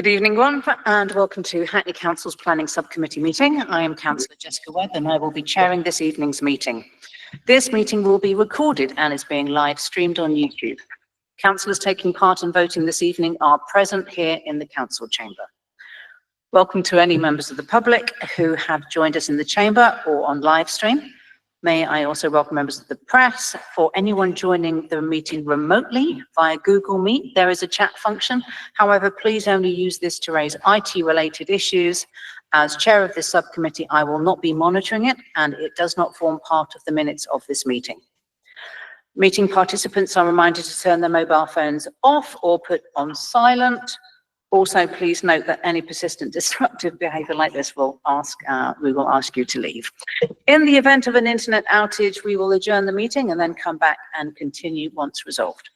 Good evening, everyone, and welcome to Hackney Council's Planning Subcommittee meeting. I am Councillor Jessica Webb, and I will be chairing this evening's meeting. This meeting will be recorded and is being live streamed on YouTube. Councillors taking part in voting this evening are present here in the council chamber. Welcome to any members of the public who have joined us in the chamber or on live stream. May I also welcome members of the press. For anyone joining the meeting remotely via Google Meet, there is a chat function. However, please only use this to raise IT-related issues. As chair of this subcommittee, I will not be monitoring it, and it does not form part of the minutes of this meeting. Meeting participants are reminded to turn their mobile phones off or put on silent. Also, please note that any persistent disruptive behaviour like this we will ask you to leave. In the event of an internet outage, we will adjourn the meeting and then come back and continue once resolved.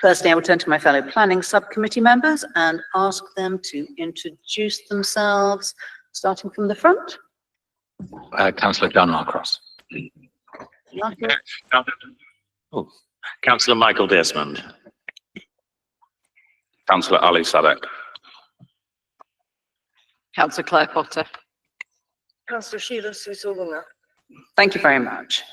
Firstly, I will turn to my fellow planning subcommittee members and ask them to introduce themselves, starting from the front. Councillor John Marcross. Councillor Michael Desmond. Councillor Ali Sadek. Councillor Claire Potter. Councillor Sheila Susolunga. Thank you very much.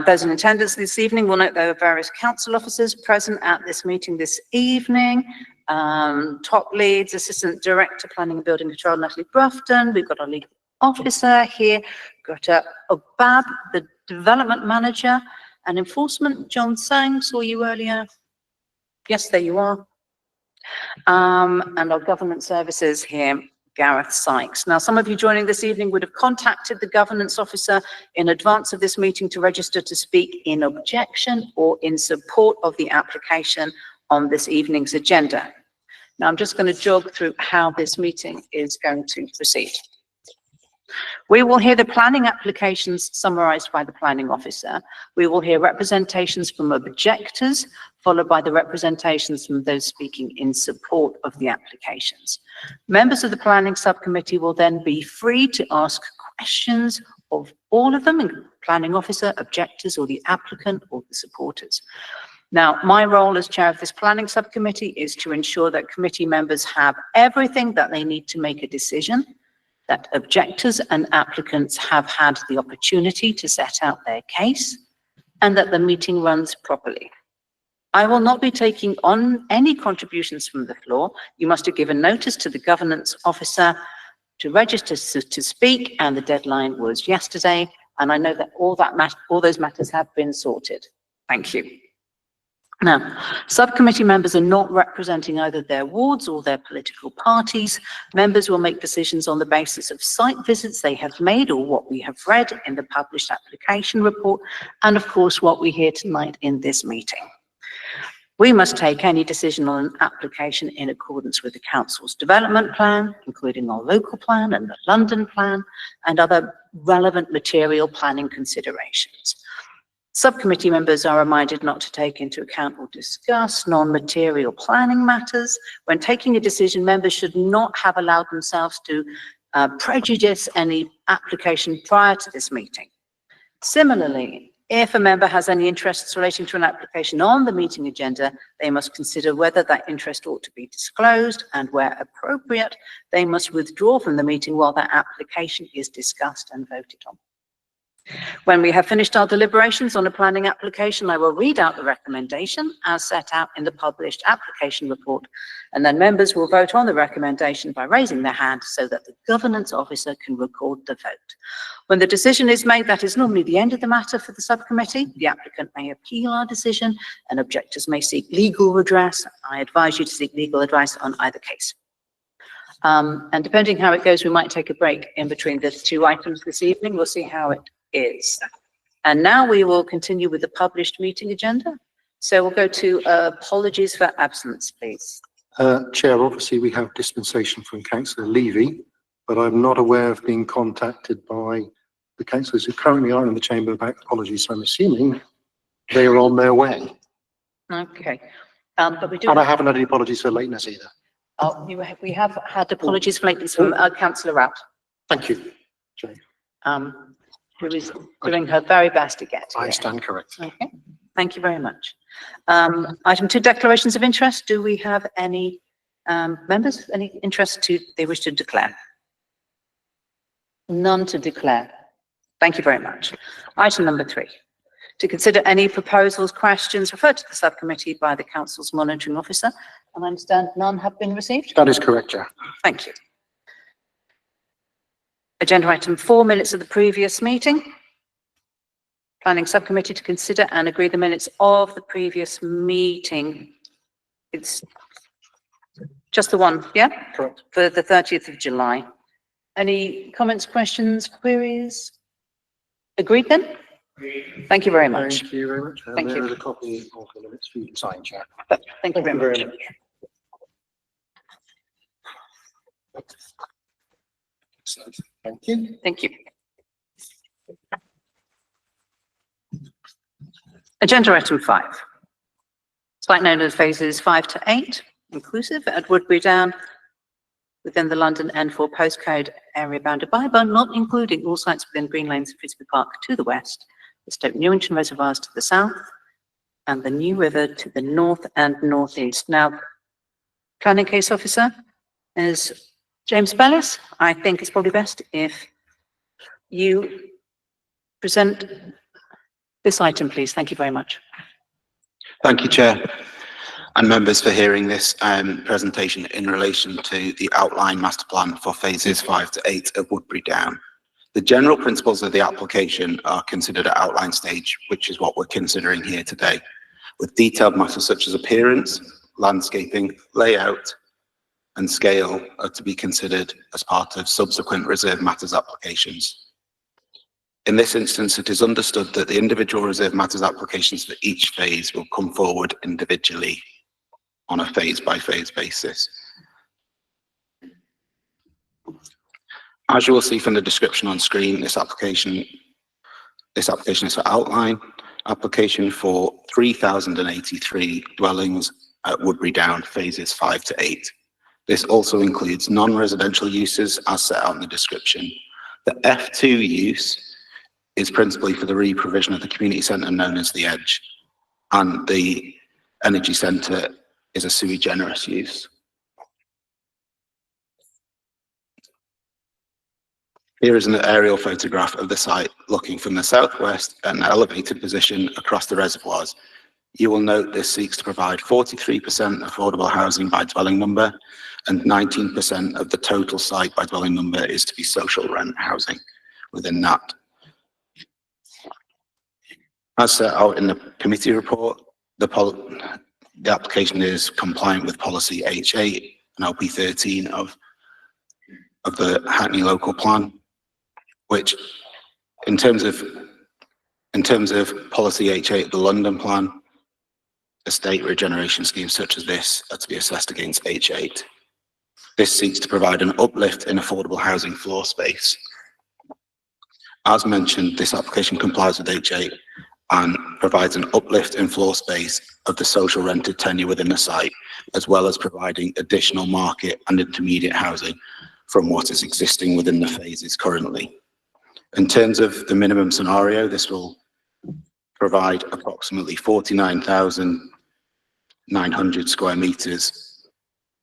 Those in attendance this evening will note there are various council officers present at this meeting this evening. Top leads, Assistant Director, Planning and Building Control, Natalie Brufton. We've got our legal officer here. We've got Obab, the Development Manager, and Enforcement, John Sang, saw you earlier. Yes, there you are. And our government services here, Gareth Sykes. Now, some of you joining this evening would have contacted the governance officer in advance of this meeting to register to speak in objection or in support of the application on this evening's agenda. Now, I'm just going to jog through how this meeting is going to proceed. We will hear the planning applications summarised by the planning officer. We will hear representations from objectors, followed by the representations from those speaking in support of the applications. Members of the planning subcommittee will then be free to ask questions of all of them, the planning officer, objectors, or the applicant, or the supporters. Now, my role as chair of this planning subcommittee is to ensure that committee members have everything that they need to make a decision, that objectors and applicants have had the opportunity to set out their case, and that the meeting runs properly. I will not be taking on any contributions from the floor. You must have given notice to the governance officer to register to speak, and the deadline was yesterday, and I know that all those matters have been sorted. Thank you. Now, subcommittee members are not representing either their wards or their political parties. Members will make decisions on the basis of site visits they have made or what we have read in the published application report, and of course what we hear tonight in this meeting. We must take any decision on an application in accordance with the council's development plan, including our local plan and the London plan, and other relevant material planning considerations. Subcommittee members are reminded not to take into account or discuss non-material planning matters. When taking a decision, members should not have allowed themselves to prejudice any application prior to this meeting. Similarly, if a member has any interests relating to an application on the meeting agenda, they must consider whether that interest ought to be disclosed, and where appropriate, they must withdraw from the meeting while that application is discussed and voted on. When we have finished our deliberations on a planning application, I will read out the recommendation as set out in the published application report, and then members will vote on the recommendation by raising their hand so that the governance officer can record the vote. When the decision is made, that is normally the end of the matter for the subcommittee. The applicant may appeal our decision, and objectors may seek legal redress. I advise you to seek legal advice on either case. And depending how it goes, we might take a break in between the two items this evening. We'll see how it is. And now we will continue with the published meeting agenda. So we'll go to apologies for absence, please. Chair, obviously we have dispensation from Councillor Levy, but I'm not aware of being contacted by the councillors who currently are in the chamber about apologies. So I'm assuming they are on their way. Okay. But we do. And I haven't had any apologies for lateness either. We have had apologies for lateness from Councillor Rout. Thank you, Jane. Who is doing her very best to get here. I stand corrected. Okay, thank you very much. Item 2, declarations of interest. Do we have any Members, any interest they wish to declare? None to declare. Thank you very much. Item number 3. To consider any proposals, questions referred to the subcommittee by the council's monitoring officer. And I understand none have been received. That is correct, Chair. Thank you. Agenda item 4, minutes of the previous meeting. Planning subcommittee to consider and agree the minutes of the previous meeting. It's just the one, yeah? Correct. For the 30th of July. Any comments, questions, queries? Agreed then? Thank you very much. Thank you very much. And Thank you. there is a copy of the minutes for you to sign, Chair. Thank you very much. Thank you. Thank you. Agenda item 5. Site known as phases 5 to 8, inclusive at Woodbury Down, within the London N4 postcode area bounded by, but not including all sites within Green Lanes and Frisbee Park to the west, the Stoke Newington reservoirs to the south, and the New River to the north and northeast. Now, planning case officer is James Bellis. I think it's probably best if you present this item, please. Thank you very much. Thank you, Chair, and members for hearing this presentation in relation to the outline master plan for phases 5 to 8 of Woodbury Down. The general principles of the application are considered at outline stage, which is what we're considering here today, with detailed matters such as appearance, landscaping, layout, and scale are to be considered as part of subsequent reserve matters applications. In this instance, it is understood that the individual reserve matters applications for each phase will come forward individually on a phase-by-phase basis. As you will see from the description on screen, this application is for outline application for 3,083 dwellings at Woodbury Down, phases 5 to 8. This also includes non-residential uses as set out in the description. The F2 use is principally for the re-provision of the community centre known as The Edge, and the energy centre is a sui generis use. Here is an aerial photograph of the site looking from the southwest at an elevated position across the reservoirs. You will note this seeks to provide 43% affordable housing by dwelling number, and 19% of the total site by dwelling number is to be social rent housing within that. As set out in the committee report, the application is compliant with policy H8 and LP13 of the Hackney local plan, which in terms of policy H8 of the London plan, estate regeneration schemes such as this are to be assessed against H8. This seeks to provide an uplift in affordable housing floor space. As mentioned, this application complies with H8 and provides an uplift in floor space of the social rented tenure within the site, as well as providing additional market and intermediate housing from what is existing within the phases currently. In terms of the minimum scenario, this will provide approximately 49,900 square metres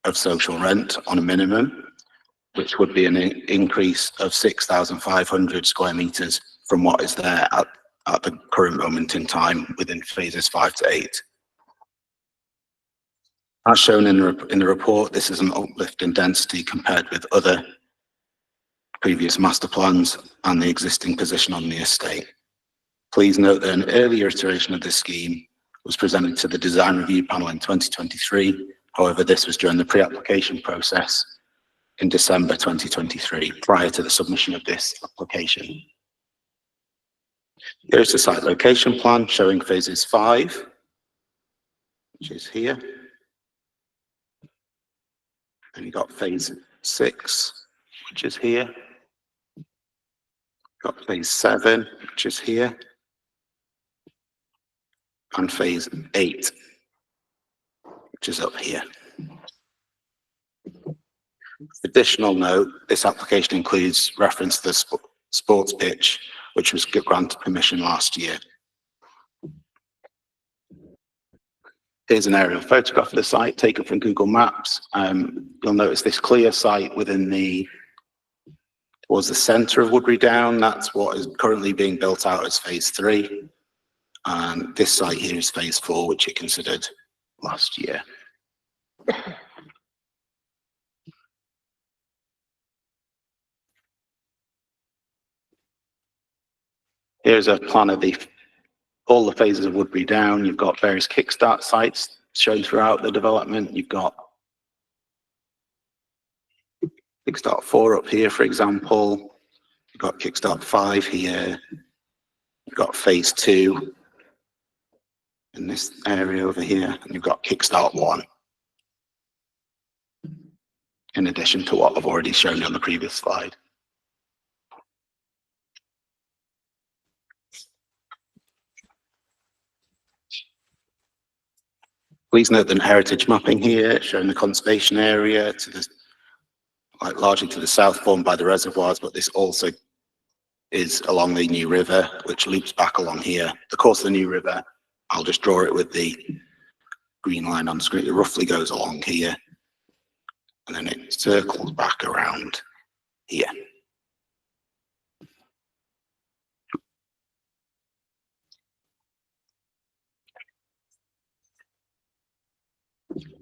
of social rent on a minimum, which would be an increase of 6,500 square metres from what is there at the current moment in time within phases 5 to 8. As shown in the report, this is an uplift in density compared with other previous master plans and the existing position on the estate. Please note that an earlier iteration of this scheme was presented to the design review panel in 2023. However, this was during the pre-application process in December 2023, prior to the submission of this application. Here's the site location plan showing phases 5, which is here. And you've got phase 6, which is here. Got phase 7, which is here. And phase 8, which is up here. Additional note, this application includes reference to the sports pitch, which was granted permission last year. Here's an aerial photograph of the site taken from Google Maps. You'll notice this clear site within towards the centre of Woodbury Down. That's what is currently being built out as phase 3. And this site here is phase 4, which it considered last year. Here's a plan of all the phases of Woodbury Down. You've got various kickstart sites shown throughout the development. You've got Kickstart 4 up here, for example. You've got Kickstart 5 here. You've got phase 2 in this area over here. And you've got Kickstart 1. In addition to what I've already shown you on the previous slide. Please note the heritage mapping here, showing the conservation area to the, largely to the south, formed by the reservoirs, but this also is along the New River, which loops back along here. The course of the New River, I'll just draw it with the green line on screen. It roughly goes along here, and then it circles back around here.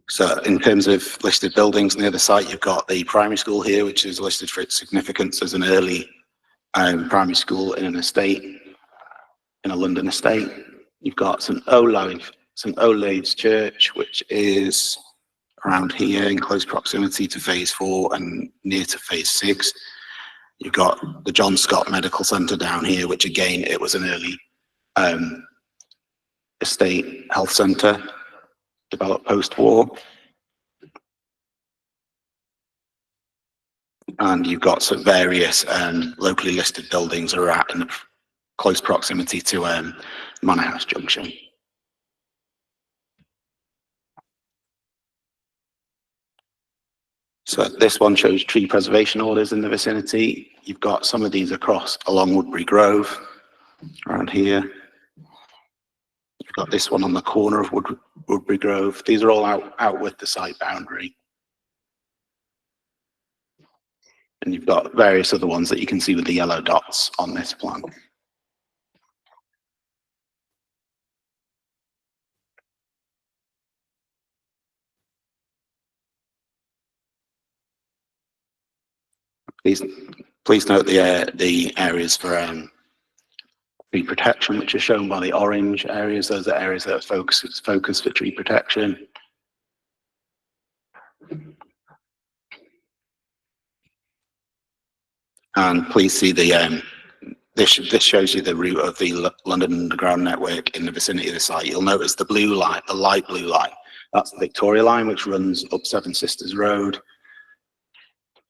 So in terms of listed buildings near the site, you've got the primary school here, which is listed for its significance as an early primary school in an estate, in a London estate. You've got St Olave's Church, which is around here in close proximity to phase 4 and near to phase 6. You've got the John Scott Medical Centre down here, which again, it was an early estate health centre developed post-war. And you've got some various locally listed buildings are at in the close proximity to Manor House Junction. So this one shows tree preservation orders in the vicinity. You've got some of these along Woodbury Grove, around here. You've got this one on the corner of Woodbury Grove. These are all out with the site boundary. And you've got various other ones that you can see with the yellow dots on this plan. Please note the areas for tree protection, which are shown by the orange areas. Those are areas that are focused for tree protection. And please see this shows you the route of the London Underground network in the vicinity of the site. You'll notice the blue line, the light blue line. That's the Victoria line, which runs up Seven Sisters Road.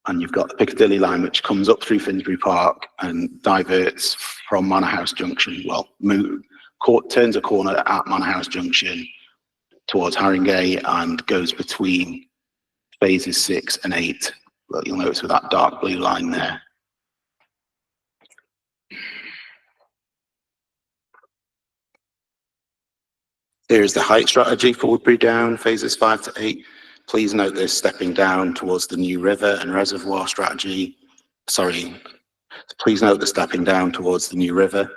And you've got the Piccadilly line, which comes up through Finsbury Park and diverts from Manor House Junction. Well, turns a corner at Manor House Junction towards Haringey and goes between phases 6 and 8. Well, you'll notice with that dark blue line there. Here's the height strategy for Woodbury Down, phases 5 to 8. Please note this stepping down towards the New River and Reservoir strategy. Sorry, please note the stepping down towards the New River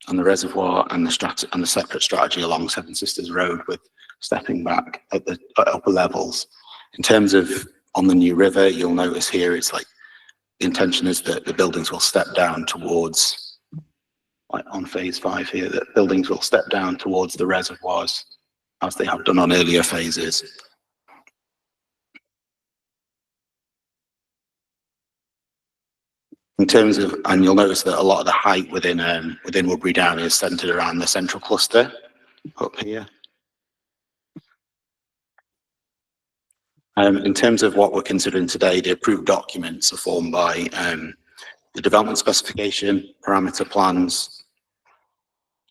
and the Reservoir and the separate strategy along Seven Sisters Road with stepping back at the upper levels. In terms of on the New River, you'll notice here it's like the intention is that the buildings will step down towards, like on phase 5 here, that buildings will step down towards the reservoirs as they have done on earlier phases. In terms of, and you'll notice that a lot of the height within Woodbury Down is centred around the central cluster up here. In terms of what we're considering today, the approved documents are formed by the development specification, parameter plans,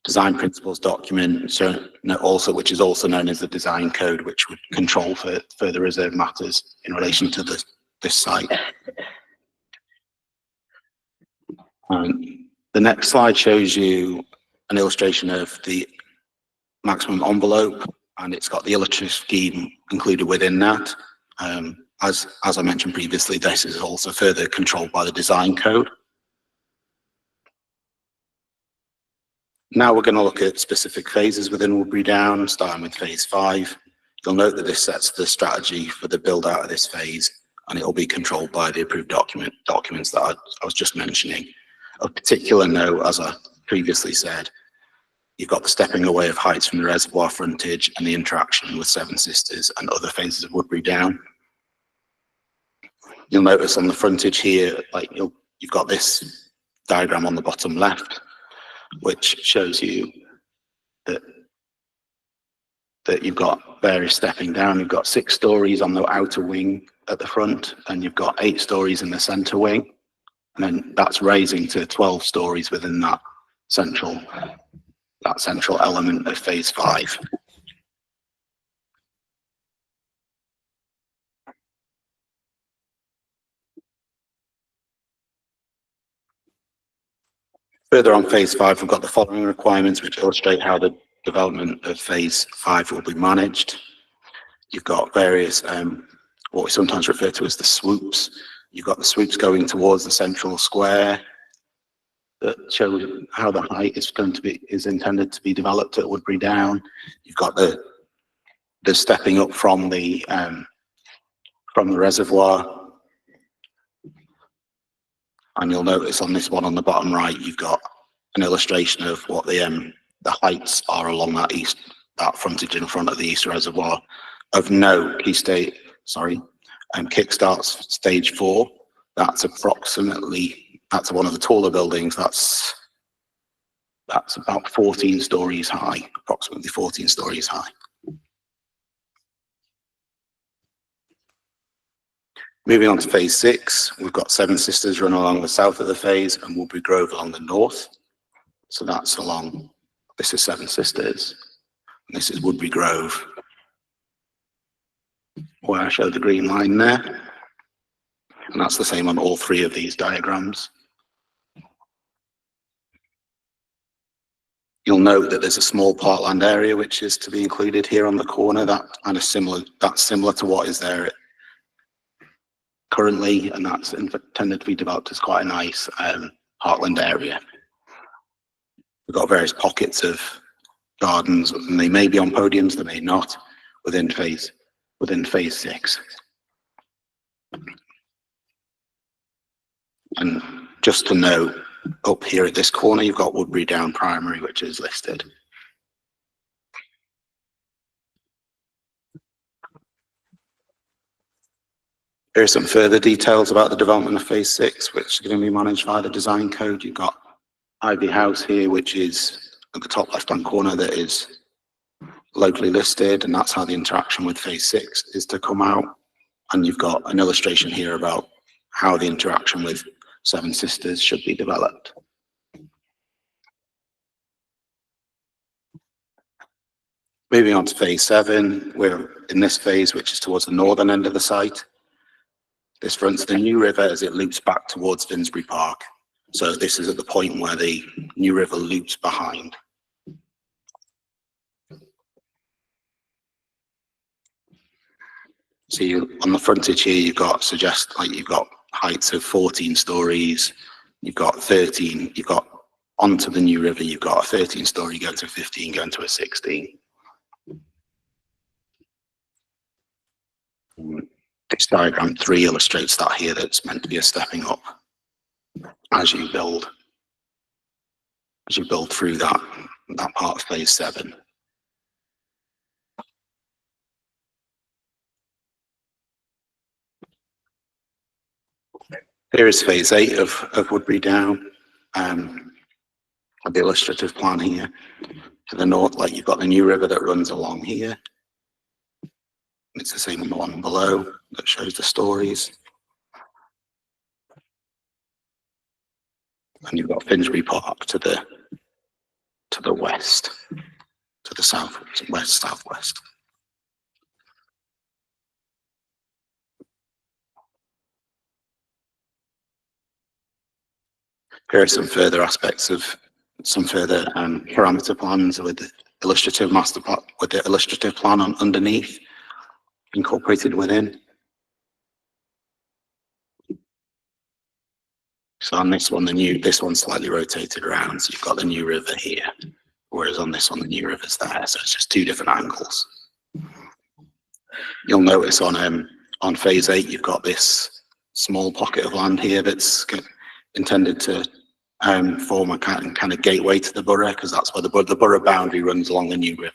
design principles document, so also which is also known as the design code, which would control for further reserve matters in relation to this site. The next slide shows you an illustration of the maximum envelope and it's got the illustrative scheme included within that. As I mentioned previously, this is also further controlled by the design code. Now we're going to look at specific phases within Woodbury Down, starting with phase 5. You'll note that this sets the strategy for the build out of this phase, and it will be controlled by the approved documents that I was just mentioning. Of particular note, as I previously said, you've got the stepping away of heights from the reservoir frontage and the interaction with Seven Sisters and other phases of Woodbury Down. You'll notice on the frontage here, like you've got this diagram on the bottom left, which shows you that you've got various stepping down. You've got 6 stories on the outer wing at the front, and you've got 8 stories in the centre wing, and then that's raising to 12 stories within that central element of phase 5. Further on phase 5, we've got the following requirements which illustrate how the development of phase 5 will be managed. You've got various, what we sometimes refer to as the swoops. You've got the swoops going towards the central square that show how the height is intended to be developed at Woodbury Down. You've got the stepping up from the reservoir. And you'll notice on this one on the bottom right, you've got an illustration of what the heights are along that frontage in front of the East Reservoir. Of note, Kickstart's stage 4. That's one of the taller buildings. That's about 14 stories high, approximately 14 stories high. Moving on to phase 6, we've got Seven Sisters run along the south of the phase and Woodbury Grove along the north. So this is Seven Sisters, and this is Woodbury Grove, where I show the green line there. And that's the same on all 3 of these diagrams. You'll note that there's a small parkland area which is to be included here on the corner. That's similar to what is there currently, and that's intended to be developed as quite a nice parkland area. We've got various pockets of gardens, and they may be on podiums, they may not, within phase 6. And just to note, up here at this corner, you've got Woodbury Down Primary, which is listed. There are some further details about the development of phase 6, which are going to be managed by the design code. You've got Ivy House here, which is at the top left-hand corner, that is locally listed, and that's how the interaction with phase 6 is to come out. And you've got an illustration here about how the interaction with Seven Sisters should be developed. Moving on to phase 7, we're in this phase, which is towards the northern end of the site. This fronts the New River as it loops back towards Finsbury Park. So this is at the point where the New River loops behind. So on the frontage here, you've got heights of 14 stories. You've got onto the New River, you've got a 13-story going to a 15, going to a 16. This diagram 3 illustrates that here, that's meant to be a stepping up as you build through that part of phase 7. Here is phase 8 of Woodbury Down. The illustrative plan here. To the north, like you've got the New River that runs along here. It's the same on the one below that shows the stories. And you've got Finsbury Park to the west, to the southwest. Here are some further aspects of some further parameter plans with illustrative master plan with the illustrative plan on underneath, incorporated within. So on this one, this one's slightly rotated around. So you've got the New River here, whereas on this one, the New River's there. So it's just two different angles. You'll notice on phase 8, you've got this small pocket of land here that's intended to form a kind of gateway to the borough, because that's where the borough boundary runs along the New River.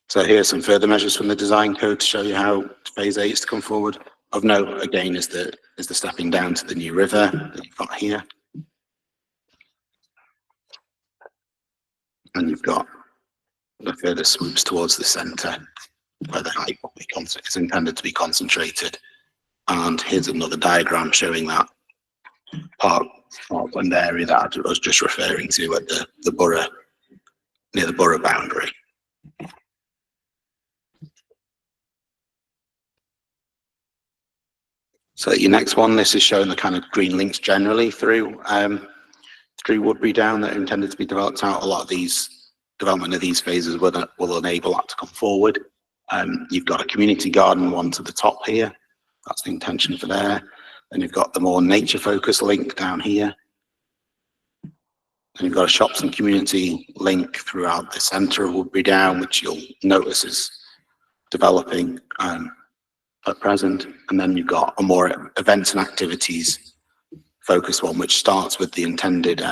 So here's some further measures from the design code to show you how phase 8 is to come forward. Of note, again, is the stepping down to the New River that you've got here. And you've got the further swoops towards the centre, where the height will be is intended to be concentrated. And here's another diagram showing that parkland area that I was just referring to at the borough, near the borough boundary. So your next one, this is showing the kind of green links generally through Woodbury Down that are intended to be developed out. A lot of these development of these phases will enable that to come forward. You've got a community garden one to the top here. That's the intention for there. Then you've got the more nature focused link down here. And you've got a shops and community link throughout the centre of Woodbury Down, which you'll notice is developing at present. And then you've got a more events and activities focused one, which starts with the intended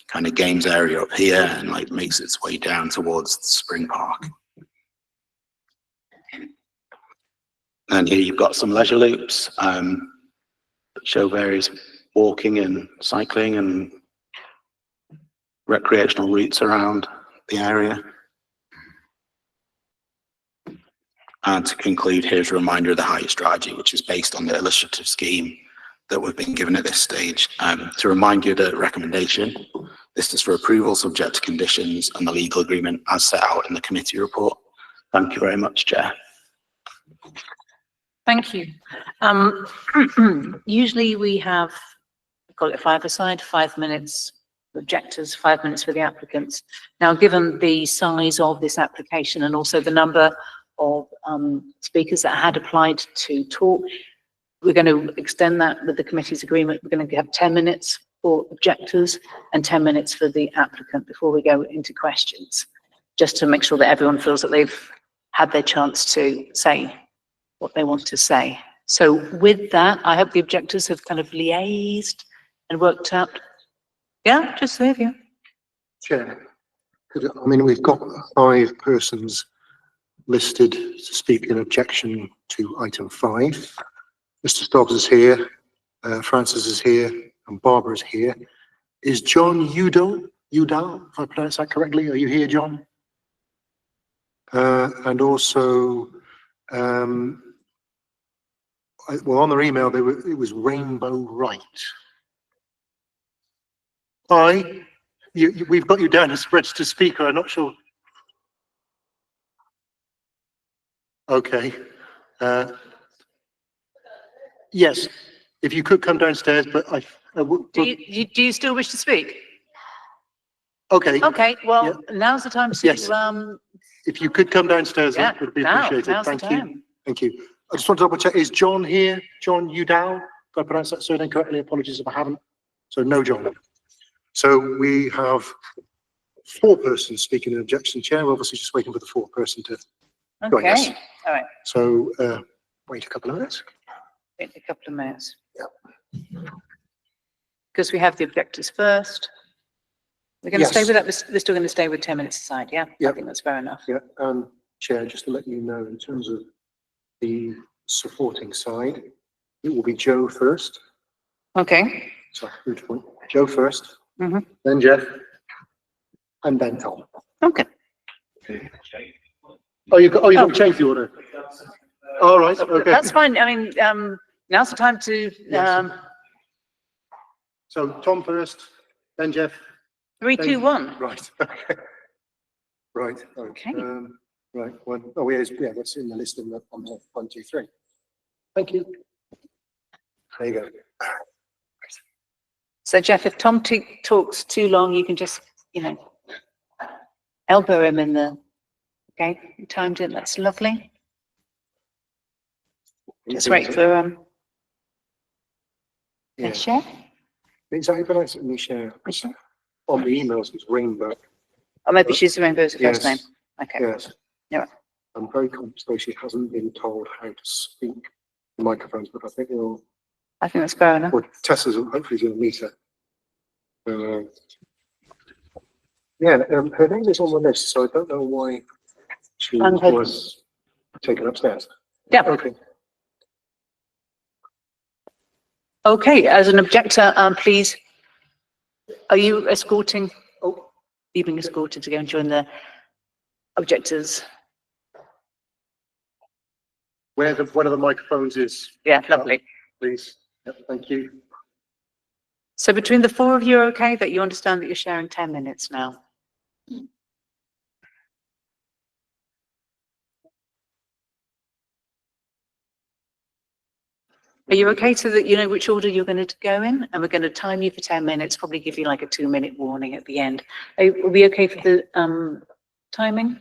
kind of games area up here and like makes its way down towards the Spring Park. And here you've got some leisure loops that show various walking and cycling and recreational routes around the area. And to conclude, here's a reminder of the height strategy, which is based on the illustrative scheme that we've been given at this stage. To remind you, the recommendation, this is for approval subject to conditions and the legal agreement as set out in the committee report. Thank you very much, Chair. Thank you. Usually we have, call it 5-a-side, 5 minutes for objectors, 5 minutes for the applicants. Now, given the size of this application and also the number of speakers that had applied to talk, we're going to extend that with the committee's agreement. We're going to have 10 minutes for objectors and 10 minutes for the applicant before we go into questions, just to make sure that everyone feels that they've had their chance to say what they want to say. So with that, I hope the objectors have kind of liaised and worked out. Yeah, just three of you. Chair, I mean, we've got 5 persons listed to speak in objection to item 5. Mr. Stobbs is here, Francis is here, and Barbara is here. Is John Udall, if I pronounce that correctly? Are you here, John? And also, well, on their email, it was Rainbow Wright. Hi, we've got you down as registered speaker. I'm not sure. Okay. Yes, if you could come downstairs, but Do you still wish to speak? Okay. Okay, well, Yeah. now's the time to, Yes. If you could come downstairs, yeah, that would be now, appreciated. now's the Thank you. time. Thank you. I just want to double check, is John here? John Udall? Did I pronounce that surname correctly? Apologies if I haven't. So no John. So we have 4 persons speaking in objection. Chair, we're obviously just waiting for the 4th person to join us. Okay, all right, So wait a couple of minutes. wait a couple of minutes. Yeah. Because we have the objectors first. We're going to stay Yes. with that, we're still going to stay with 10 minutes aside, yeah? I Yeah. think that's fair enough. Yeah, Chair, just to let you know, in terms of the supporting side, it will be Joe first. Okay. Sorry, which point? Joe first, Mhm. then Jeff, and then Tom. Okay. Oh, you've got to change the order. All right, okay. That's fine. I mean, now's the time to, Yes. So Tom first, then Jeff. 3, 2, 1. Right. Okay. Right. Okay. Right. One. Oh, yeah, that's in the list on 1, 2, 3. Thank you. There you go. So Jeff, if Tom talks too long, you can just, elbow him in the, okay, you timed it, that's lovely. Just wait for, Yeah. share. Is that how you pronounce it, Michelle? On the emails, it's Rainbow. Or maybe she's the Rainbow's first name. Yes. Okay. Yes. Yeah. I'm very conscious though she hasn't been told how to speak the microphones, but I think we'll, I think that's fair enough. well, Tessa's hopefully going to meet her. Yeah, her name is on the list, so I don't know why she And her- was taken upstairs. Yeah. Okay. Okay, as an objector, please, are you escorting, you being escorted to go and join the objectors? Where one of the microphones is, Yeah, lovely. please. Yep, thank you. So between the four of you, okay, that you understand that you're sharing 10 minutes now? Are you okay so that you know which order you're going to go in? And we're going to time you for 10 minutes, probably give you like a 2-minute warning at the end. Are we okay for the timing?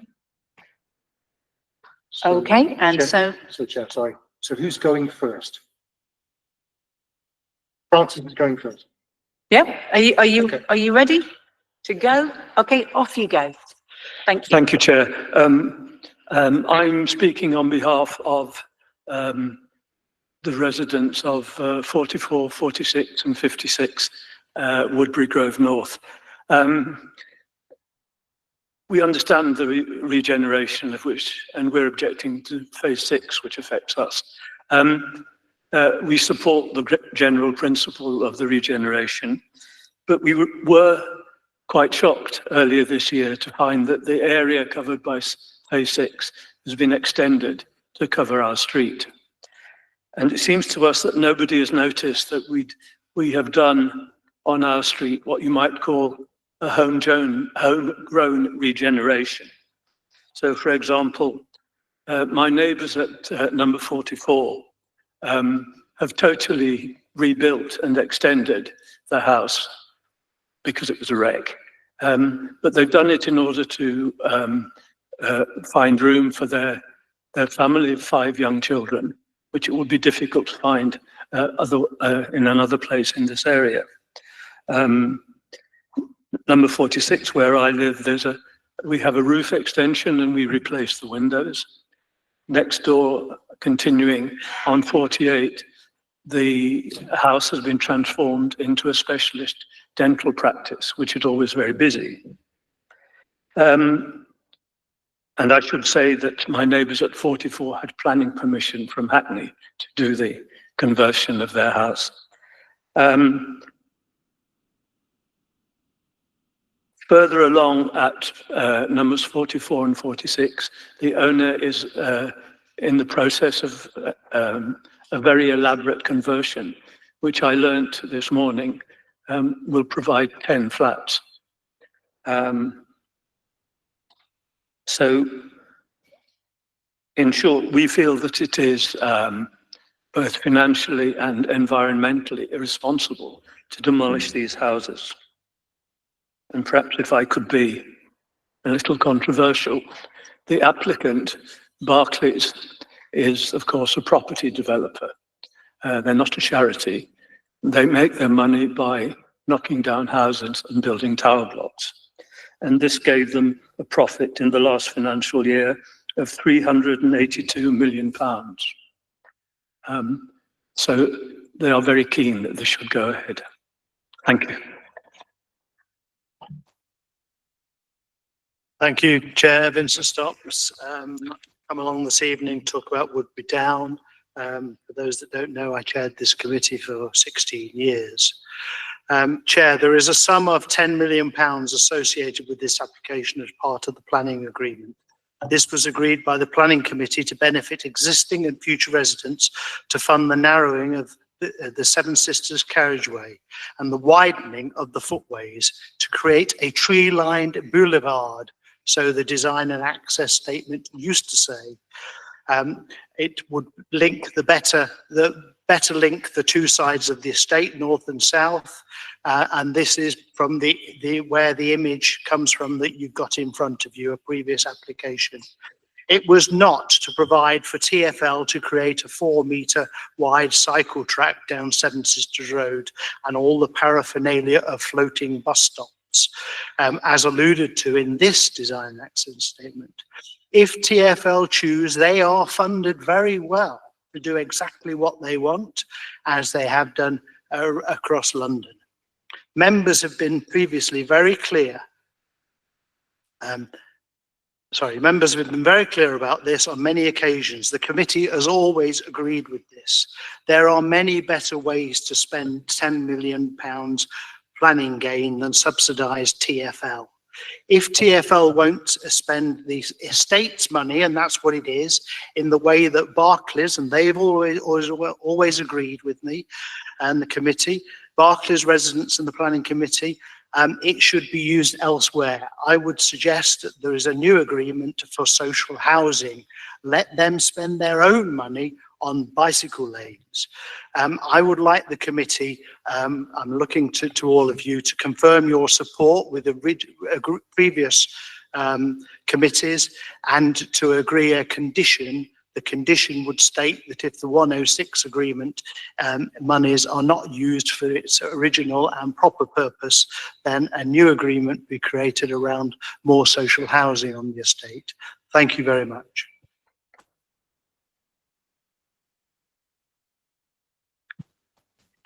So, Okay, and Chair- so, Chair, sorry. So who's going first? Francis is going first. yeah, Okay. are you ready to go? Okay, off you go. Thank you. Thank you, Chair. I'm speaking on behalf of the residents of 44, 46 and 56 Woodbury Grove North. We understand the regeneration of which, and we're objecting to phase 6, which affects us. We support the general principle of the regeneration, but we were quite shocked earlier this year to find that the area covered by phase 6 has been extended to cover our street. And it seems to us that nobody has noticed that we have done on our street what you might call a homegrown regeneration. So, for example, my neighbours at number 44 have totally rebuilt and extended the house because it was a wreck. But they've done it in order to find room for their family of 5 young children, which it would be difficult to find in another place in this area. Number 46, where I live, we have a roof extension and we replace the windows. Next door, continuing on 48, the house has been transformed into a specialist dental practice, which is always very busy. And I should say that my neighbours at 44 had planning permission from Hackney to do the conversion of their house. Further along at numbers 44 and 46, the owner is in the process of a very elaborate conversion, which I learnt this morning will provide 10 flats. So, in short, we feel that it is both financially and environmentally irresponsible to demolish these houses. And perhaps if I could be a little controversial, the applicant, Barclays, is of course a property developer. They're not a charity. They make their money by knocking down houses and building tower blocks. And this gave them a profit in the last financial year of £382 million. So they are very keen that this should go ahead. Thank you. Thank you, Chair. Vincent Stocks. Come along this evening to talk about Woodbury Down. For those that don't know, I chaired this committee for 16 years. Chair, there is a sum of £10 million associated with this application as part of the planning agreement. This was agreed by the Planning Committee to benefit existing and future residents to fund the narrowing of the Seven Sisters carriageway and the widening of the footways to create a tree-lined boulevard. So the design and access statement used to say it would link the better link the two sides of the estate, north and south. And this is from where the image comes from that you've got in front of you, a previous application. It was not to provide for TfL to create a 4-metre wide cycle track down Seven Sisters Road and all the paraphernalia of floating bus stops, as alluded to in this design access statement. If TfL choose, they are funded very well to do exactly what they want, as they have done across London. Members have been previously very clear. Members have been very clear about this on many occasions. The committee has always agreed with this. There are many better ways to spend £10 million planning gain than subsidise TfL. If TfL won't spend the estate's money, and that's what it is, in the way that Barclays, and they've always agreed with me and the committee, Barclays residents and the planning committee, it should be used elsewhere. I would suggest that there is a new agreement for social housing. Let them spend their own money on bicycle lanes. I would like the committee, I'm looking to all of you to confirm your support with the previous committees and to agree a condition. The condition would state that if the 106 agreement monies are not used for its original and proper purpose, then a new agreement be created around more social housing on the estate. Thank you very much.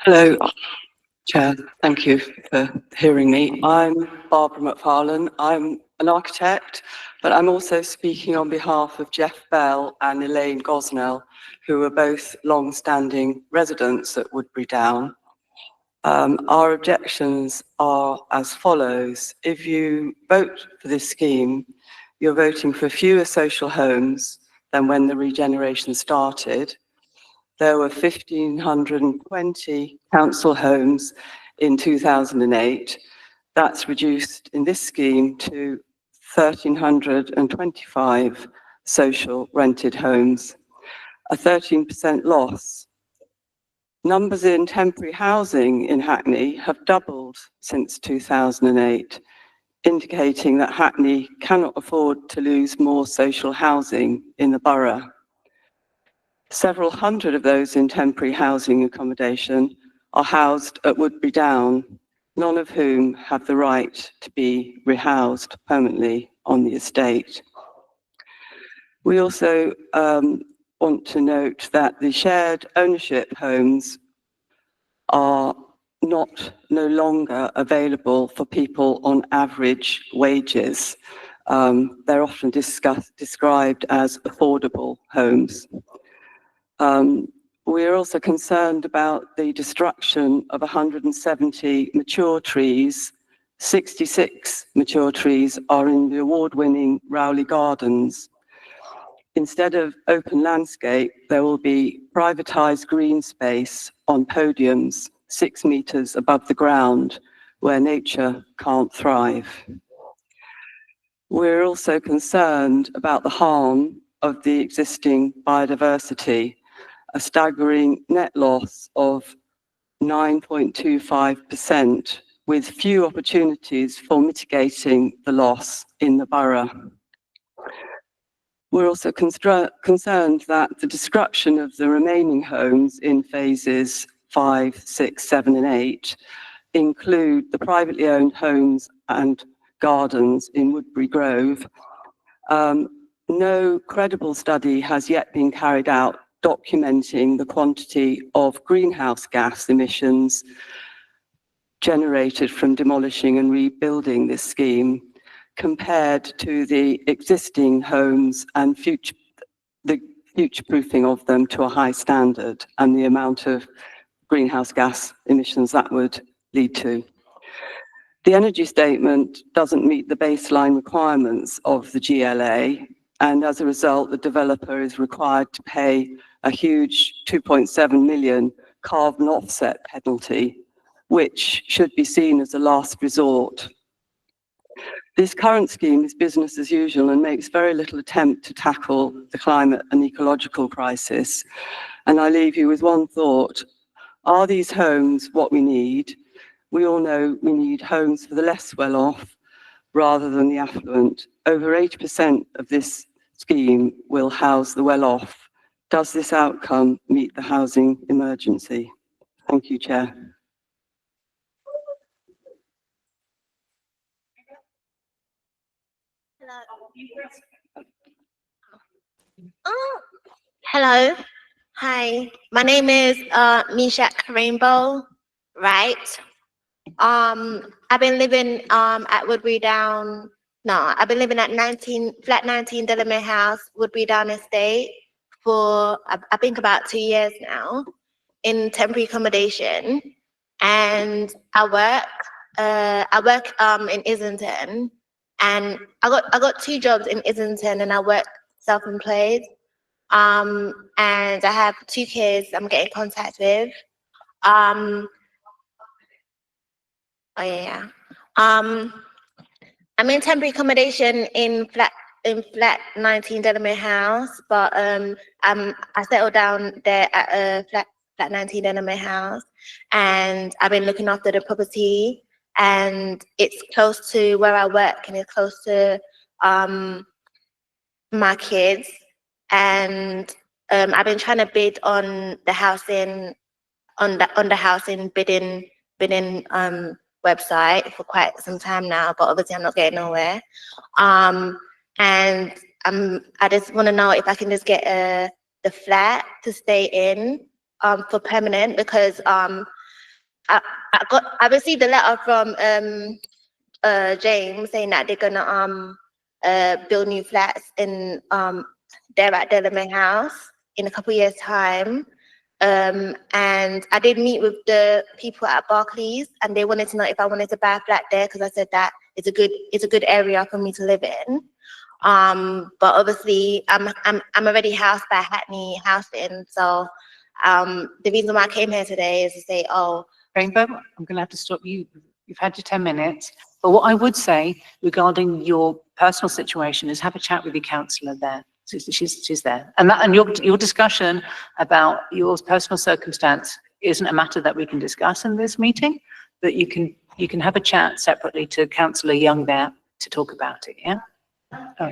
Hello, Chair. Thank you for hearing me. I'm Barbara McFarlane. I'm an architect, but I'm also speaking on behalf of Jeff Bell and Elaine Gosnell, who are both long-standing residents at Woodbury Down. Our objections are as follows. If you vote for this scheme, you're voting for fewer social homes than when the regeneration started. There were 1,520 council homes in 2008. That's reduced in this scheme to 1,325 social rented homes, a 13% loss. Numbers in temporary housing in Hackney have doubled since 2008, indicating that Hackney cannot afford to lose more social housing in the borough. Several hundred of those in temporary housing accommodation are housed at Woodbury Down, none of whom have the right to be rehoused permanently on the estate. We also want to note that the shared ownership homes are no longer available for people on average wages. They're often described as affordable homes. We're also concerned about the destruction of 170 mature trees. 66 mature trees are in the award-winning Rowley Gardens. Instead of open landscape, there will be privatised green space on podiums 6 metres above the ground where nature can't thrive. We're also concerned about the harm of the existing biodiversity, a staggering net loss of 9.25%, with few opportunities for mitigating the loss in the borough. We're also concerned that the destruction of the remaining homes in phases 5, 6, 7 and 8 include the privately owned homes and gardens in Woodbury Grove. No credible study has yet been carried out documenting the quantity of greenhouse gas emissions generated from demolishing and rebuilding this scheme compared to the existing homes and the future-proofing of them to a high standard and the amount of greenhouse gas emissions that would lead to. The energy statement doesn't meet the baseline requirements of the GLA, and as a result, the developer is required to pay a huge 2.7 million carbon offset penalty, which should be seen as a last resort. This current scheme is business as usual and makes very little attempt to tackle the climate and ecological crisis. And I leave you with one thought. Are these homes what we need? We all know we need homes for the less well-off rather than the affluent. Over 80% of this scheme will house the well-off. Does this outcome meet the housing emergency? Thank you, Chair. Hello. Hi. My name is Mishak Rainbow, right? I've been living at Woodbury Down. No, I've been living at flat 19 Delamere House, Woodbury Down Estate for I think about 2 years now in temporary accommodation, and I work in Islington, and I got 2 jobs in Islington, and I work self-employed. And I have 2 kids I'm getting in contact with. I'm in temporary accommodation in flat 19 Delamere House, but I settled down there at flat 19 Delamere House, and I've been looking after the property, and it's close to where I work, and it's close to my kids. And I've been trying to bid on the housing bidding website for quite some time now, but obviously I'm not getting nowhere. And I just want to know if I can just get the flat to stay in for permanent, because I received a letter from James saying that they're gonna build new flats in there at Delamere House in a couple of years' time. And I did meet with the people at Barclays, and they wanted to know if I wanted to buy a flat there, because I said that it's a good area for me to live in. But obviously I'm already housed by Hackney Housing, so the reason why I came here today is to say, Rainbow, I'm going to have to stop you. You've had your 10 minutes. But what I would say regarding your personal situation is have a chat with your counsellor there. She's there. And your discussion about your personal circumstance isn't a matter that we can discuss in this meeting, but you can have a chat separately to Councillor Young there to talk about it, yeah? Oh.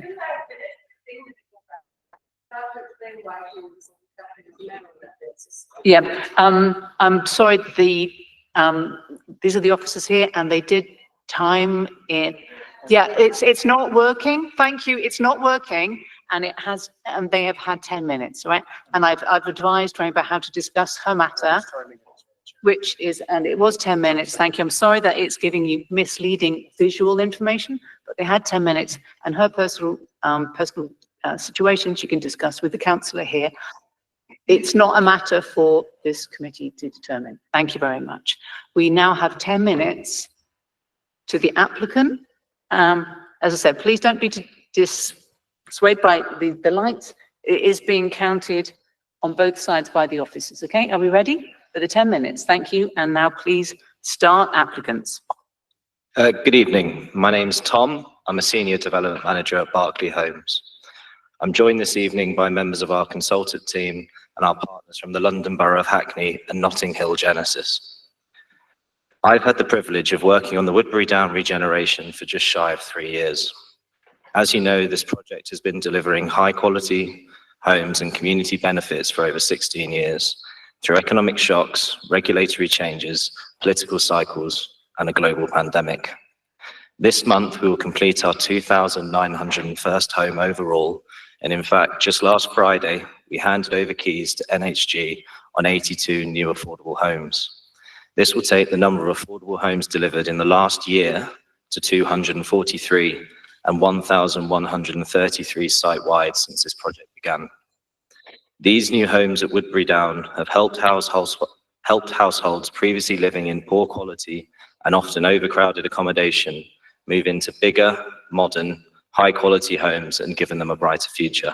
Yeah, I'm sorry, these are the officers here, and they did time in. Yeah, it's not working. Thank you. It's not working, and they have had 10 minutes, right? And I've advised Rainbow how to discuss her matter, and it was 10 minutes. Thank you. I'm sorry that it's giving you misleading visual information, but they had 10 minutes, and her personal situation she can discuss with the councillor here. It's not a matter for this committee to determine. Thank you very much. We now have 10 minutes to the applicant. As I said, please don't be dissuaded by the lights. It is being counted on both sides by the officers, okay? Are we ready for the 10 minutes? Thank you. And now please start, applicants. Good evening. My name's Tom. I'm a Senior Development Manager at Berkeley Homes. I'm joined this evening by members of our consultant team and our partners from the London Borough of Hackney and Notting Hill Genesis. I've had the privilege of working on the Woodbury Down regeneration for just shy of 3 years. As you know, this project has been delivering high quality homes and community benefits for over 16 years through economic shocks, regulatory changes, political cycles, and a global pandemic. This month, we will complete our 2,901st home overall. And in fact, just last Friday, we handed over keys to NHG on 82 new affordable homes. This will take the number of affordable homes delivered in the last year to 243 and 1,133 site-wide since this project began. These new homes at Woodbury Down have helped households previously living in poor quality and often overcrowded accommodation move into bigger, modern, high-quality homes and given them a brighter future.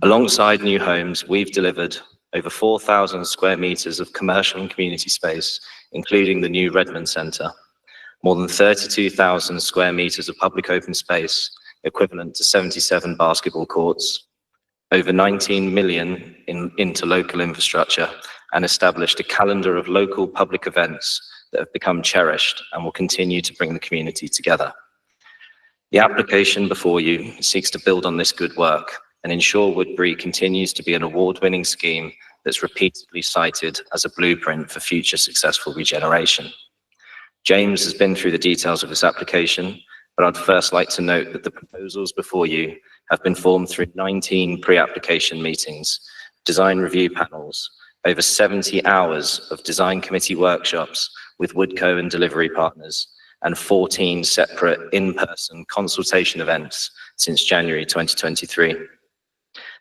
Alongside new homes, we've delivered over 4,000 square meters of commercial and community space, including the new Redmond Centre, more than 32,000 square meters of public open space, equivalent to 77 basketball courts, over 19 million into local infrastructure, and established a calendar of local public events that have become cherished and will continue to bring the community together. The application before you seeks to build on this good work and ensure Woodbury continues to be an award-winning scheme that's repeatedly cited as a blueprint for future successful regeneration. James has been through the details of this application, but I'd first like to note that the proposals before you have been formed through 19 pre-application meetings, design review panels, over 70 hours of design committee workshops with Woodco and delivery partners, and 14 separate in-person consultation events since January 2023.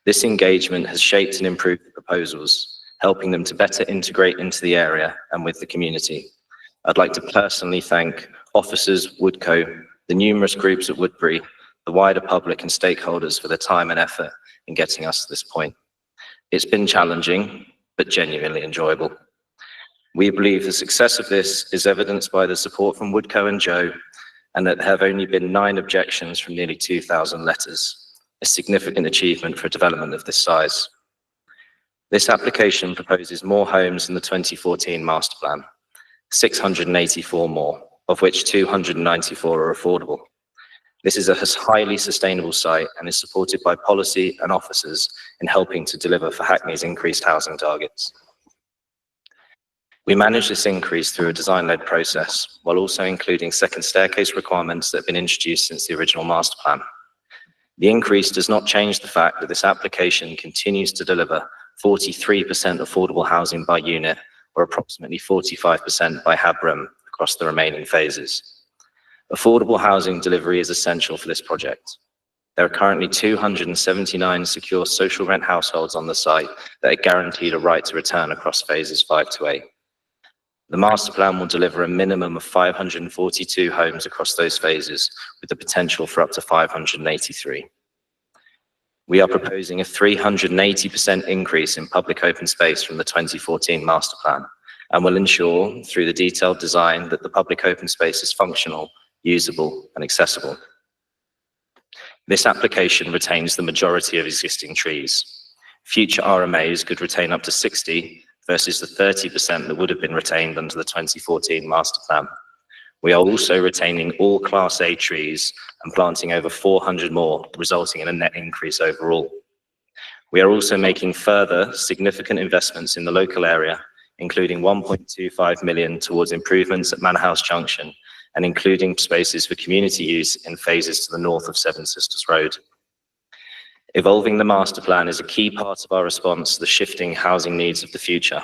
This engagement has shaped and improved the proposals, helping them to better integrate into the area and with the community. I'd like to personally thank officers, Woodco, the numerous groups at Woodbury, the wider public and stakeholders for their time and effort in getting us to this point. It's been challenging, but genuinely enjoyable. We believe the success of this is evidenced by the support from Woodco and Joe, and that there have only been 9 objections from nearly 2,000 letters, a significant achievement for a development of this size. This application proposes more homes than the 2014 master plan, 684 more, of which 294 are affordable. This is a highly sustainable site and is supported by policy and officers in helping to deliver for Hackney's increased housing targets. We manage this increase through a design-led process, while also including second staircase requirements that have been introduced since the original master plan. The increase does not change the fact that this application continues to deliver 43% affordable housing by unit, or approximately 45% by HABREM across the remaining phases. Affordable housing delivery is essential for this project. There are currently 279 secure social rent households on the site that are guaranteed a right to return across phases 5 to 8. The master plan will deliver a minimum of 542 homes across those phases, with the potential for up to 583. We are proposing a 380% increase in public open space from the 2014 master plan, and will ensure, through the detailed design, that the public open space is functional, usable, and accessible. This application retains the majority of existing trees. Future RMAs could retain up to 60 versus the 30% that would have been retained under the 2014 master plan. We are also retaining all Class A trees and planting over 400 more, resulting in a net increase overall. We are also making further significant investments in the local area, including 1.25 million towards improvements at Manor House Junction, and including spaces for community use in phases to the north of Seven Sisters Road. Evolving the master plan is a key part of our response to the shifting housing needs of the future.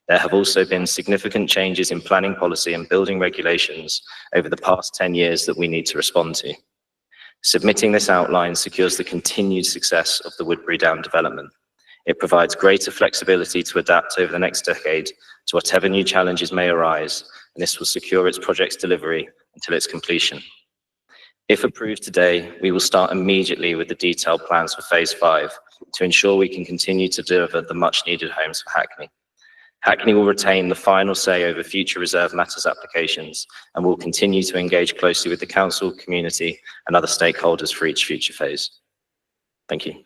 There have also been significant changes in planning policy and building regulations over the past 10 years that we need to respond to. Submitting this outline secures the continued success of the Woodbury Down development. It provides greater flexibility to adapt over the next decade to whatever new challenges may arise, and this will secure its project's delivery until its completion. If approved today, we will start immediately with the detailed plans for phase 5 to ensure we can continue to deliver the much needed homes for Hackney. Hackney will retain the final say over future reserve matters applications and will continue to engage closely with the council, community, and other stakeholders for each future phase. Thank you.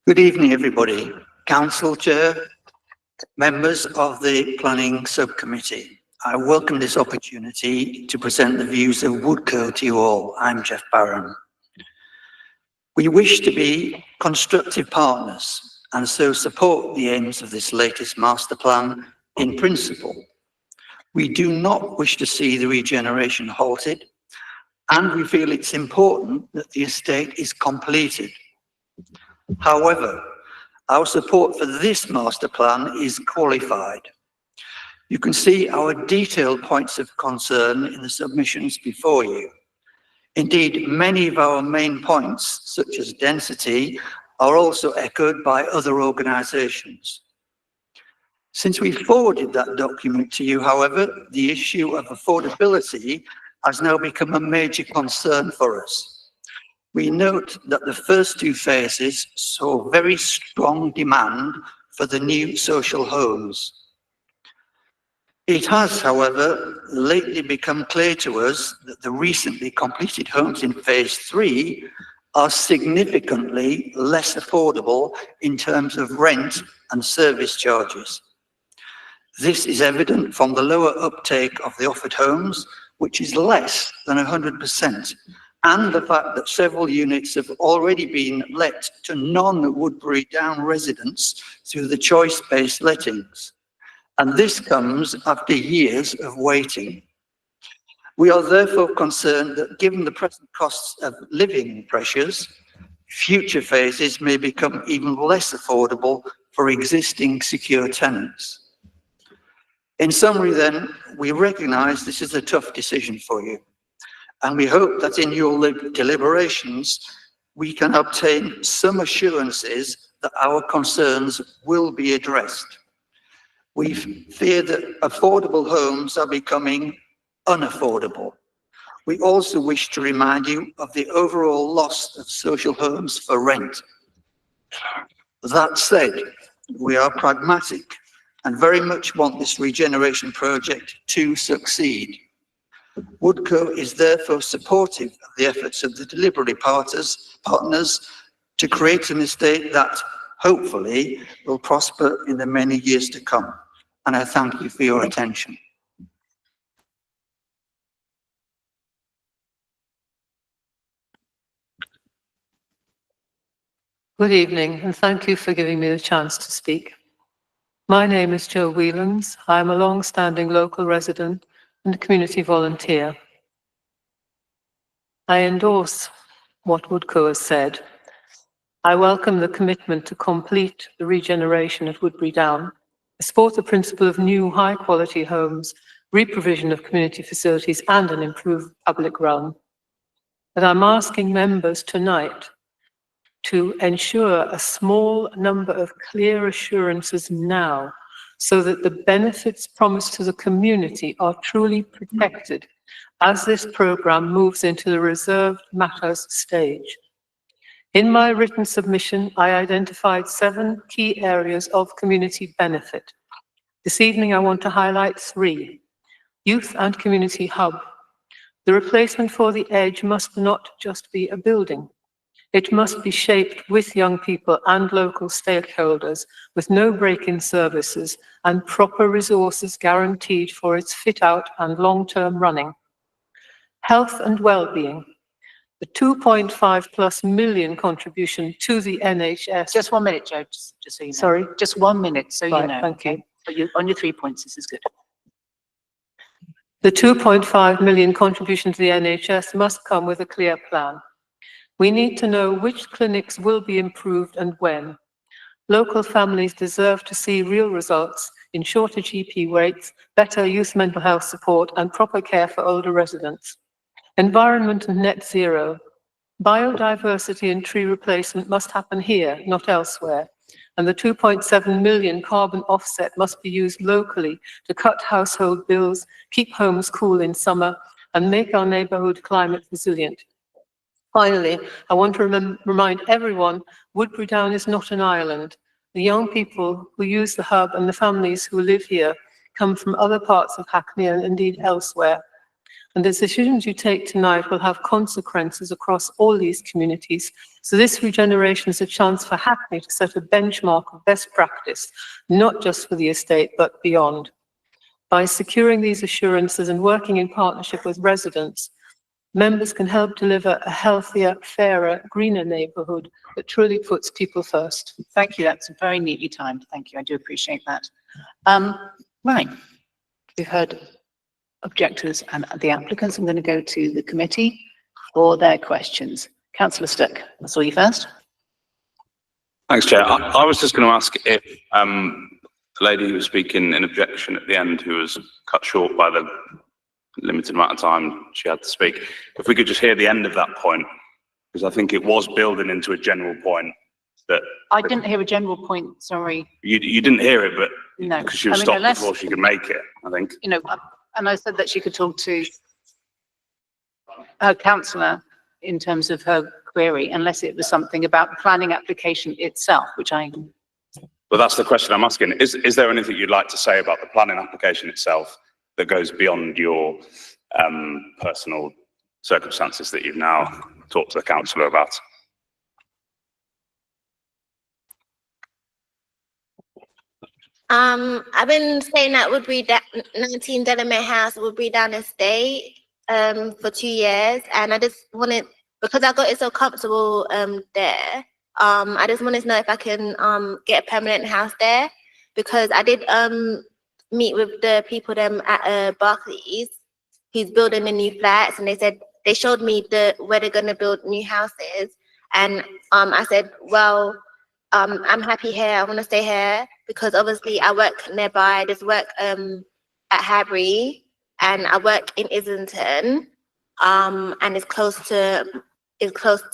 Good evening, everybody. Council Chair, members of the Planning Subcommittee. I welcome this opportunity to present the views of Woodco to you all. I'm Jeff Barron. We wish to be constructive partners and so support the aims of this latest master plan in principle. We do not wish to see the regeneration halted, and we feel it's important that the estate is completed. However, our support for this master plan is qualified. You can see our detailed points of concern in the submissions before you. Indeed, many of our main points, such as density, are also echoed by other organisations. Since we forwarded that document to you, however, the issue of affordability has now become a major concern for us. We note that the first 2 phases saw very strong demand for the new social homes. It has, however, lately become clear to us that the recently completed homes in phase 3 are significantly less affordable in terms of rent and service charges. This is evident from the lower uptake of the offered homes, which is less than 100%, and the fact that several units have already been let to non-Woodbury Down residents through the choice-based lettings. And this comes after years of waiting. We are therefore concerned that given the present costs of living pressures, future phases may become even less affordable for existing secure tenants. In summary then, we recognise this is a tough decision for you, and we hope that in your deliberations, we can obtain some assurances that our concerns will be addressed. We fear that affordable homes are becoming unaffordable. We also wish to remind you of the overall loss of social homes for rent. That said, we are pragmatic and very much want this regeneration project to succeed. Woodco is therefore supportive of the efforts of the delivery partners to create an estate that hopefully will prosper in the many years to come. And I thank you for your attention. Good evening, and thank you for giving me the chance to speak. My name is Jo Whelans. I am a long-standing local resident and community volunteer. I endorse what Woodco has said. I welcome the commitment to complete the regeneration of Woodbury Down. I support the principle of new high-quality homes, re-provision of community facilities, and an improved public realm. But I'm asking members tonight to ensure a small number of clear assurances now so that the benefits promised to the community are truly protected as this programme moves into the reserved matters stage. In my written submission, I identified 7 key areas of community benefit. This evening, I want to highlight 3. Youth and community hub. The replacement for the Edge must not just be a building. It must be shaped with young people and local stakeholders, with no break-in services and proper resources guaranteed for its fit-out and long-term running. Health and well-being. The 2.5+ million contribution to the NHS. Just 1 minute, Jo, just so you know. Sorry? Just 1 minute, so you Right, know. thank you. But on your 3 points, this is good. The 2.5 million contribution to the NHS must come with a clear plan. We need to know which clinics will be improved and when. Local families deserve to see real results in shorter GP waits, better youth mental health support, and proper care for older residents. Environment and net zero. Biodiversity and tree replacement must happen here, not elsewhere. And the 2.7 million carbon offset must be used locally to cut household bills, keep homes cool in summer, and make our neighbourhood climate resilient. Finally, I want to remind everyone, Woodbury Down is not an island. The young people who use the hub and the families who live here come from other parts of Hackney and indeed elsewhere. And the decisions you take tonight will have consequences across all these communities. So this regeneration is a chance for Hackney to set a benchmark of best practice, not just for the estate, but beyond. By securing these assurances and working in partnership with residents, members can help deliver a healthier, fairer, greener neighbourhood that truly puts people first. Thank you, that's very neatly timed. Thank you, I do appreciate that. Right, we've heard objectors and the applicants. I'm going to go to the committee for their questions. Councillor Stuck, I saw you first. Thanks, Chair. I was just going to ask if the lady who was speaking in objection at the end, who was cut short by the limited amount of time she had to speak, if we could just hear the end of that point, because I think it was building into a general point that... I didn't hear a general point, sorry. You didn't hear it, but No. because she was I mean, stopped unless, before she could make it, I think. you know, and I said that she could talk to her councillor in terms of her query, unless it was something about the planning application itself, which I... Well, that's the question I'm asking. Is there anything you'd like to say about the planning application itself that goes beyond your personal circumstances that you've now talked to the councillor about? I've been staying at 19 Delamere House, Woodbury Down Estate, for 2 years, and I just wanted, because I got it so comfortable there, I just wanted to know if I can get a permanent house there, because I did meet with the people at Barclays, who's building the new flats, and they showed me where they're gonna build new houses, and I said, well, I'm happy here, I wanna stay here, because obviously I work nearby, I just work at Harbury, and I work in Islington, and it's close to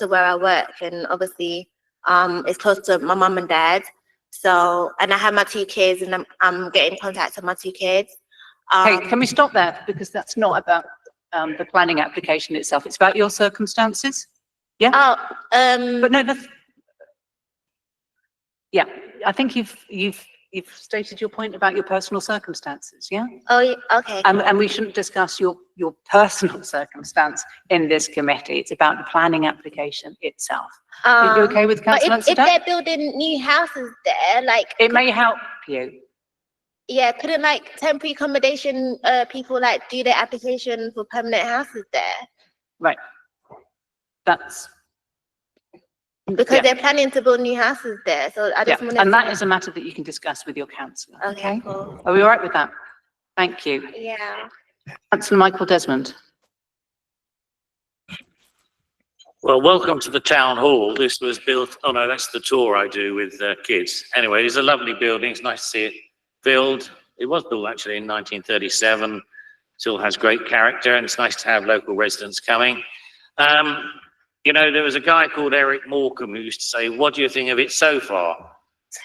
where I work, and obviously it's close to my mum and dad. So, and I have my 2 kids, and I'm getting contact with my 2 kids. Okay, can we stop there? Because that's not about the planning application itself. It's about your circumstances. Yeah? But no, yeah, I think you've stated your point about your personal circumstances, yeah? Oh, yeah, okay. And we shouldn't discuss your personal circumstance in this committee. It's about the planning application itself. Are you okay with But Councillor if they're building new houses there, like... It may help you. Yeah, couldn't like temporary accommodation people like do their application for permanent houses there? Right. That's... Because yeah. they're planning to build new houses there, so I just Yeah, wanted and to... that is a matter that you can discuss with your councillor. Okay, cool. Are we all right with that? Thank you. Yeah. Councillor Michael Desmond. Well, welcome to the town hall. This was built, oh no, that's the tour I do with kids. Anyway, it's a lovely building. It's nice to see it built. It was built actually in 1937. Still has great character, and it's nice to have local residents coming. You know, there was a guy called Eric Morecambe who used to say, what do you think of it so far?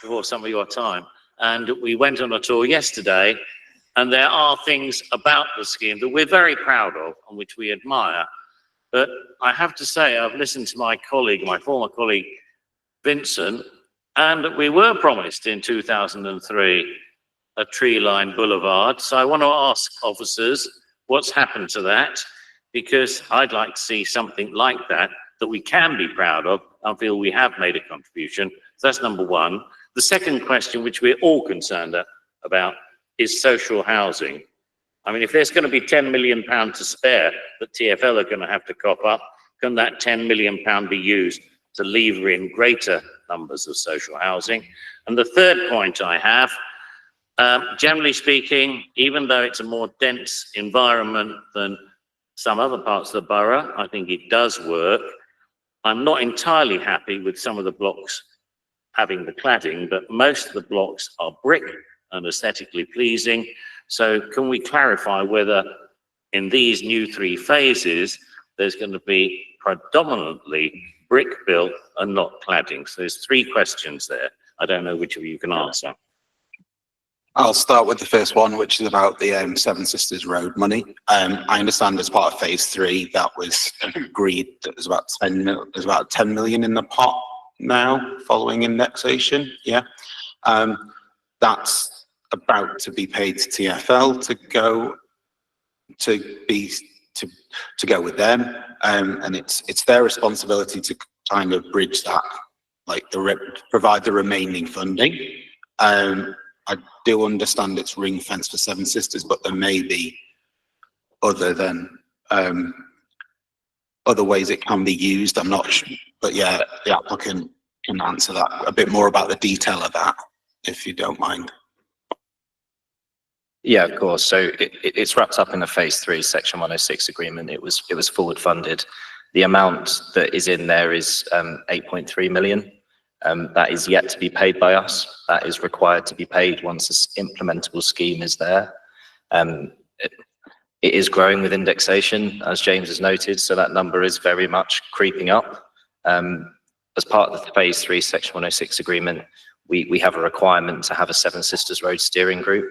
Before some of your time. And we went on a tour yesterday, and there are things about the scheme that we're very proud of and which we admire. But I have to say, I've listened to my former colleague, Vincent, and we were promised in 2003 a tree-lined boulevard. So I want to ask officers what's happened to that, because I'd like to see something like that we can be proud of and feel we have made a contribution. So that's number one. The second question, which we're all concerned about, is social housing. I mean, if there's going to be £10 million to spare that TfL are going to have to cop up, can that £10 million be used to lever in greater numbers of social housing? And the third point I have, generally speaking, even though it's a more dense environment than some other parts of the borough, I think it does work. I'm not entirely happy with some of the blocks having the cladding, but most of the blocks are brick and aesthetically pleasing. So can we clarify whether in these new 3 phases, there's going to be predominantly brick built and not cladding? So there's 3 questions there. I don't know which of you can answer. I'll start with the first one, which is about the Seven Sisters Road money. I understand as part of phase 3 that was agreed that there's about 10 million in the pot now following indexation. Yeah, that's about to be paid to TfL to go with them, and it's their responsibility to kind of bridge that, like provide the remaining funding. I do understand it's ring fence for Seven Sisters, but there may be other ways it can be used. I'm not sure, but yeah, the applicant can answer that a bit more about the detail of that, if you don't mind. Yeah, of course. So it's wrapped up in the phase 3 section 106 agreement. It was forward funded. The amount that is in there is 8.3 million. That is yet to be paid by us. That is required to be paid once this implementable scheme is there. It is growing with indexation, as James has noted, so that number is very much creeping up. As part of the phase 3 section 106 agreement, we have a requirement to have a Seven Sisters Road steering group,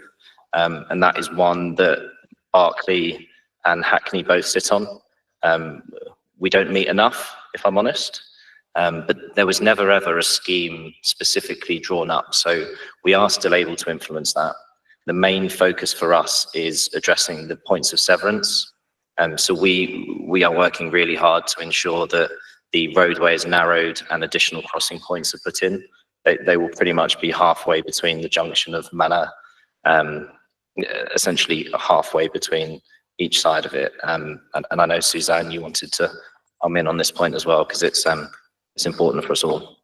and that is one that Berkeley and Hackney both sit on. We don't meet enough, if I'm honest. But there was never ever a scheme specifically drawn up. So we are still able to influence that. The main focus for us is addressing the points of severance. So we are working really hard to ensure that the roadway is narrowed and additional crossing points are put in. They will pretty much be halfway between the junction of Manor, essentially halfway between each side of it. And I know, Suzanne, you wanted to come in on this point as well, because it's important for us all.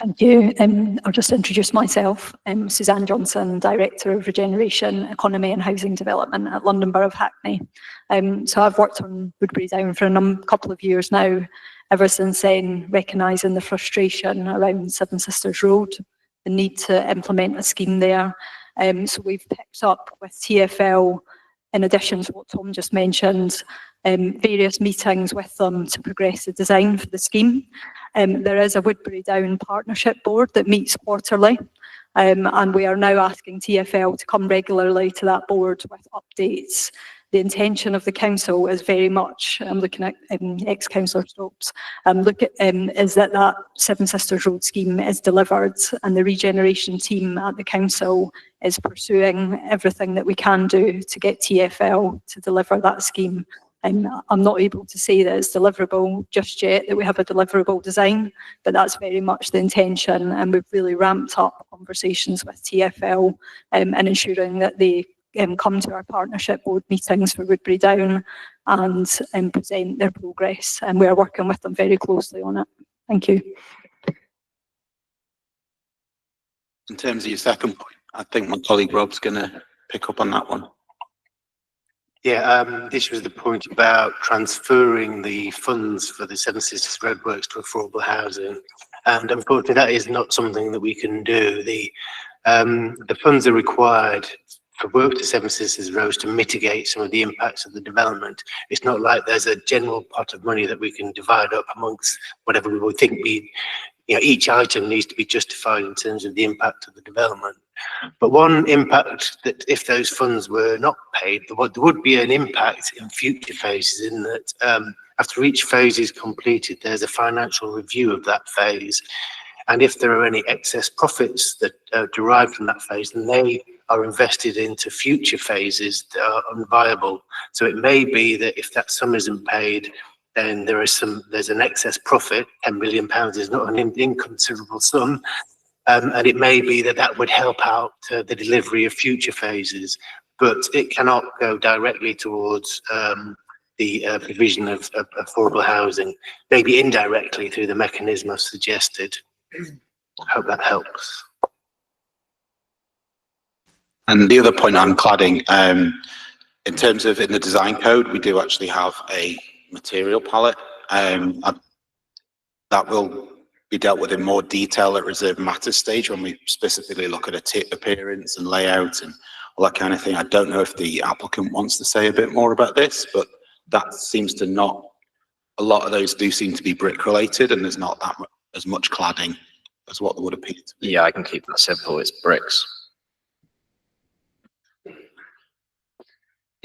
Thank you. I'll just introduce myself. I'm Suzanne Johnson, Director of Regeneration, Economy and Housing Development at London Borough of Hackney. So I've worked on Woodbury Down for a couple of years now, ever since then, recognising the frustration around Seven Sisters Road, the need to implement a scheme there. So we've picked up with TfL, in addition to what Tom just mentioned, various meetings with them to progress the design for the scheme. There is a Woodbury Down Partnership Board that meets quarterly, and we are now asking TfL to come regularly to that board with updates. The intention of the council is very much, I'm looking at ex-councillor Stokes, is that Seven Sisters Road scheme is delivered, and the regeneration team at the council is pursuing everything that we can do to get TfL to deliver that scheme. I'm not able to say that it's deliverable just yet, that we have a deliverable design, but that's very much the intention, and we've really ramped up conversations with TfL and ensuring that they come to our partnership board meetings for Woodbury Down and present their progress, and we're working with them very closely on it. Thank you. In terms of your second point, I think my colleague Rob's going to pick up on that one. Yeah, this was the point about transferring the funds for the Seven Sisters Roadworks to affordable housing, and unfortunately that is not something that we can do. The funds are required for work to Seven Sisters Roads to mitigate some of the impacts of the development. It's not like there's a general pot of money that we can divide up amongst whatever we would think each item needs to be justified in terms of the impact of the development. But one impact that if those funds were not paid, there would be an impact in future phases, in that after each phase is completed, there's a financial review of that phase. And if there are any excess profits that are derived from that phase, then they are invested into future phases that are unviable. So it may be that if that sum isn't paid, then there's an excess profit. £10 million is not an inconsiderable sum. And it may be that would help out the delivery of future phases, but it cannot go directly towards the provision of affordable housing, maybe indirectly through the mechanism I've suggested. I hope that helps. And the other point I'm cladding, in terms of in the design code, we do actually have a material palette that will be dealt with in more detail at reserved matters stage when we specifically look at appearance and layout and all that kind of thing. I don't know if the applicant wants to say a bit more about this, but that seems to not, a lot of those do seem to be brick related, and there's not that as much cladding as what would appear to be. Yeah, I can keep that simple. It's bricks.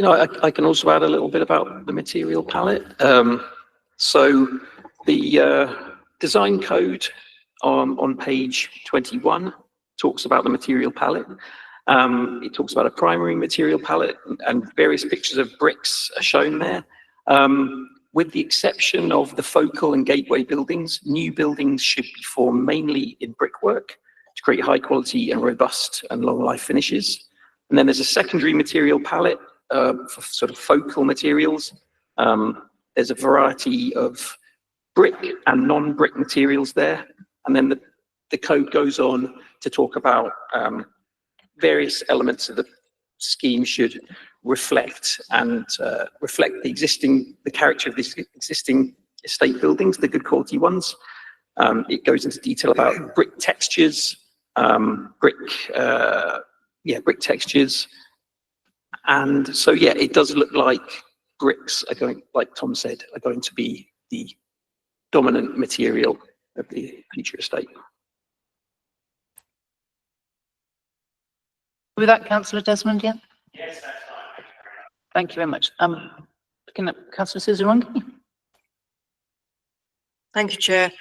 I can also add a little bit about the material palette. So the design code on page 21 talks about the material palette. It talks about a primary material palette, and various pictures of bricks are shown there. With the exception of the focal and gateway buildings, new buildings should be formed mainly in brickwork to create high quality and robust and long life finishes. And then there's a secondary material palette for sort of focal materials. There's a variety of brick and non-brick materials there. And then the code goes on to talk about various elements of the scheme should reflect the character of these existing estate buildings, the good quality ones. It goes into detail about brick textures, brick textures. And so, yeah, it does look like bricks are going, like Tom said, are going to be the dominant material of the future estate. With that, Councillor Desmond, yeah? Yes, that's fine. Thank you very much. Looking at Councillor Suzurangi. Thank you, Chair.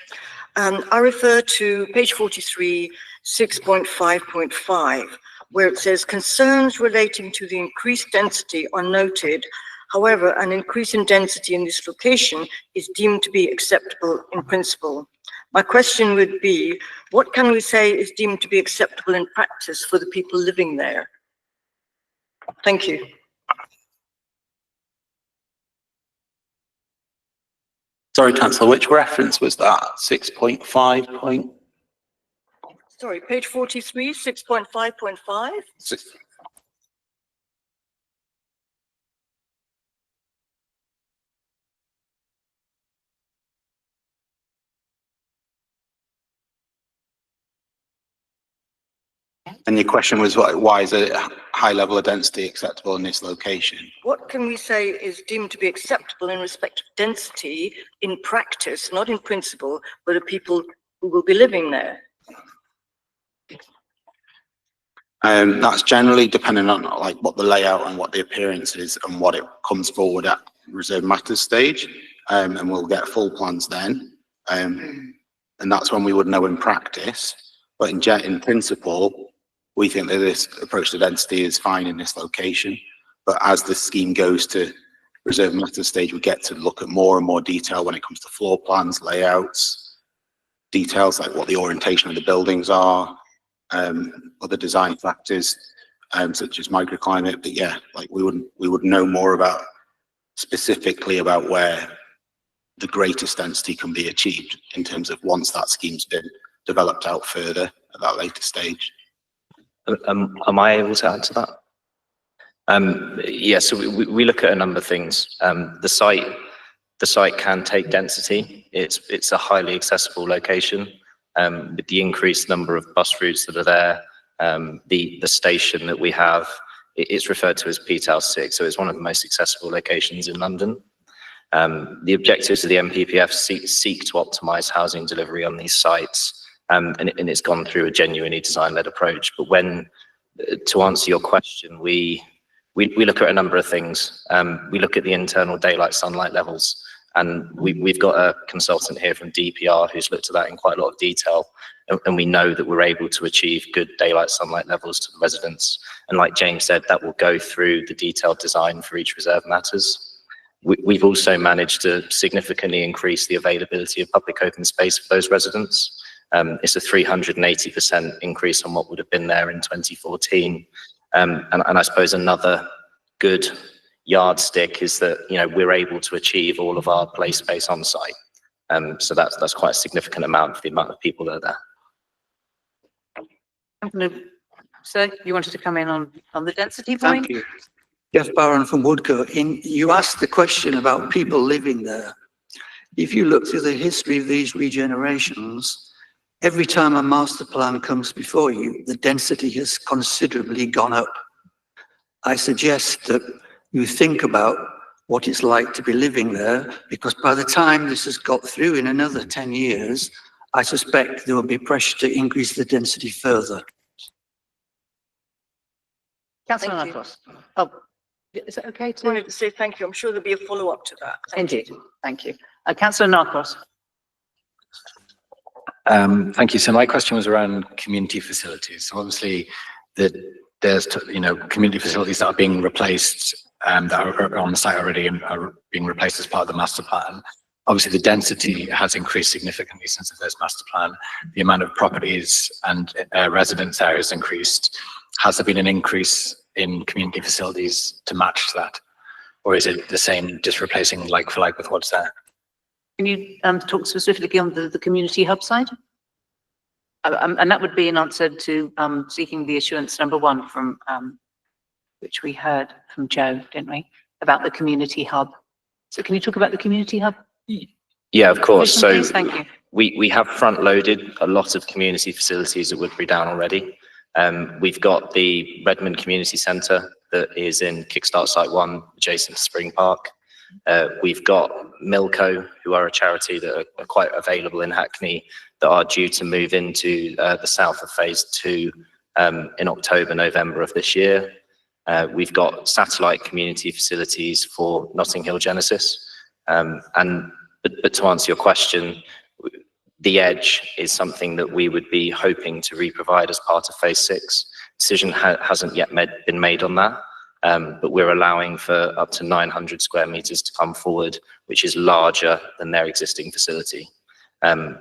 I refer to page 43, 6.5.5, where it says concerns relating to the increased density are noted. However, an increase in density in this location is deemed to be acceptable in principle. My question would be, what can we say is deemed to be acceptable in practice for the people living there? Thank you. Sorry, Councillor, which reference was that? 6.5 point? Sorry, page 43, 6.5.5? And your question was, why is a high level of density acceptable in this location? What can we say is deemed to be acceptable in respect of density in practice, not in principle, but of people who will be living there? That's generally dependent on like what the layout and what the appearance is and what it comes forward at reserve matters stage. And we'll get full plans then. And that's when we would know in practice. But in principle, we think that this approach to density is fine in this location. But as the scheme goes to reserve matters stage, we get to look at more and more detail when it comes to floor plans, layouts, details like what the orientation of the buildings are, other design factors, such as microclimate. But yeah, like we would know more about specifically about where the greatest density can be achieved in terms of once that scheme's been developed out further at that later stage. Am I able to add to that? Yeah, so we look at a number of things. The site can take density. It's a highly accessible location. With the increased number of bus routes that are there, the station that we have, it's referred to as Peterhouse 6, so it's one of the most accessible locations in London. The objectives of the NPPF seek to optimise housing delivery on these sites, and it's gone through a genuinely design-led approach. But to answer your question, we look at a number of things. We look at the internal daylight sunlight levels, and we've got a consultant here from DPR who's looked at that in quite a lot of detail, and we know that we're able to achieve good daylight sunlight levels to the residents. And like James said, that will go through the detailed design for each reserve matters. We've also managed to significantly increase the availability of public open space for those residents. It's a 380% increase on what would have been there in 2014. And I suppose another good yardstick is that, we're able to achieve all of our play space on site. So that's quite a significant amount for the amount of people that are there. I'm going to, sir, you wanted to come in on the density point? Thank you. Jeff Barron from Woodcote. You asked the question about people living there. If you look through the history of these regenerations, every time a master plan comes before you, the density has considerably gone up. I suggest that you think about what it's like to be living there, because by the time this has got through in another 10 years, I suspect there will be pressure to increase the density further. Councillor Narcos. Oh, is it okay I wanted to say thank you. I'm sure there'll be a follow-up to that. Indeed. Thank you. Councillor Narcos. Thank you. So my question was around community facilities. So obviously there's community facilities that are being replaced that are on the site already and are being replaced as part of the master plan. Obviously the density has increased significantly since the first master plan. The amount of properties and residence areas increased. Has there been an increase in community facilities to match that? Or is it the same, just replacing like for like with what's there? Can you talk specifically on the community hub side? And that would be an answer to seeking the assurance number 1 from which we heard from Joe, didn't we? About the community hub. So can you talk about the community hub? Yeah, of course. So please? Thank you. We have front loaded a lot of community facilities at Woodbury Down already. We've got the Redmond Community Centre that is in Kickstart Site 1, adjacent to Spring Park. We've got Milco, who are a charity that are quite available in Hackney, that are due to move into the south of phase 2 in October, November of this year. We've got satellite community facilities for Notting Hill Genesis. But to answer your question, The Edge is something that we would be hoping to re-provide as part of phase 6. Decision hasn't yet been made on that, but we're allowing for up to 900 square meters to come forward, which is larger than their existing facility.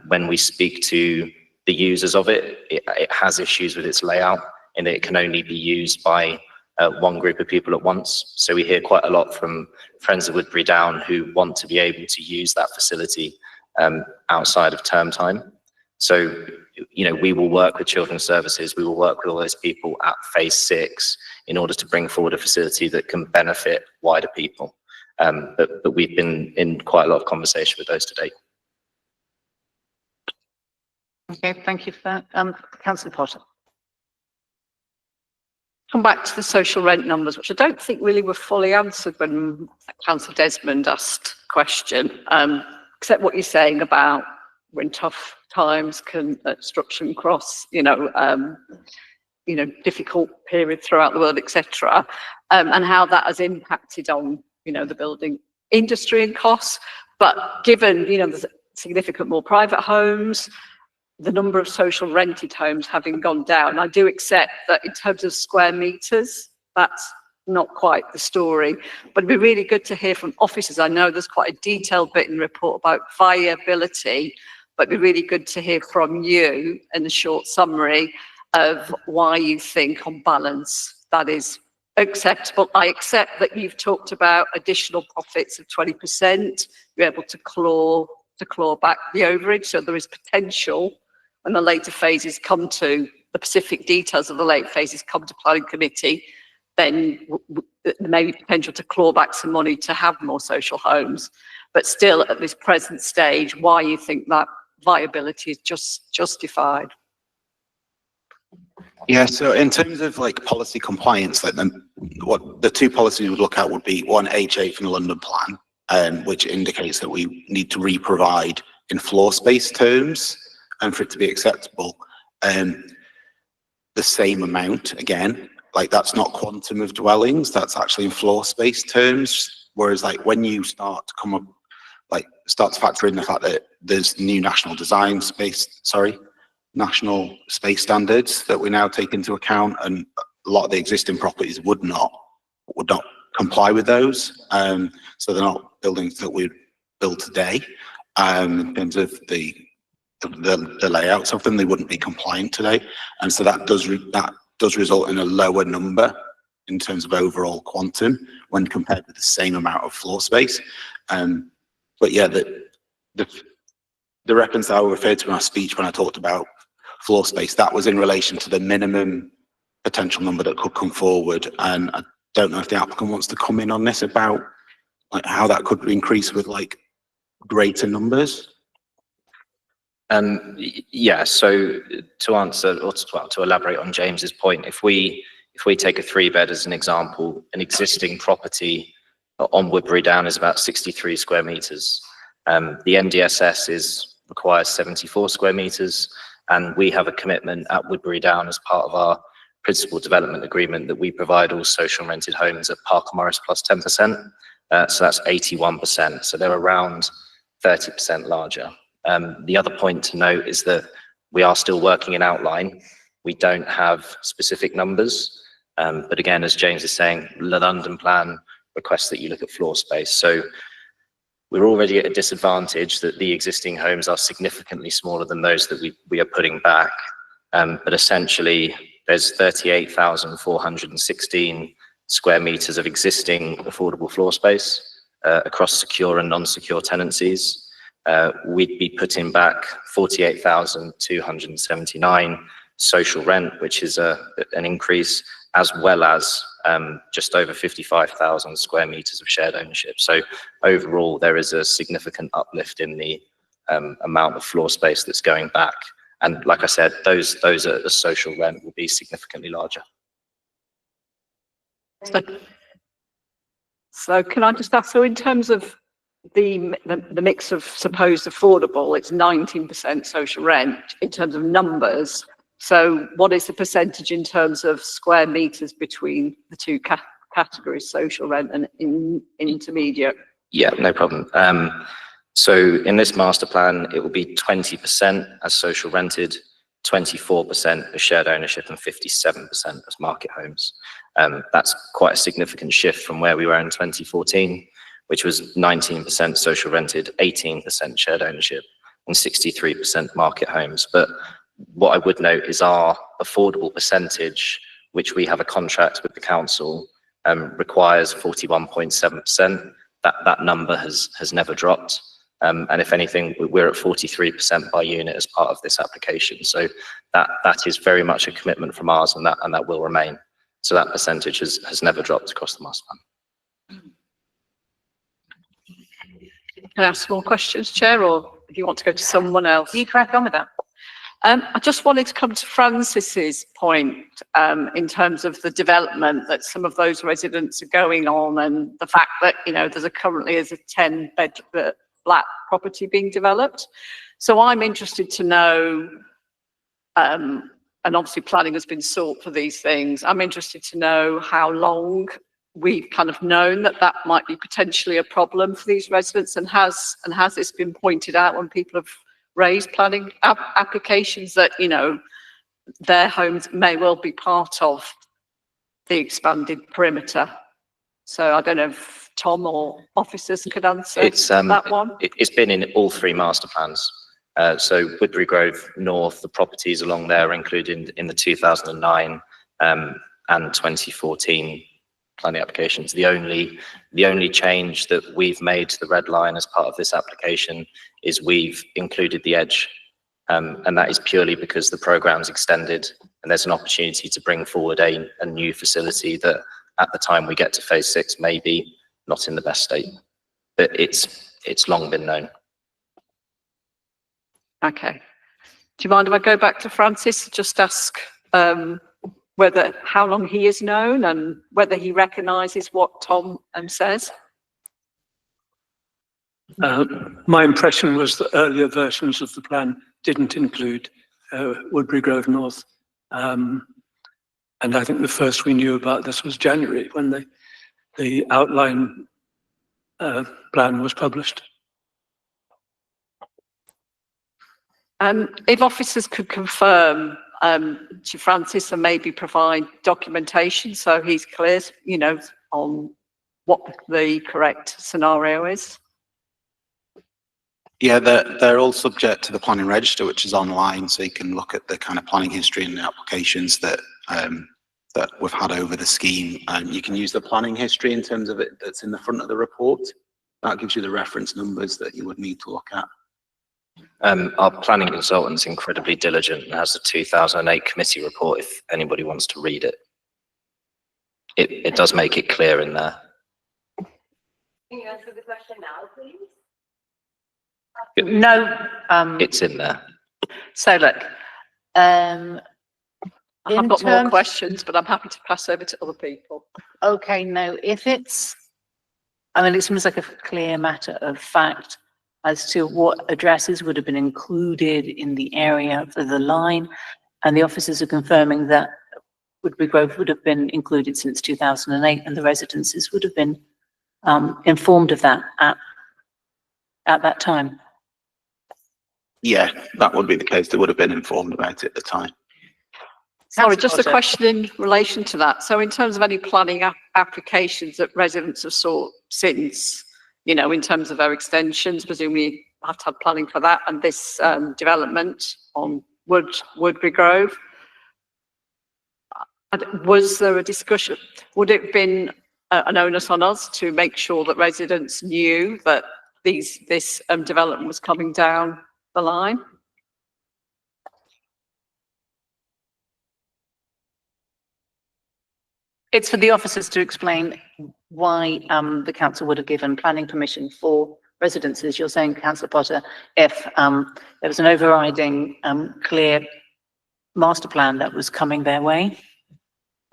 When we speak to the users of it, it has issues with its layout, and it can only be used by one group of people at once. So we hear quite a lot from Friends of Woodbury Down who want to be able to use that facility outside of term time. So, you know, we will work with Children's Services, we will work with all those people at phase 6 in order to bring forward a facility that can benefit wider people. But we've been in quite a lot of conversation with those to date. Okay, thank you for that. Councillor Potter. Come back to the social rent numbers, which I don't think really were fully answered when Councillor Desmond asked a question, except what you're saying about when tough times can Structure Cross, difficult period throughout the world, etc., and how that has impacted on, the building industry and costs. But given, there's significant more private homes, the number of social rented homes having gone down, I do accept that in terms of square meters, that's not quite the story. But it'd be really good to hear from officers. I know there's quite a detailed bit in the report about viability, but it'd be really good to hear from you in a short summary of why you think, on balance, that is acceptable. I accept that you've talked about additional profits of 20%. You're able to claw back the overage, so there is potential when the later phases come to the specific details of the late phases come to planning committee, then there may be potential to claw back some money to have more social homes. But still, at this present stage, why you think that viability is just justified? Yeah, so in terms of like policy compliance, like what the two policies we would look at would be one, H8 from the London plan, which indicates that we need to re-provide in floor space terms, and for it to be acceptable, the same amount again. Like that's not quantum of dwellings, that's actually in floor space terms. Whereas like when you start to factor in the fact that there's new national space standards that we now take into account, and a lot of the existing properties would not comply with those. So they're not buildings that we build today. In terms of the layouts of them, they wouldn't be compliant today, and so that does result in a lower number in terms of overall quantum when compared with the same amount of floor space. But yeah, the reference I referred to in my speech when I talked about floor space, that was in relation to the minimum potential number that could come forward. And I don't know if the applicant wants to come in on this about like how that could increase with like greater numbers. Yeah, so to answer, or to elaborate on James's point, if we take a 3-bed as an example, an existing property on Woodbury Down is about 63 square meters. The NDSS requires 74 square meters, and we have a commitment at Woodbury Down as part of our principal development agreement that we provide all social rented homes at Parker Morris plus 10%. So that's 81%. So they're around 30% larger. The other point to note is that we are still working in outline. We don't have specific numbers. But again, as James is saying, the London plan requests that you look at floor space. So we're already at a disadvantage that the existing homes are significantly smaller than those that we are putting back. But essentially, there's 38,416 square meters of existing affordable floor space across secure and non-secure tenancies. We'd be putting back 48,279 social rent, which is an increase, as well as just over 55,000 square meters of shared ownership. So overall, there is a significant uplift in the amount of floor space that's going back. And like I said, those at the social rent will be significantly larger. So can I just ask, so in terms of the mix of supposed affordable, it's 19% social rent in terms of numbers. So what is the percentage in terms of square meters between the two categories, social rent and intermediate? Yeah, no problem. So in this master plan, it will be 20% as social rented, 24% as shared ownership, and 57% as market homes. That's quite a significant shift from where we were in 2014, which was 19% social rented, 18% shared ownership, and 63% market homes. But what I would note is our affordable percentage, which we have a contract with the council, requires 41.7%. That number has never dropped. And if anything, we're at 43% by unit as part of this application. So that is very much a commitment from ours, and that will remain. So that percentage has never dropped across the master plan. Can I ask more questions, Chair, or if you want to go to someone else? You crack on with that. I just wanted to come to Francis's point in terms of the development that some of those residents are going on, and the fact that, you know, currently is a 10-bed flat property being developed. So I'm interested to know, and obviously planning has been sought for these things. I'm interested to know how long we've kind of known that might be potentially a problem for these residents, and has this been pointed out when people have raised planning applications that, you know, their homes may well be part of the expanded perimeter? So I don't know if Tom or officers could answer that one. It's been in all three master plans. So Woodbury Grove North, the properties along there are included in the 2009 and 2014 planning applications. The only change that we've made to the red line as part of this application is we've included the edge, and that is purely because the program's extended and there's an opportunity to bring forward a new facility that at the time we get to phase 6 may be not in the best state, but it's long been known. Okay. Do you mind if I go back to Francis, just ask how long he is known and whether he recognises what Tom says? My impression was that earlier versions of the plan didn't include Woodbury Grove North. And I think the first we knew about this was January, when the outline plan was published. If officers could confirm to Francis and maybe provide documentation so he's clear, you know, on what the correct scenario is. Yeah, they're all subject to the planning register, which is online, so you can look at the kind of planning history and the applications that that we've had over the scheme. You can use the planning history in terms of it that's in the front of the report. That gives you the reference numbers that you would need to look at. Our planning consultant's incredibly diligent and has the 2008 committee report if anybody wants to read it. It does make it clear in there. Can you answer the question now, please? No. It's in there. So look, I've got more questions, but I'm happy to pass over to other people. Okay, no, if it's, I mean, it seems like a clear matter of fact as to what addresses would have been included in the area for the line, and the officers are confirming that Woodbury Grove would have been included since 2008, and the residences would have been informed of that at that time. Yeah, that would be the case. They would have been informed about it at the time. Sorry, just a question in relation to that. So in terms of any planning applications that residents have sought since, you know, in terms of their extensions, presumably you have to have planning for that, and this development on Woodbury Grove, was there a discussion? Would it have been an onus on us to make sure that residents knew that this development was coming down the line? It's for the officers to explain why the council would have given planning permission for residences. You're saying, Councillor Potter, if there was an overriding clear master plan that was coming their way.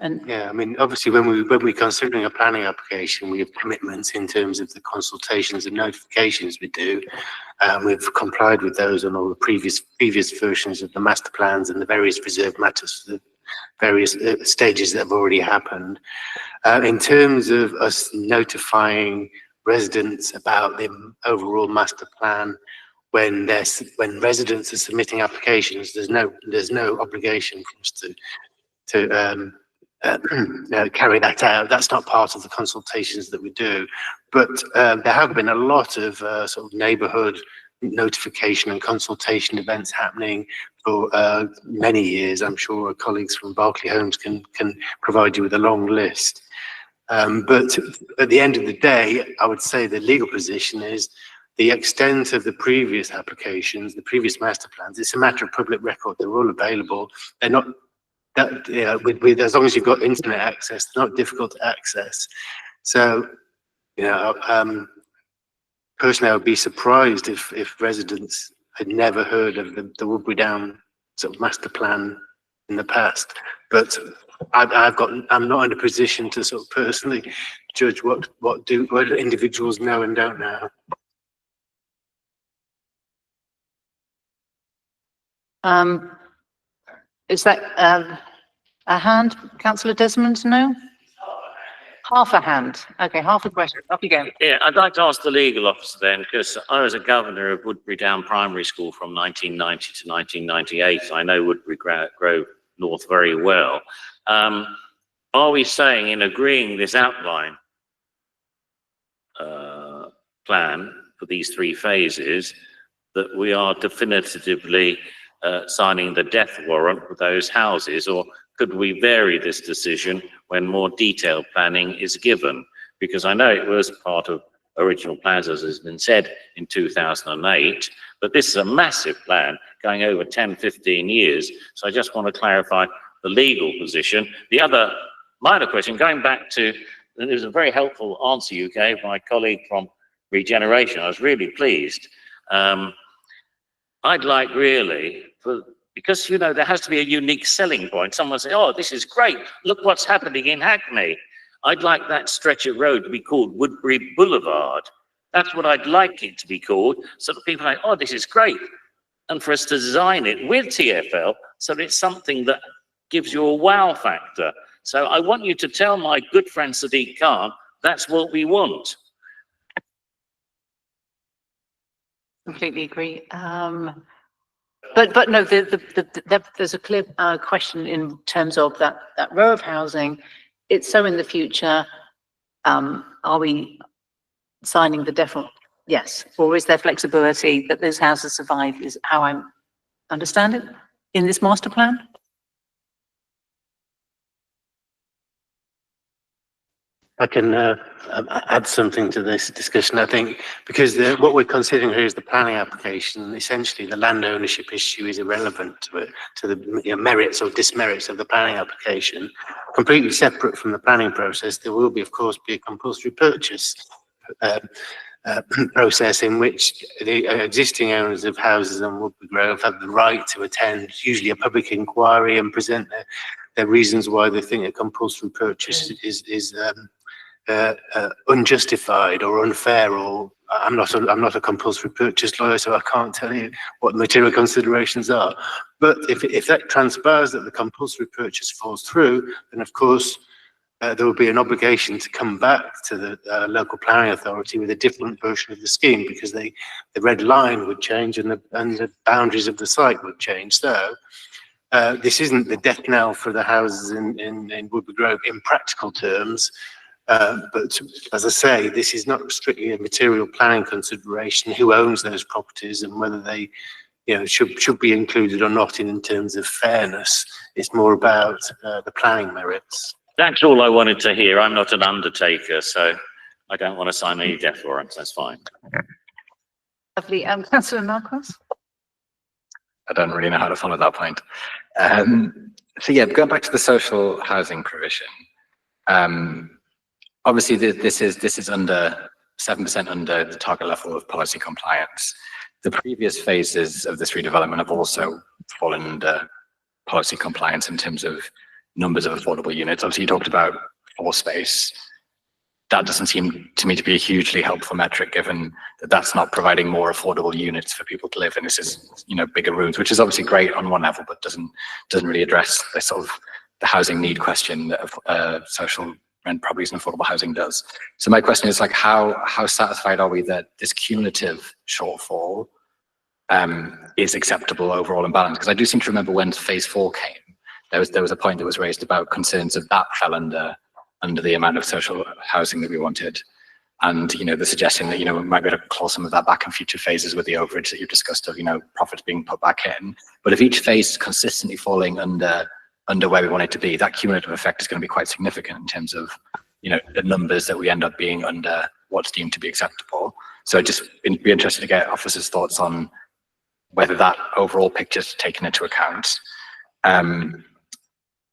And yeah, I mean, obviously, when we're considering a planning application, we have commitments in terms of the consultations and notifications we do. We've complied with those on all the previous versions of the master plans and the various reserved matters, the various stages that have already happened. In terms of us notifying residents about the overall master plan. When residents are submitting applications, there's no obligation for us to carry that out. That's not part of the consultations that we do. But there have been a lot of sort of neighbourhood notification and consultation events happening for many years. I'm sure our colleagues from Berkeley Homes can provide you with a long list. But at the end of the day, I would say the legal position is the extent of the previous applications, the previous master plans. It's a matter of public record. They're all available. They're not that, you know, with as long as you've got internet access, they're not difficult to access. So, you know, personally, I would be surprised if residents had never heard of the Woodbury Down sort of master plan in the past. But I'm not in a position to sort of personally judge what individuals know and don't know. Is that a hand, Councillor Desmond? No? Half a hand. Okay, half a question. Off you go. Yeah, I'd like to ask the legal officer then, because I was a governor of Woodbury Down Primary School from 1990 to 1998. I know Woodbury Grove North very well. Are we saying in agreeing this outline plan for these 3 phases that we are definitively signing the death warrant for those houses, or could we vary this decision when more detailed planning is given? Because I know it was part of original plans, as has been said, in 2008, but this is a massive plan going over 10, 15 years. So I just want to clarify the legal position. The other minor question, going back to, it was a very helpful answer you gave, my colleague from Regeneration. I was really pleased. I'd like really, because, you know, there has to be a unique selling point. Someone say, oh, this is great. Look what's happening in Hackney. I'd like that stretch of road to be called Woodbury Boulevard. That's what I'd like it to be called. So that people are like, oh, this is great. And for us to design it with TfL so that it's something that gives you a wow factor. So I want you to tell my good friend Sadiq Khan, that's what we want. Completely agree. But no, there's a clear question in terms of that row of housing. It's so in the future. Are we signing the definite yes, or is there flexibility that those houses survive? Is how I understand it in this master plan. I can add something to this discussion. I think because what we're considering here is the planning application. Essentially, the land ownership issue is irrelevant to it, to the merits or dismerits of the planning application. Completely separate from the planning process, there will be, of course, be a compulsory purchase process in which the existing owners of houses on Woodbury Grove have the right to attend, usually a public inquiry, and present their reasons why they think a compulsory purchase is unjustified or unfair. Or I'm not a compulsory purchase lawyer, so I can't tell you what the material considerations are. But if that transpires that the compulsory purchase falls through, then of course there will be an obligation to come back to the local planning authority with a different version of the scheme, because the red line would change and the boundaries of the site would change. So this isn't the death knell for the houses in Woodbury Grove in practical terms. But as I say, this is not strictly a material planning consideration, who owns those properties and whether they, you know, should be included or not in terms of fairness. It's more about the planning merits. That's all I wanted to hear. I'm not an undertaker, so I don't want to sign any death warrants. That's fine. Lovely. Councillor Marcos? I don't really know how to follow that point. So yeah, going back to the social housing provision. Obviously, this is under 7% under the target level of policy compliance. The previous phases of this redevelopment have also fallen under policy compliance in terms of numbers of affordable units. Obviously, you talked about floor space. That doesn't seem to me to be a hugely helpful metric, given that that's not providing more affordable units for people to live in. This is, you know, bigger rooms, which is obviously great on one level, but doesn't really address the sort of the housing need question of social rent properties and affordable housing does. So my question is like, how satisfied are we that this cumulative shortfall is acceptable overall in balance? Because I do seem to remember when phase 4 came, there was a point that was raised about concerns that fell under the amount of social housing that we wanted. And, the suggestion that, we might be able to claw some of that back in future phases with the overage that you've discussed of, profits being put back in. But if each phase is consistently falling under where we want it to be, that cumulative effect is going to be quite significant in terms of, the numbers that we end up being under what's deemed to be acceptable. So I'd just be interested to get officers' thoughts on whether that overall picture is taken into account.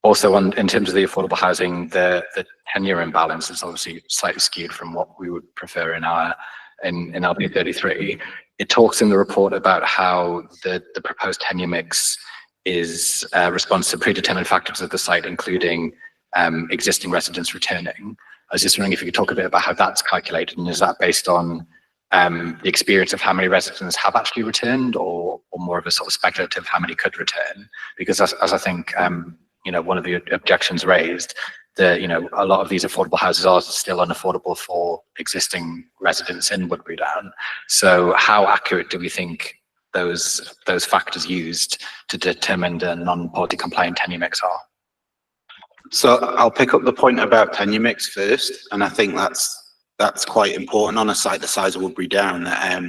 Also, in terms of the affordable housing, the tenure imbalance is obviously slightly skewed from what we would prefer in LP 33. It talks in the report about how the proposed tenure mix is responds to predetermined factors of the site, including existing residents returning. I was just wondering if you could talk a bit about how that's calculated, and is that based on the experience of how many residents have actually returned, or more of a sort of speculative how many could return? Because as I think one of the objections raised, a lot of these affordable houses are still unaffordable for existing residents in Woodbury Down. So how accurate do we think those factors used to determine the non-policy compliant tenure mix are? So I'll pick up the point about tenure mix first, and I think that's quite important on a site the size of Woodbury Down. That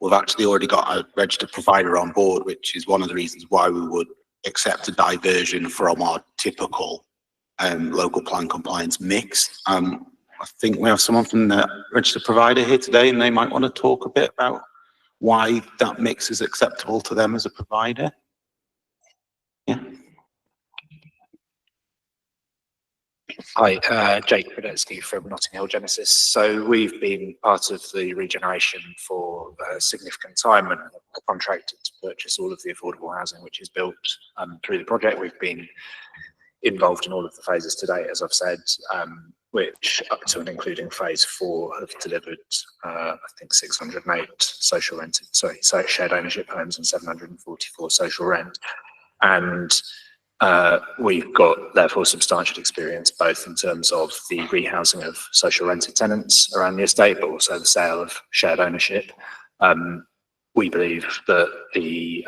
we've actually already got a registered provider on board, which is one of the reasons why we would accept a diversion from our typical local plan compliance mix. I think we have someone from the registered provider here today, and they might want to talk a bit about why that mix is acceptable to them as a provider. Yeah. Hi, Jake Podetsky from Notting Hill Genesis. So we've been part of the regeneration for a significant time and contracted to purchase all of the affordable housing which is built through the project. We've been involved in all of the phases today, as I've said, which up to and including phase 4 have delivered, I think 608 shared ownership homes and 744 social rent. And we've got therefore substantial experience both in terms of the rehousing of social rented tenants around the estate, but also the sale of shared ownership. We believe that the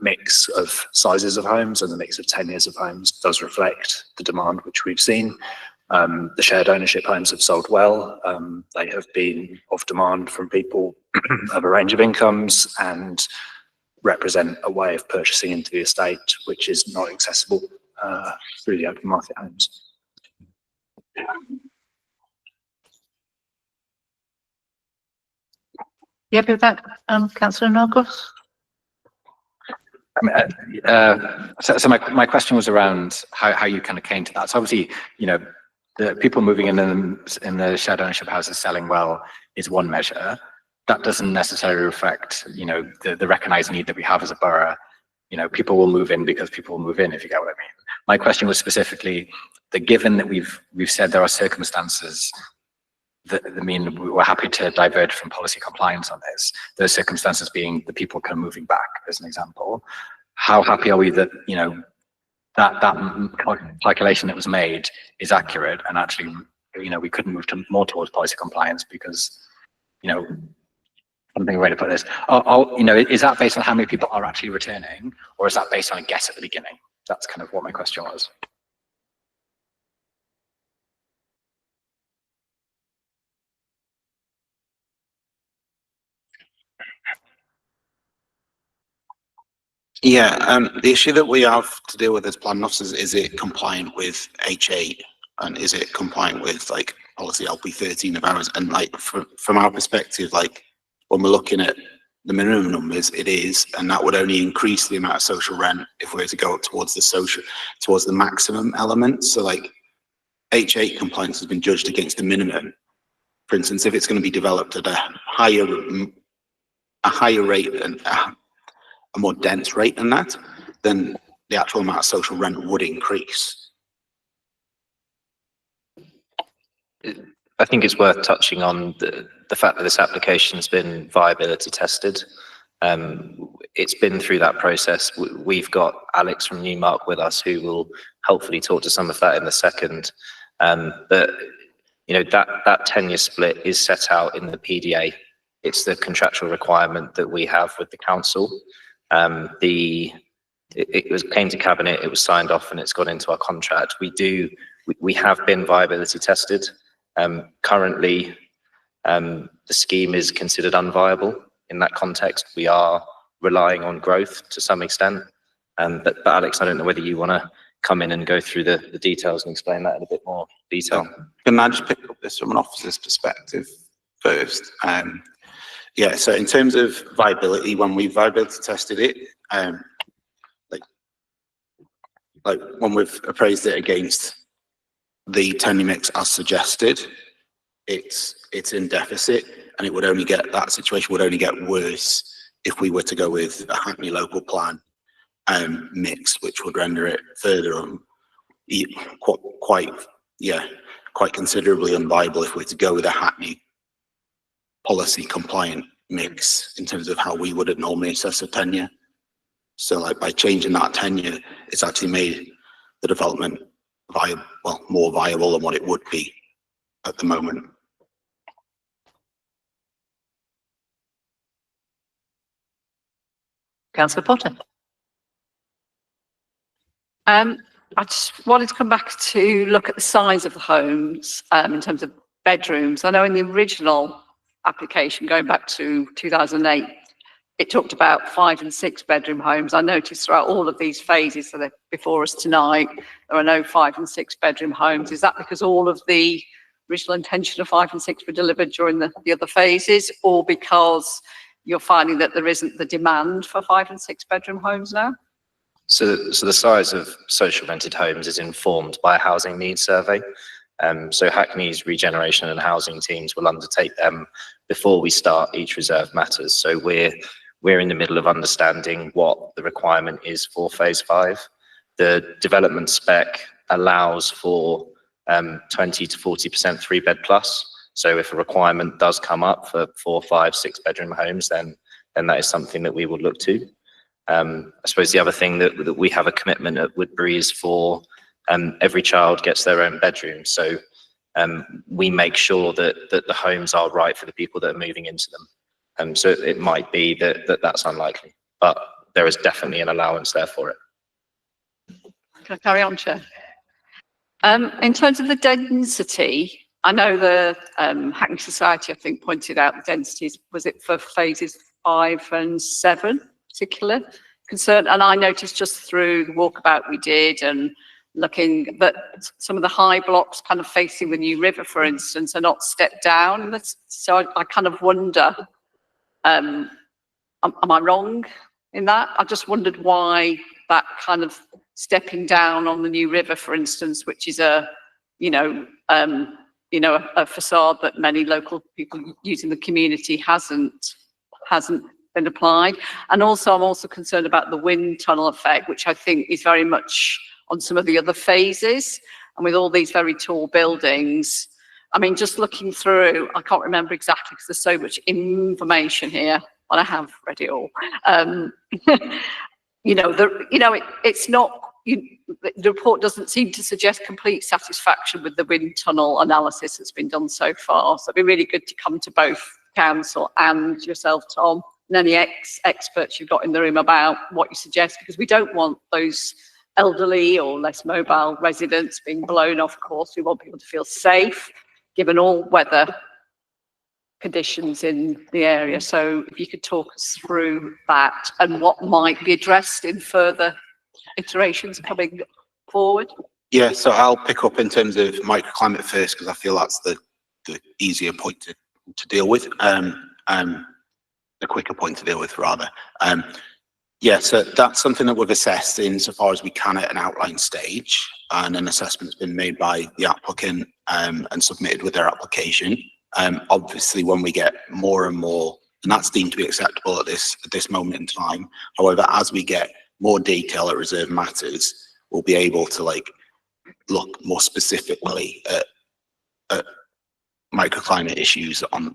mix of sizes of homes and the mix of tenures of homes does reflect the demand which we've seen. The shared ownership homes have sold well. They have been of demand from people of a range of incomes and represent a way of purchasing into the estate which is not accessible through the open market homes. You happy with that, Councillor Norcross? So my question was around how you kind of came to that. So obviously, the people moving in the shared ownership houses selling well is one measure. That doesn't necessarily reflect, the recognised need that we have as a borough. People will move in because people will move in, if you get what I mean. My question was specifically that given that we've said there are circumstances that mean we're happy to diverge from policy compliance on this, those circumstances being the people kind of moving back, as an example. How happy are we that, that calculation that was made is accurate, and actually, we couldn't move more towards policy compliance because, I don't think a way to put this. Is that based on how many people are actually returning, or is that based on a guess at the beginning? That's kind of what my question was. Yeah, the issue that we have to deal with as planning officers, is it compliant with H8, and is it compliant with like policy LP 13 of ours? And like from our perspective, like when we're looking at the minimum numbers, it is, and that would only increase the amount of social rent if we were to go up towards the maximum element. So like H8 compliance has been judged against the minimum. For instance, if it's going to be developed at a higher rate and a more dense rate than that, then the actual amount of social rent would increase. I think it's worth touching on the fact that this application has been viability tested. It's been through that process. We've got Alex from Newmark with us who will hopefully talk to some of that in a second. But that tenure split is set out in the PDA. It's the contractual requirement that we have with the council. It came to cabinet, it was signed off, and it's gone into our contract. We have been viability tested. Currently, the scheme is considered unviable in that context. We are relying on growth to some extent. But Alex, I don't know whether you want to come in and go through the details and explain that in a bit more detail. Can I just pick up this from an officer's perspective first? Yeah, so in terms of viability, when we viability tested it, like when we've appraised it against the tenure mix as suggested, it's in deficit, and it would only get, that situation would only get worse if we were to go with a Hackney local plan mix, which would render it further quite considerably unviable if we were to go with a Hackney policy compliant mix in terms of how we would normally assess a tenure. So like by changing that tenure, it's actually made the development more viable than what it would be at the moment. Councillor Potter. I just wanted to come back to look at the size of the homes in terms of bedrooms. I know in the original application going back to 2008, it talked about 5 and 6 bedroom homes. I noticed throughout all of these phases that are before us tonight, there are no 5 and 6 bedroom homes. Is that because all of the original intention of 5 and 6 were delivered during the other phases, or because you're finding that there isn't the demand for 5 and 6 bedroom homes now? So the size of social rented homes is informed by a housing needs survey. So Hackney's regeneration and housing teams will undertake them before we start each reserve matters. So we're in the middle of understanding what the requirement is for phase 5. The development spec allows for 20 to 40% 3-bed plus. So if a requirement does come up for 4, 5, 6 bedroom homes, then that is something that we would look to. I suppose the other thing that we have a commitment at Woodbury is for every child gets their own bedroom. So we make sure that the homes are right for the people that are moving into them. So it might be that that's unlikely, but there is definitely an allowance there for it. Can I carry on, Chair? In terms of the density, I know the Hackney Society, I think, pointed out the densities, was it for phases 5 and 7, particular concern? And I noticed just through the walkabout we did and looking that some of the high blocks kind of facing the New River, for instance, are not stepped down. So I kind of wonder, am I wrong in that? I just wondered why that kind of stepping down on the New River, for instance, which is a facade that many local people using the community hasn't been applied. And also, I'm also concerned about the wind tunnel effect, which I think is very much on some of the other phases. And with all these very tall buildings, I mean, just looking through, I can't remember exactly because there's so much information here, but I have read it all. It's not, the report doesn't seem to suggest complete satisfaction with the wind tunnel analysis that's been done so far. So it'd be really good to come to both council and yourself, Tom, and any experts you've got in the room about what you suggest, because we don't want those elderly or less mobile residents being blown off course. We want people to feel safe, given all weather conditions in the area. So if you could talk us through that and what might be addressed in further iterations coming forward. Yeah, so I'll pick up in terms of microclimate first, because I feel that's the easier point to deal with, the quicker point to deal with rather. Yeah, so that's something that we've assessed insofar as we can at an outline stage, and an assessment's been made by the applicant and submitted with their application. Obviously, when we get more and more, and that's deemed to be acceptable at this moment in time. However, as we get more detail at reserve matters, we'll be able to look more specifically at microclimate issues on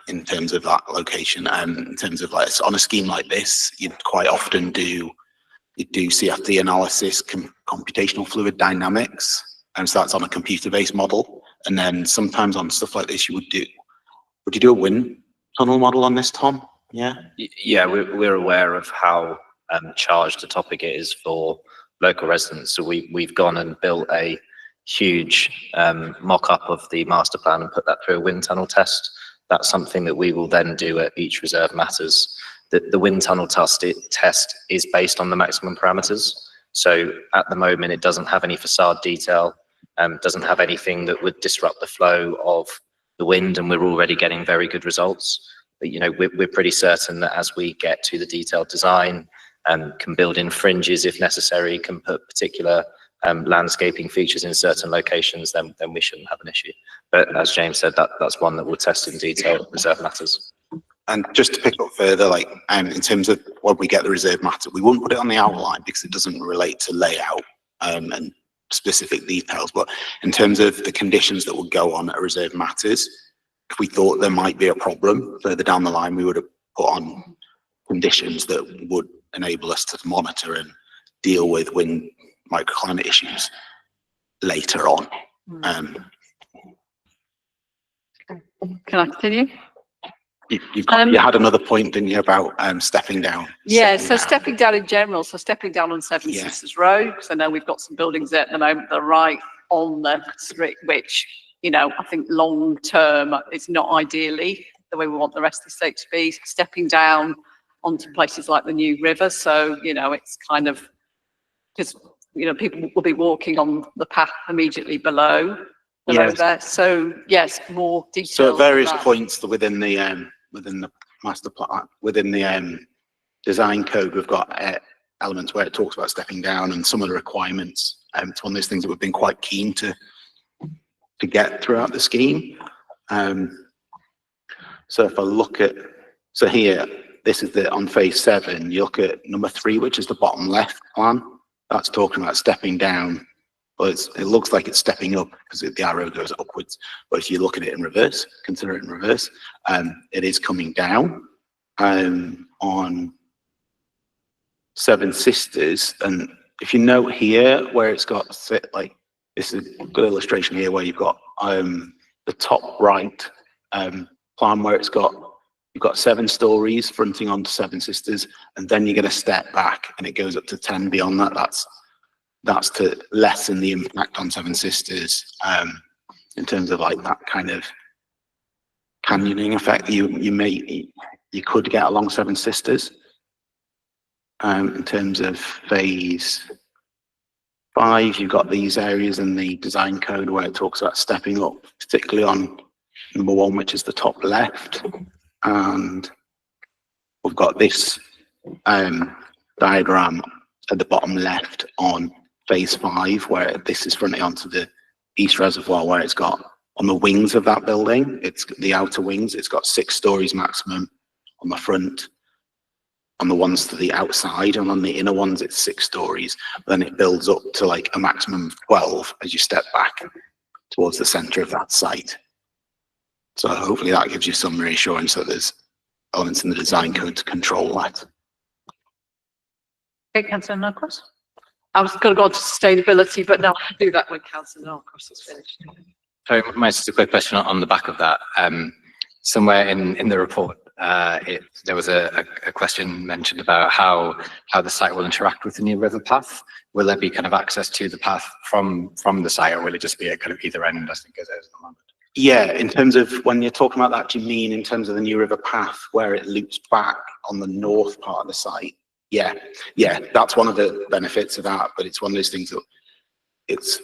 in terms of that location. In terms of on a scheme like this, you'd quite often do CFD analysis, computational fluid dynamics, And so that's on a computer-based model. And then sometimes on stuff like this, would you do a wind tunnel model on this, Tom? Yeah? Yeah, we're aware of how charged the topic is for local residents. So we've gone and built a huge mock-up of the master plan and put that through a wind tunnel test. That's something that we will then do at each reserve matters. The wind tunnel test is based on the maximum parameters. So at the moment, it doesn't have any facade detail, doesn't have anything that would disrupt the flow of the wind, and we're already getting very good results. But, you know, we're pretty certain that as we get to the detailed design, can build in fringes if necessary, can put particular landscaping features in certain locations, then we shouldn't have an issue. But as James said, that's one that we'll test in detail at reserve matters. And just to pick up further, like in terms of when we get the reserve matter, we wouldn't put it on the outline because it doesn't relate to layout and specific details. But in terms of the conditions that would go on at reserve matters, if we thought there might be a problem further down the line, we would have put on conditions that would enable us to monitor and deal with wind microclimate issues later on. Can I continue? You had another point, didn't you, about stepping down? Yeah, so stepping down in general, so stepping down on Seven Sisters Road, because I know we've got some buildings there at the moment that are right on the street, which, you know, I think long term, it's not ideally the way we want the rest of the estate to be, stepping down onto places like the New River. So, you know, it's kind of, because, you know, people will be walking on the path immediately below there. So yes, more detail. So at various points within the master plan, within the design code, we've got elements where it talks about stepping down and some of the requirements. It's one of those things that we've been quite keen to get throughout the scheme. So if I look at, so here, this is on phase 7, you look at number 3, which is the bottom left plan. That's talking about stepping down. Well, it looks like it's stepping up because the arrow goes upwards. But if you look at it in reverse, consider it in reverse, it is coming down on Seven Sisters. And if you note here where it's got, like, this is a good illustration here where you've got the top right plan where you've got 7 stories fronting onto Seven Sisters, and then you're going to step back and it goes up to 10 beyond that. That's to lessen the impact on Seven Sisters in terms of like that kind of canyoning effect you could get along Seven Sisters. In terms of phase 5, you've got these areas in the design code where it talks about stepping up, particularly on number 1, which is the top left. And we've got this diagram at the bottom left on phase 5, where this is fronting onto the East Reservoir, where it's got on the wings of that building, it's the outer wings, it's got 6 stories maximum on the front. On the ones to the outside, and on the inner ones, it's 6 stories. Then it builds up to like a maximum of 12 as you step back towards the center of that site. So hopefully that gives you some reassurance that there's elements in the design code to control that. Okay, Councillor Norcross. I was going to go on to sustainability, but no, I'll do that when Councillor Norcross is finished. Sorry, just a quick question on the back of that. Somewhere in the report, there was a question mentioned about how the site will interact with the New River path. Will there be kind of access to the path from the site, or will it just be at kind of either end, I think, as it is at the moment? Yeah, in terms of when you're talking about that, do you mean in terms of the New River path where it loops back on the north part of the site? Yeah, that's one of the benefits of that, but it's one of those things that it's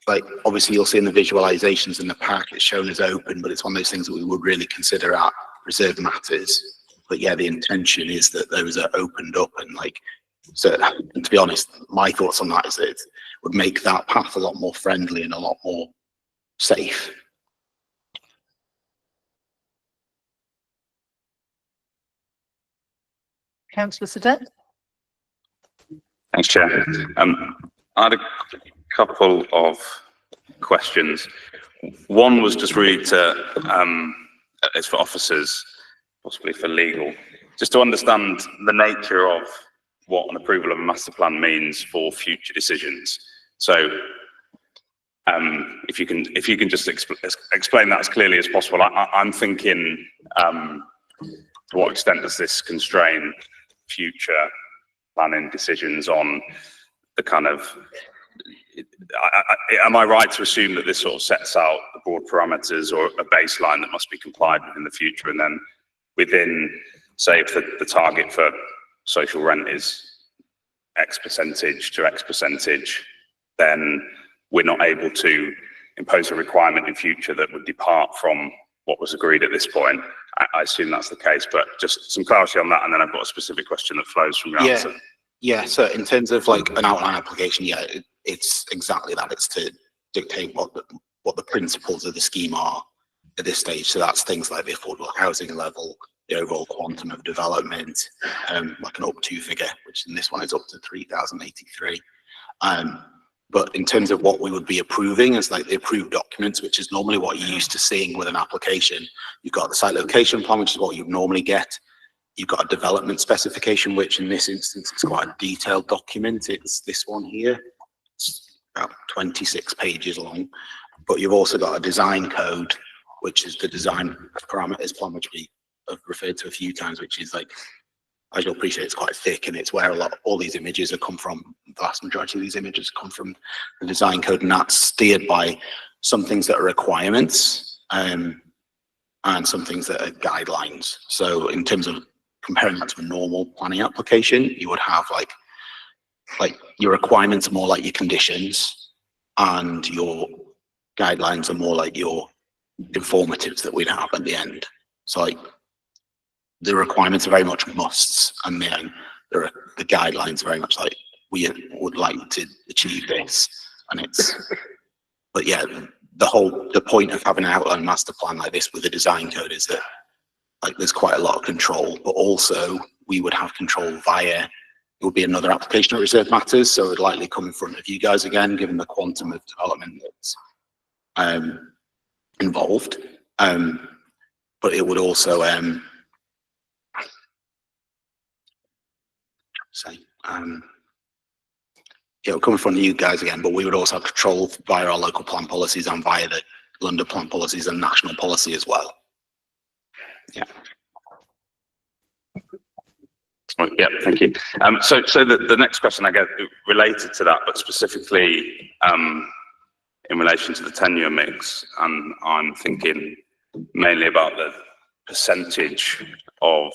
like, obviously you'll see in the visualizations in the pack, it's shown as open, but it's one of those things that we would really consider at reserve matters. But yeah, the intention is that those are opened up and like, so, and to be honest, my thoughts on that is that it would make that path a lot more friendly and a lot more safe. Councillor Sadet. Thanks, Chair. I had a couple of questions. One was just really it's for officers, possibly for legal, just to understand the nature of what an approval of a master plan means for future decisions. So if you can just explain that as clearly as possible. I'm thinking, to what extent does this constrain future planning decisions on the kind of, am I right to assume that this sort of sets out the broad parameters or a baseline that must be complied with in the future, and then within, say, if the target for social rent is X percentage to X percentage, then we're not able to impose a requirement in future that would depart from what was agreed at this point? I assume that's the case, but just some clarity on that, and then I've got a specific question that flows from your answer. Yeah, so in terms of like an outline application, yeah, it's exactly that. It's to dictate what the principles of the scheme are at this stage. So that's things like the affordable housing level, the overall quantum of development, like an up to figure, which in this one is up to 3,083. But in terms of what we would be approving as like the approved documents, which is normally what you're used to seeing with an application, you've got the site location plan, which is what you'd normally get. You've got a development specification, which in this instance is quite a detailed document. It's this one here. It's about 26 pages long. But you've also got a design code, which is the design parameters plan, which we have referred to a few times, which is like, as you'll appreciate, it's quite thick, and it's where all these images have come from. The vast majority of these images come from the design code, and that's steered by some things that are requirements and some things that are guidelines. So in terms of comparing that to a normal planning application, you would have like your requirements are more like your conditions, and your guidelines are more like your informatives that we'd have at the end. So like the requirements are very much musts, and then the guidelines are very much like we would like to achieve this. And it's, but yeah, the point of having an outline master plan like this with a design code is that like there's quite a lot of control, but also we would have control via, it would be another application of reserved matters, so it would likely come in front of you guys again, given the quantum of development that's involved. But it would also it will come in front of you guys again, but we would also have control via our local plan policies and via the London plan policies and national policy as well. Yeah. Yeah, thank you. So the next question I get related to that, but specifically in relation to the tenure mix, and I'm thinking mainly about the percentage of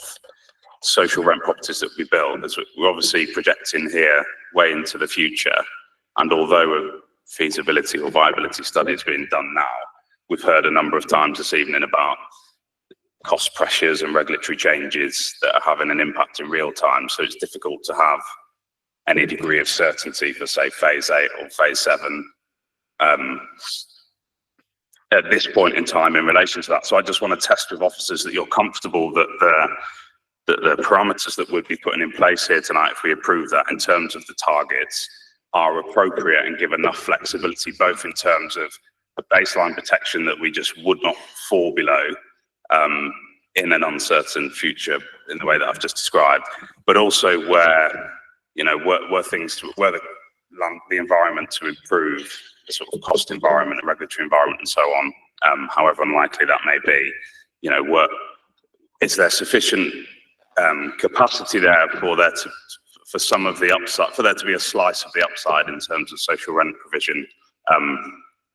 social rent properties that we build, as we're obviously projecting here way into the future. And although a feasibility or viability study is being done now, we've heard a number of times this evening about cost pressures and regulatory changes that are having an impact in real time. So it's difficult to have any degree of certainty for, say, phase 8 or phase 7 at this point in time in relation to that. So I just want to test with officers that you're comfortable that the parameters that we'd be putting in place here tonight, if we approve that in terms of the targets, are appropriate and give enough flexibility, both in terms of the baseline protection that we just would not fall below in an uncertain future in the way that I've just described, but also where, you know, were things to, where the environment to improve, the sort of cost environment and regulatory environment and so on, however unlikely that may be, you know, is there sufficient capacity there for some of the upside, for there to be a slice of the upside in terms of social rent provision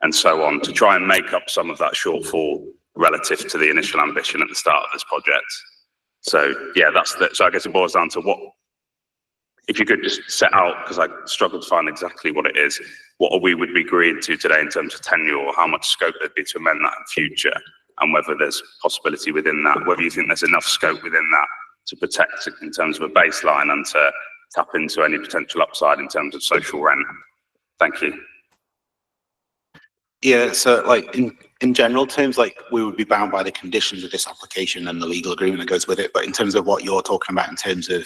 and so on, to try and make up some of that shortfall relative to the initial ambition at the start of this project. So yeah, so I guess it boils down to what, if you could just set out, because I struggled to find exactly what it is, what we would be agreeing to today in terms of tenure, or how much scope there'd be to amend that in future, and whether there's possibility within that, whether you think there's enough scope within that to protect in terms of a baseline and to tap into any potential upside in terms of social rent. Thank you. Yeah, so like in general terms, like we would be bound by the conditions of this application and the legal agreement that goes with it. But in terms of what you're talking about in terms of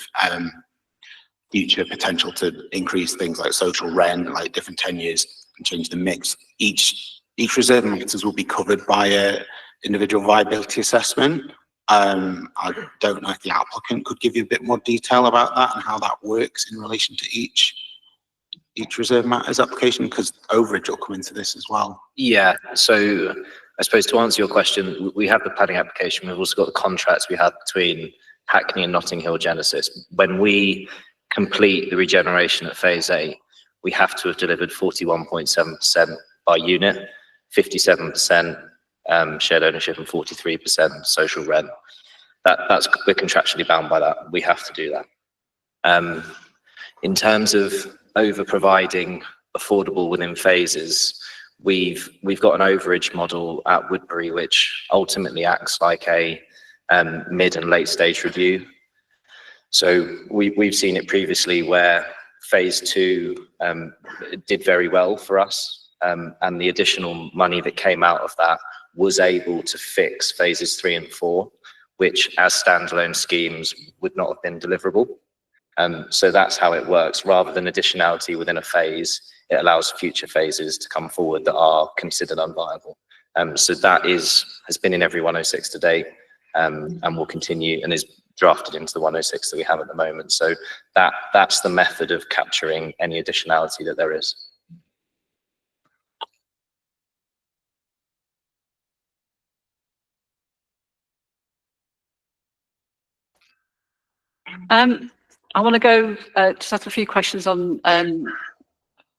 future potential to increase things like social rent, like different tenures and change the mix, each reserve matters will be covered by a individual viability assessment. I don't know if the applicant could give you a bit more detail about that and how that works in relation to each. each reserve matters application? Because overage will come into this as well. Yeah, so I suppose to answer your question, we have the planning application. We've also got the contracts we have between Hackney and Notting Hill Genesis. When we complete the regeneration at phase 8, we have to have delivered 41.7% by unit, 57% shared ownership and 43% social rent. We're contractually bound by that. We have to do that. In terms of over providing affordable within phases, we've got an overage model at Woodbury, which ultimately acts like a mid and late stage review. So we've seen it previously where phase 2 did very well for us, and the additional money that came out of that was able to fix phases 3 and 4, which as standalone schemes would not have been deliverable. So that's how it works. Rather than additionality within a phase, it allows future phases to come forward that are considered unviable. So that has been in every 106 to date, and will continue and is drafted into the 106 that we have at the moment. So that's the method of capturing any additionality that there is. I want to go just ask a few questions on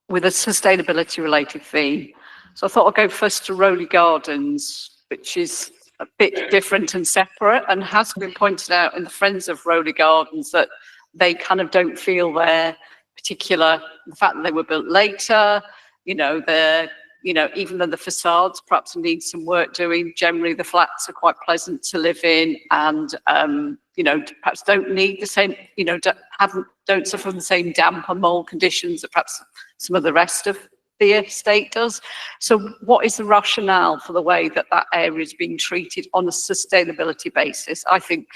with a sustainability related theme. So I thought I'd go first to Rowley Gardens, which is a bit different and separate, and has been pointed out in the Friends of Rowley Gardens that they kind of don't feel their particular, the fact that they were built later, even though the facades perhaps need some work doing, generally the flats are quite pleasant to live in, and perhaps don't need the same, don't suffer from the same damp and mold conditions that perhaps some of the rest of the estate does. So what is the rationale for the way that that area is being treated on a sustainability basis? I think,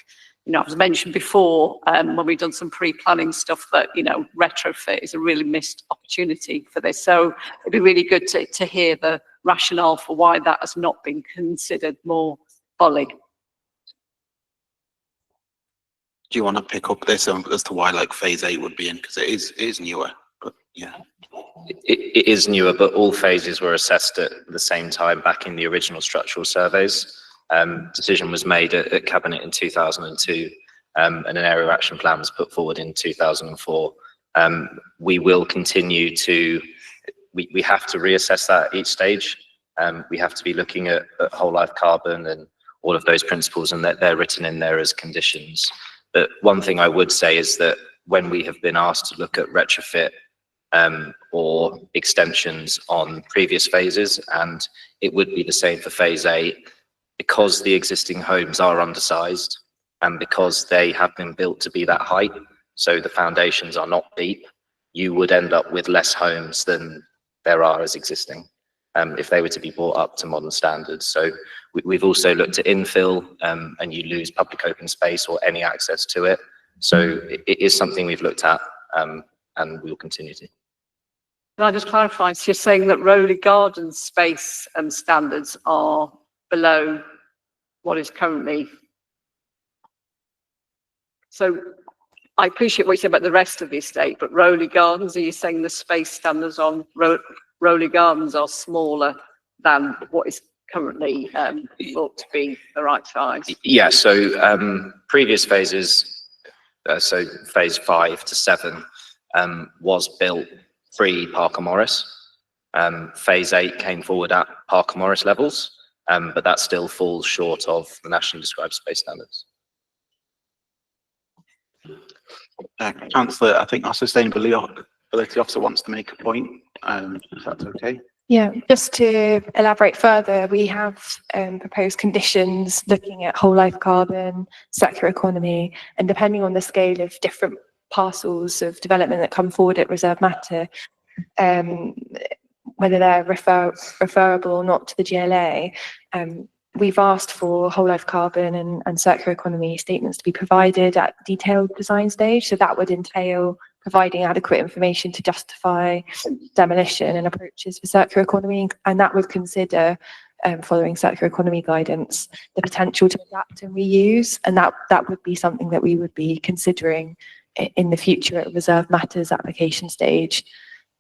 as mentioned before, when we've done some pre-planning stuff, that, retrofit is a really missed opportunity for this. So it'd be really good to hear the rationale for why that has not been considered more fully. Do you want to pick up this as to why phase 8 would be in? Because it is newer, but yeah. It is newer, but all phases were assessed at the same time back in the original structural surveys. Decision was made at Cabinet in 2002, and an area of action plan was put forward in 2004. We will continue to, we have to reassess that at each stage. We have to be looking at whole life carbon and all of those principles, and that they're written in there as conditions. But one thing I would say is that when we have been asked to look at retrofit or extensions on previous phases, and it would be the same for phase 8, because the existing homes are undersized and because they have been built to be that height, so the foundations are not deep, you would end up with less homes than there are as existing if they were to be brought up to modern standards. So we've also looked at infill, and you lose public open space or any access to it. So it is something we've looked at, and we will continue to. Can I just clarify? So you're saying that Rowley Gardens space standards are below what is currently. So I appreciate what you said about the rest of the estate, but Rowley Gardens, are you saying the space standards on Rowley Gardens are smaller than what is currently thought to be the right size? Yeah, so previous phases, so phase 5 to 7 was built pre-Parker Morris. Phase 8 came forward at Parker Morris levels, but that still falls short of the nationally described space standards. Councillor, I think our sustainability officer wants to make a point, if that's okay. Yeah, just to elaborate further, we have proposed conditions looking at whole life carbon, circular economy, and depending on the scale of different parcels of development that come forward at reserve matter, whether they're referable or not to the GLA, we've asked for whole life carbon and circular economy statements to be provided at detailed design stage. So that would entail providing adequate information to justify demolition and approaches for circular economy, and that would consider, following circular economy guidance, the potential to adapt and reuse, and that would be something that we would be considering in the future at reserve matters application stage.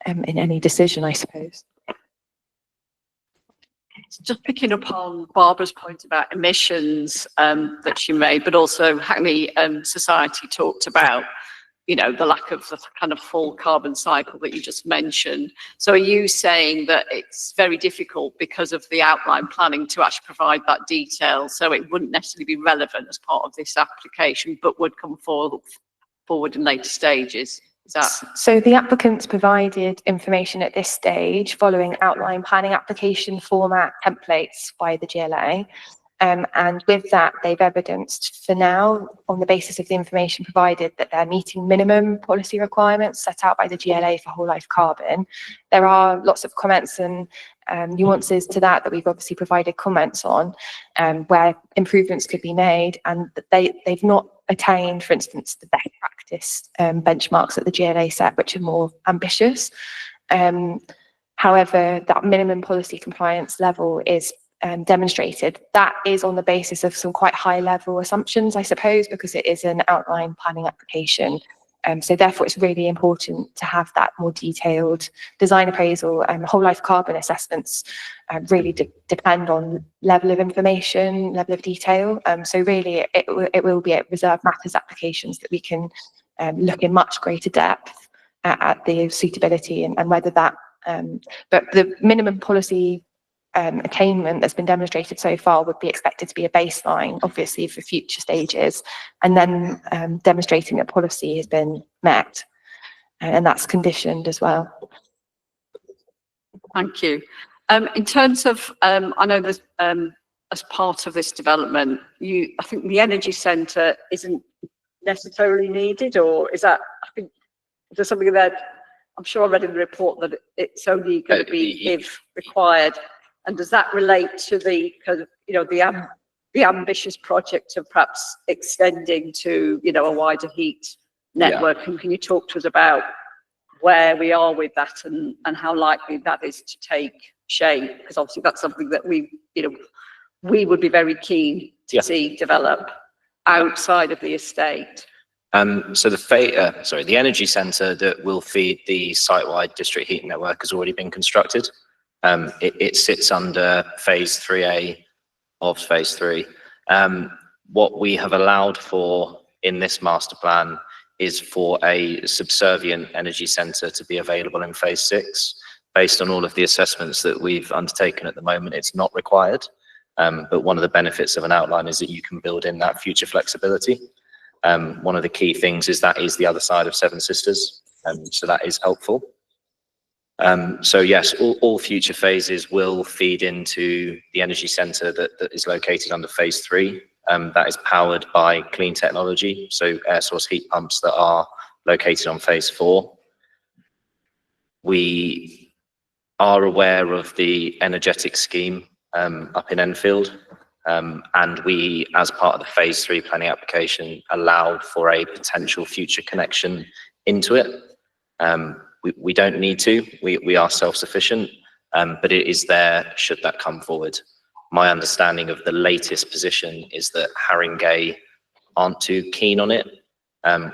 in any decision, I suppose. Just picking up on Barbara's point about emissions that she made, but also Hackney Society talked about, you know, the lack of the kind of full carbon cycle that you just mentioned. So are you saying that it's very difficult because of the outline planning to actually provide that detail, so it wouldn't necessarily be relevant as part of this application, but would come forward in later stages? Is that? So the applicants provided information at this stage following outline planning application format templates by the GLA. And with that, they've evidenced for now, on the basis of the information provided, that they're meeting minimum policy requirements set out by the GLA for whole life carbon. There are lots of comments and nuances to that we've obviously provided comments on, where improvements could be made, and they've not attained, for instance, the best practice benchmarks that the GLA set, which are more ambitious. However, that minimum policy compliance level is demonstrated. That is on the basis of some quite high level assumptions, I suppose, because it is an outline planning application. So therefore, it's really important to have that more detailed design appraisal, and whole life carbon assessments really depend on level of information, level of detail. So really, it will be at reserved matters applications that we can look in much greater depth at the suitability and whether that, but the minimum policy attainment that's been demonstrated so far would be expected to be a baseline, obviously, for future stages, and then demonstrating that policy has been met, and that's conditioned as well. Thank you. In terms of, I know there's, as part of this development, I think the energy centre isn't necessarily needed, or is that, I think, there's something that, I'm sure I read in the report that it's only going to be if required. And does that relate to the kind of, you know, the ambitious project of perhaps extending to, you know, a wider heat network? And can you talk to us about where we are with that and how likely that is to take shape? Because obviously that's something that we would be very keen to see develop outside of the estate. So the energy centre that will feed the site-wide district heating network has already been constructed. It sits under phase 3A of phase 3. What we have allowed for in this master plan is for a subservient energy centre to be available in phase 6. Based on all of the assessments that we've undertaken at the moment, it's not required. But one of the benefits of an outline is that you can build in that future flexibility. One of the key things is that is the other side of Seven Sisters, so that is helpful. So yes, all future phases will feed into the energy centre that is located under phase 3. That is powered by clean technology, so air source heat pumps that are located on phase 4. We are aware of the energetic scheme up in Enfield, and we, as part of the phase 3 planning application, allowed for a potential future connection into it. We don't need to, we are self-sufficient, but it is there should that come forward. My understanding of the latest position is that Haringey aren't too keen on it,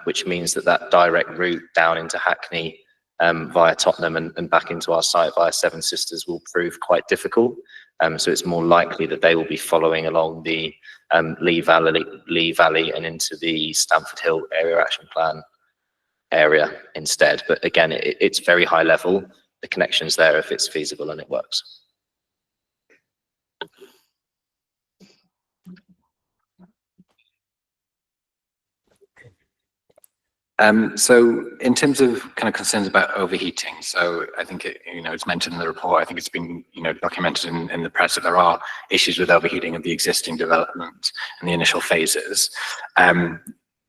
which means that direct route down into Hackney via Tottenham and back into our site via Seven Sisters will prove quite difficult. So it's more likely that they will be following along the Lee Valley and into the Stamford Hill Area Action Plan area instead. But again, it's very high level. The connection's there if it's feasible and it works. So in terms of kind of concerns about overheating, so I think it's mentioned in the report. I think it's been documented in the press that there are issues with overheating of the existing development and the initial phases.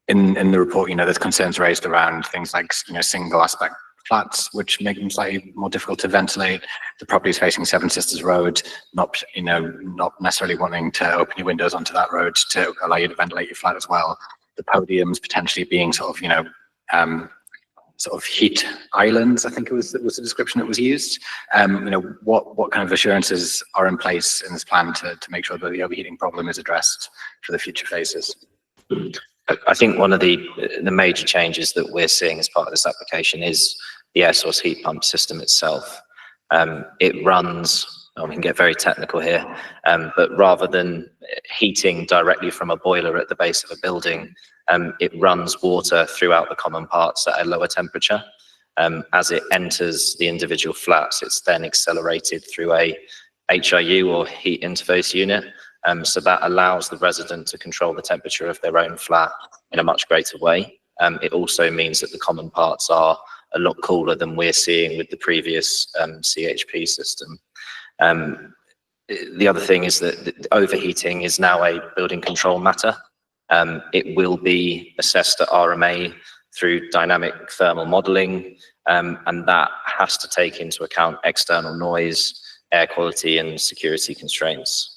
In the report, there's concerns raised around things like single aspect flats, which make them slightly more difficult to ventilate. The properties facing Seven Sisters Road, not necessarily wanting to open your windows onto that road to allow you to ventilate your flat as well. The podiums potentially being sort of heat islands, I think was the description that was used. What kind of assurances are in place in this plan to make sure that the overheating problem is addressed for the future phases? I think one of the major changes that we're seeing as part of this application is the air source heat pump system itself. It runs, we can get very technical here, but rather than heating directly from a boiler at the base of a building, it runs water throughout the common parts at a lower temperature. As it enters the individual flats, it's then accelerated through a HIU or heat interface unit. So that allows the resident to control the temperature of their own flat in a much greater way. It also means that the common parts are a lot cooler than we're seeing with the previous CHP system. The other thing is that overheating is now a building control matter. It will be assessed at RMA through dynamic thermal modelling, and that has to take into account external noise, air quality and security constraints.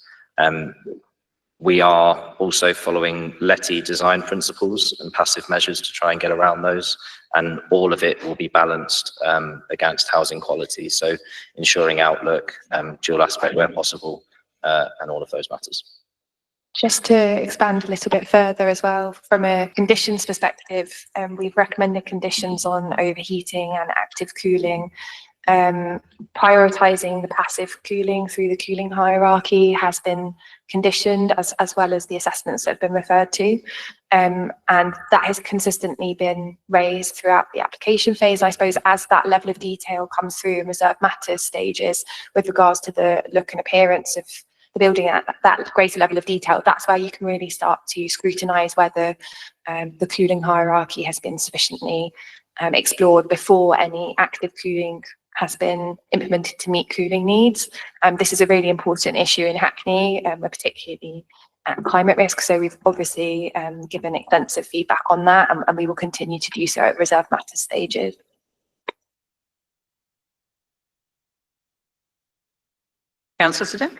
We are also following LETI design principles and passive measures to try and get around those, and all of it will be balanced against housing quality, so ensuring outlook, dual aspect where possible, and all of those matters. Just to expand a little bit further as well, from a conditions perspective, we've recommended conditions on overheating and active cooling. Prioritising the passive cooling through the cooling hierarchy has been conditioned, as well as the assessments that have been referred to. And that has consistently been raised throughout the application phase. I suppose as that level of detail comes through in reserve matters stages with regards to the look and appearance of the building at that greater level of detail, that's where you can really start to scrutinise whether the cooling hierarchy has been sufficiently explored before any active cooling has been implemented to meet cooling needs. This is a really important issue in Hackney, particularly at climate risk. So we've obviously given extensive feedback on that, and we will continue to do so at reserve matters stages. Councillor Sadek?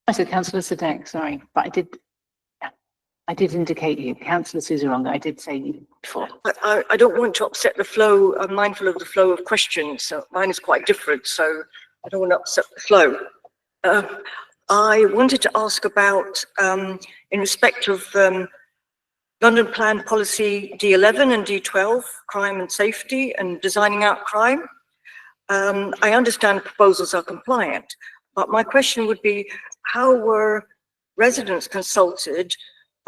I said Councillor Sadek, sorry, but I did indicate you. Councillor Suzerong, I did say you before. I don't want to upset the flow. I'm mindful of the flow of questions. So mine is quite different, so I don't want to upset the flow. I wanted to ask about, in respect of London Plan Policy D11 and D12, crime and safety and designing out crime. I understand proposals are compliant, but my question would be, how were residents consulted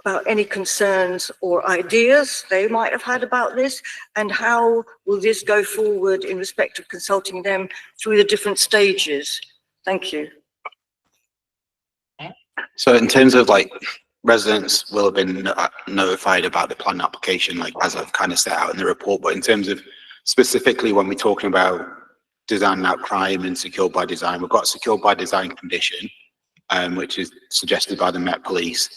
about any concerns or ideas they might have had about this, and how will this go forward in respect of consulting them through the different stages? Thank you. So in terms of like, residents will have been notified about the plan application, like as I've kind of set out in the report, but in terms of specifically when we're talking about designing out crime and secure by design, we've got a secure by design condition, which is suggested by the Met Police.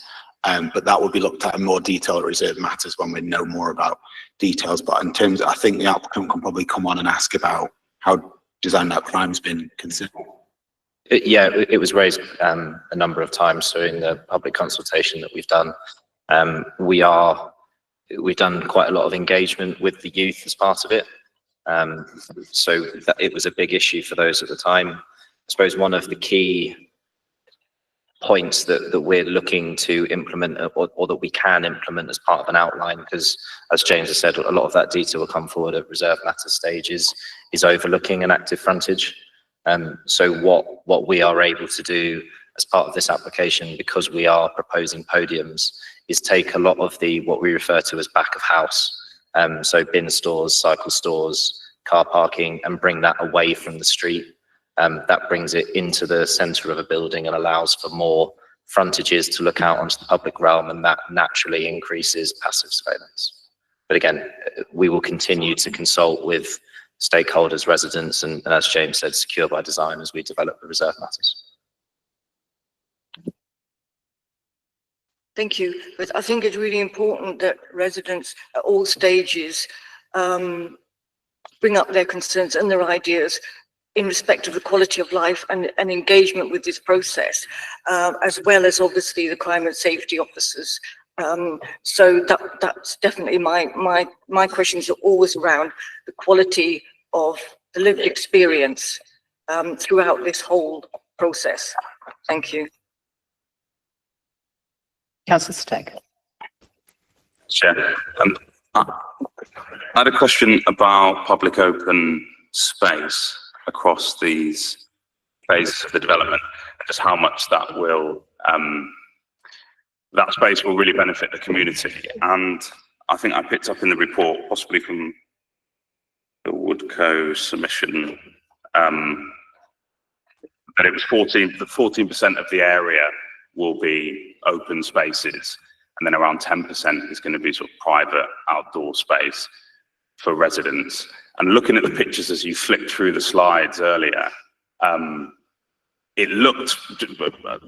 But that will be looked at in more detail at reserve matters when we know more about details. But in terms, I think the applicant can probably come on and ask about how design out crime's been considered. Yeah, it was raised a number of times during the public consultation that we've done. We've done quite a lot of engagement with the youth as part of it. So it was a big issue for those at the time. I suppose one of the key points that we're looking to implement or that we can implement as part of an outline, because as James has said, a lot of that detail will come forward at reserve matter stages, is overlooking an active frontage. So what we are able to do as part of this application, because we are proposing podiums, is take a lot of what we refer to as back of house, so bin stores, cycle stores, car parking, and bring that away from the street. That brings it into the centre of a building and allows for more frontages to look out onto the public realm, and that naturally increases passive surveillance. But again, we will continue to consult with stakeholders, residents, and as James said, secure by design as we develop the reserve matters. Thank you. But I think it's really important that residents at all stages bring up their concerns and their ideas in respect of the quality of life and engagement with this process, as well as obviously the crime and safety officers. So that's definitely my questions are always around the quality of the lived experience throughout this whole process. Thank you. Councillor Stagg. Chair. I had a question about public open space across these phases of the development, just how much that will, that space will really benefit the community. And I think I picked up in the report, possibly from the Woodco submission, that it was 14% of the area will be open spaces, and then around 10% is going to be sort of private outdoor space for residents. And looking at the pictures as you flicked through the slides earlier, it looked,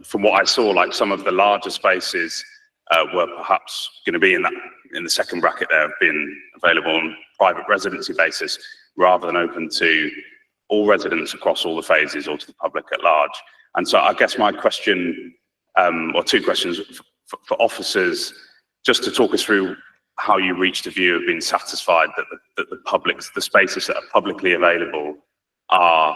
from what I saw, like some of the larger spaces were perhaps going to be in the second bracket there, being available on private residency basis, rather than open to all residents across all the phases or to the public at large. And so I guess my question, or two questions for officers, just to talk us through how you reached a view of being satisfied that the spaces that are publicly available are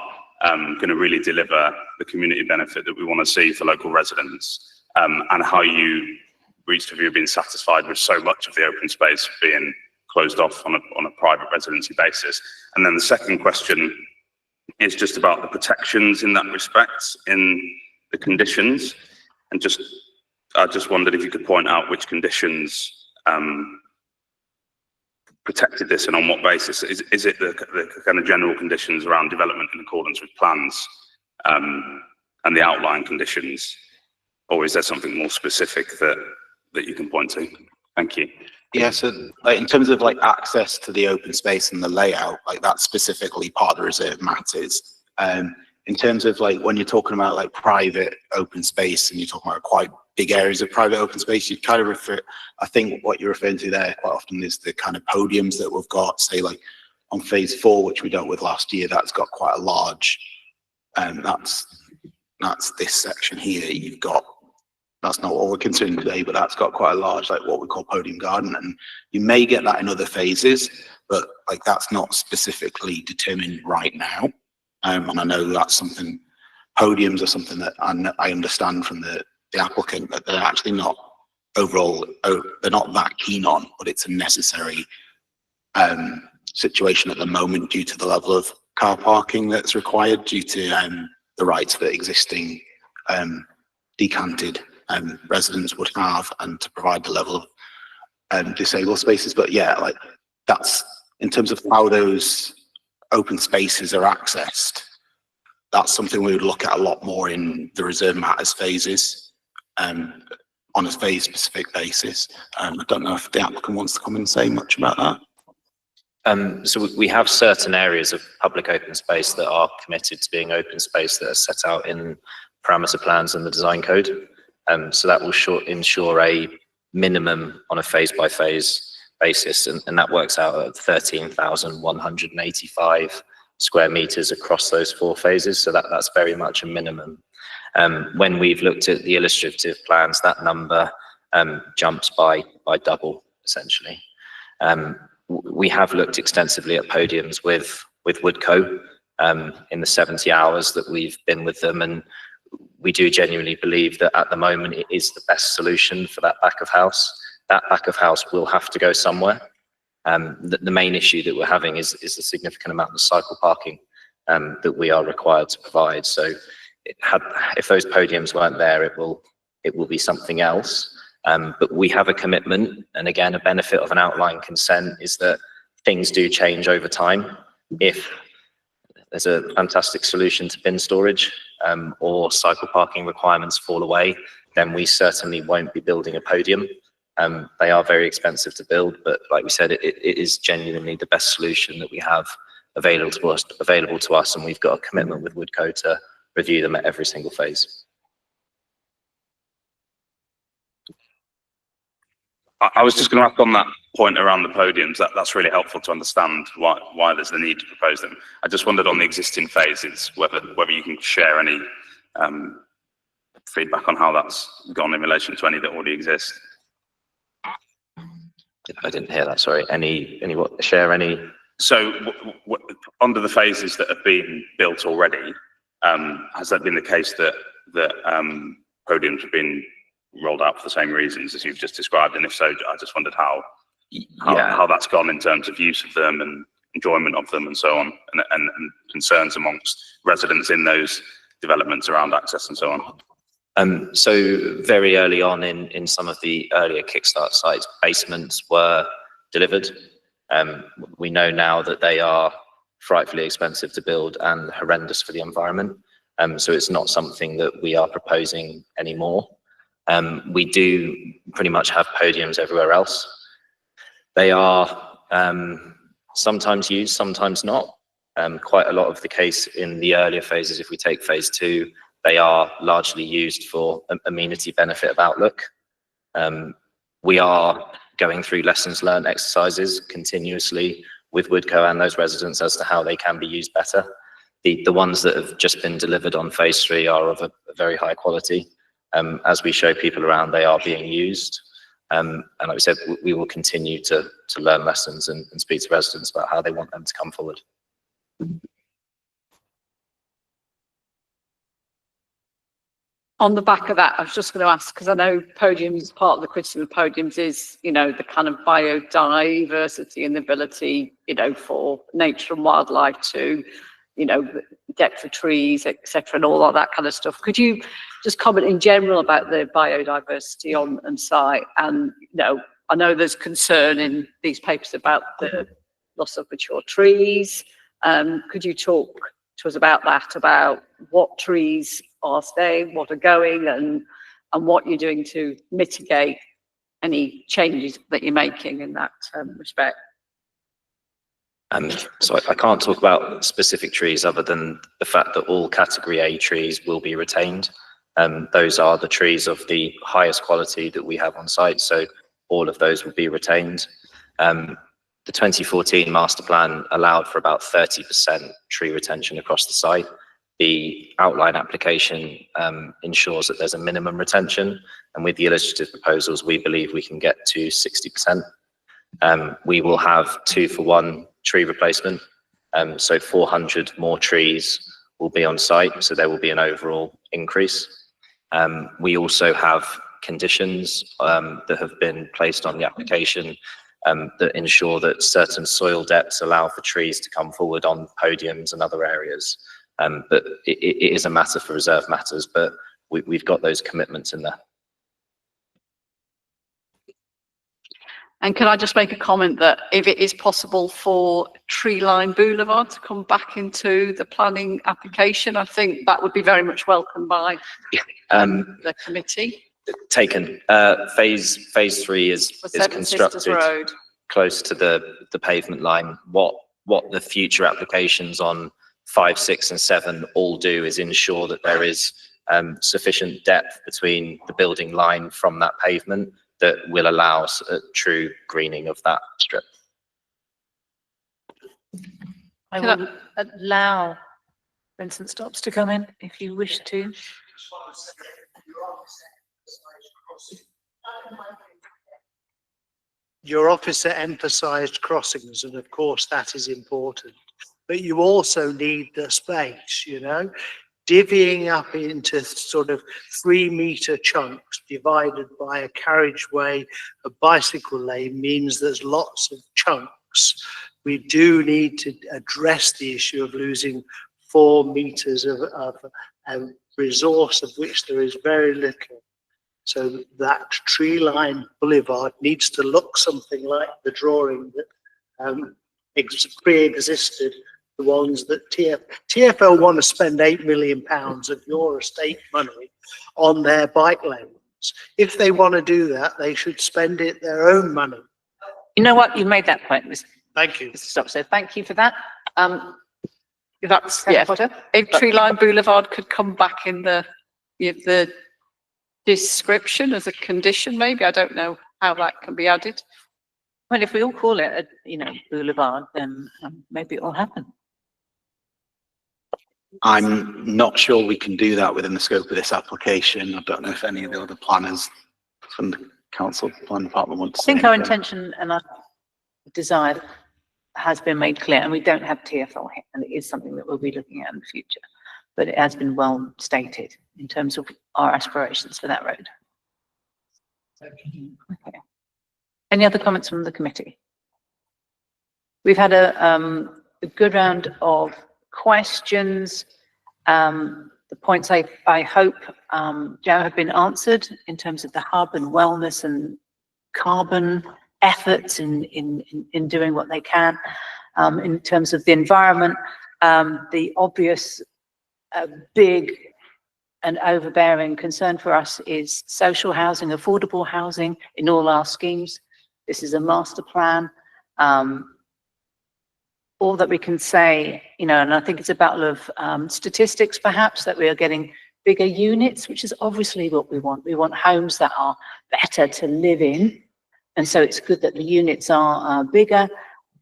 going to really deliver the community benefit that we want to see for local residents, and how you reached a view of being satisfied with so much of the open space being closed off on a private residency basis. And then the second question is just about the protections in that respect in the conditions, and I just wondered if you could point out which conditions protected this and on what basis. Is it the kind of general conditions around development in accordance with plans and the outline conditions, or is there something more specific that you can point to? Thank you. Yeah, so like, in terms of like access to the open space and the layout, like that's specifically part of the reserve matters. In terms of like when you're talking about like private open space and you're talking about quite big areas of private open space, you kind of refer, I think what you're referring to there quite often is the kind of podiums that we've got, say like on phase 4, which we dealt with last year, that's got quite a large, that's this section here. You've got, that's not what we're considering today, but that's got quite a large, like what we call podium garden. And you may get that in other phases, but like that's not specifically determined right now. And I know that's something, podiums are something that I understand from the applicant that they're actually not overall, they're not that keen on, but it's a necessary situation at the moment due to the level of car parking that's required due to the rights that existing decanted residents would have, and to provide the level of disabled spaces. But yeah, like that's in terms of how those open spaces are accessed, that's something we would look at a lot more in the reserve matters phases, on a phase specific basis. I don't know if the applicant wants to come and say much about that. So we have certain areas of public open space that are committed to being open space that are set out in parameter plans and the design code. So that will ensure a minimum on a phase by phase basis, and that works out at 13,185 square meters across those 4 phases. So that's very much a minimum. When we've looked at the illustrative plans, that number jumps by double, essentially. We have looked extensively at podiums with Woodco in the 70 hours that we've been with them, and we do genuinely believe that at the moment it is the best solution for that back of house. That back of house will have to go somewhere. The main issue that we're having is a significant amount of cycle parking that we are required to provide. So if those podiums weren't there, it will be something else. But we have a commitment, and again, a benefit of an outline consent is that things do change over time. If there's a fantastic solution to bin storage, or cycle parking requirements fall away, then we certainly won't be building a podium. They are very expensive to build, but like we said, it is genuinely the best solution that we have available to us, and we've got a commitment with Woodco to review them at every single phase. I was just going to ask on that point around the podiums, that's really helpful to understand why there's the need to propose them. I just wondered on the existing phases, whether you can share any feedback on how that's gone in relation to any that already exist. I didn't hear that, sorry. Share any? So under the phases that have been built already, has that been the case that podiums have been rolled out for the same reasons as you've just described? And if so, I just wondered how how that's gone in terms of use of them and enjoyment of them and so on, and concerns amongst residents in those developments around access and so on? So very early on in some of the earlier Kickstart sites, basements were delivered. We know now that they are frightfully expensive to build and horrendous for the environment. So it's not something that we are proposing anymore. We do pretty much have podiums everywhere else. They are sometimes used, sometimes not. Quite a lot of the case in the earlier phases, if we take phase 2, they are largely used for amenity benefit of Outlook. We are going through lessons learned exercises continuously with Woodco and those residents as to how they can be used better. The ones that have just been delivered on phase 3 are of a very high quality. As we show people around, they are being used. And like we said, we will continue to learn lessons and speak to residents about how they want them to come forward. On the back of that, I was just going to ask, because I know podiums, part of the criticism of podiums is, you know, the kind of biodiversity and the ability, you know, for nature and wildlife to, you know, depth of trees, etc., and all of that kind of stuff. Could you just comment in general about the biodiversity on site? And, you know, I know there's concern in these papers about the loss of mature trees. Could you talk to us about that, about what trees are staying, what are going, and what you're doing to mitigate any changes that you're making in that respect? So I can't talk about specific trees other than the fact that all category A trees will be retained. Those are the trees of the highest quality that we have on site, so all of those will be retained. The 2014 master plan allowed for about 30% tree retention across the site. The outline application ensures that there's a minimum retention, and with the illustrative proposals, we believe we can get to 60%. We will have 2-for-1 tree replacement, so 400 more trees will be on site, so there will be an overall increase. We also have conditions that have been placed on the application that ensure that certain soil depths allow for trees to come forward on podiums and other areas. But it is a matter for reserve matters, but we've got those commitments in there. And can I just make a comment that if it is possible for Tree Line Boulevard to come back into the planning application, I think that would be very much welcomed by the committee. Taken. Phase 3 is constructed close to the pavement line. What the future applications on 5, 6 and 7 all do is ensure that there is sufficient depth between the building line from that pavement that will allow a true greening of that strip. I will allow Vincent Stops to come in if you wish to. Your officer emphasised crossings, and of course that is important, but you also need the space, you know, divvying up into sort of 3-metre chunks divided by a carriageway, a bicycle lane means there's lots of chunks. We do need to address the issue of losing 4 metres of a resource of which there is very little. So that tree line boulevard needs to look something like the drawing that pre-existed, the ones that TfL want to spend £8 million of your estate money on their bike lanes. If they want to do that, they should spend it their own money. You know what? You've made that point, Mr. Thank you. Mr. Stops. So thank you for that. That's, yeah, if Tree Line Boulevard could come back in the description as a condition, maybe, I don't know how that can be added. Well, if we all call it a, boulevard, then maybe it will happen. I'm not sure we can do that within the scope of this application. I don't know if any of the other planners from the council plan department want to I say think our anything. intention and our desire has been made clear, and we don't have TfL here, and it is something that we'll be looking at in the future. But it has been well stated in terms of our aspirations for that road. Okay. Any other comments from the committee? We've had a good round of questions. The points I hope, Joe, have been answered in terms of the hub and wellness and carbon efforts in doing what they can. In terms of the environment, the obvious big and overbearing concern for us is social housing, affordable housing in all our schemes. This is a master plan. All that we can say, and I think it's a battle of statistics perhaps, that we are getting bigger units, which is obviously what we want. We want homes that are better to live in. And so it's good that the units are bigger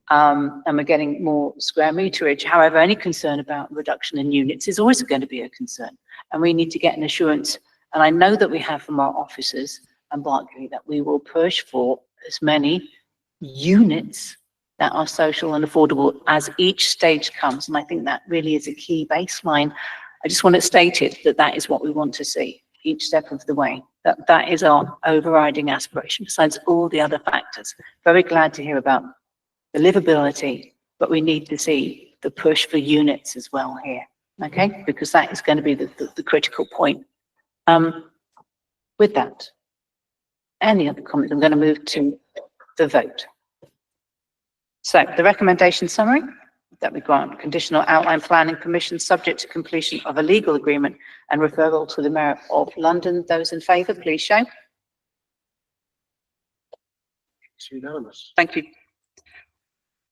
and we're getting more square meterage. However, any concern about reduction in units is always going to be a concern. And we need to get an assurance, and I know that we have from our officers and Berkeley, that we will push for as many units that are social and affordable as each stage comes. And I think that really is a key baseline. I just want to state it, that is what we want to see each step of the way. That is our overriding aspiration, besides all the other factors. Very glad to hear about the livability, but we need to see the push for units as well here, okay? Because that is going to be the critical point. With that, any other comments? I'm going to move to the vote. So the recommendation summary, that we grant conditional outline planning permission subject to completion of a legal agreement and referral to the Mayor of London. Those in favour, please show. It's unanimous. Thank you.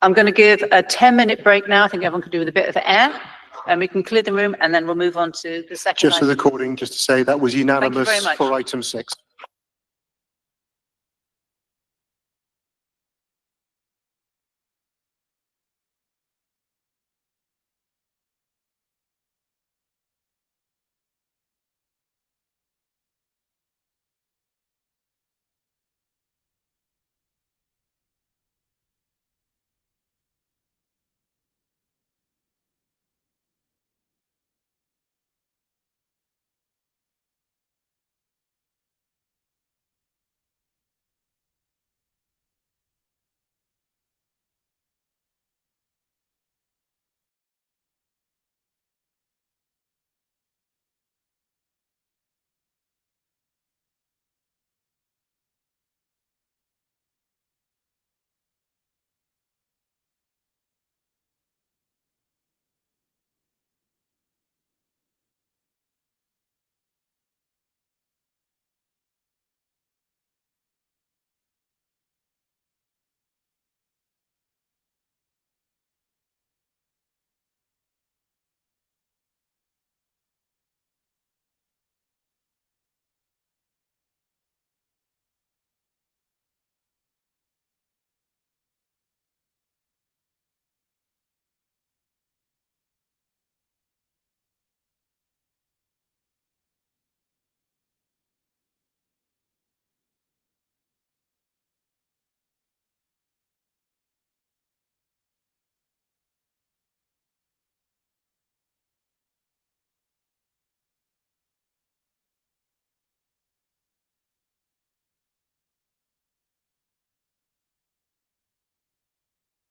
I'm going to give a 10-minute break now. I think everyone can do with a bit of air, and we can clear the room, and then we'll move on to the second. Just for the recording, just to say that was unanimous very much. for item 6.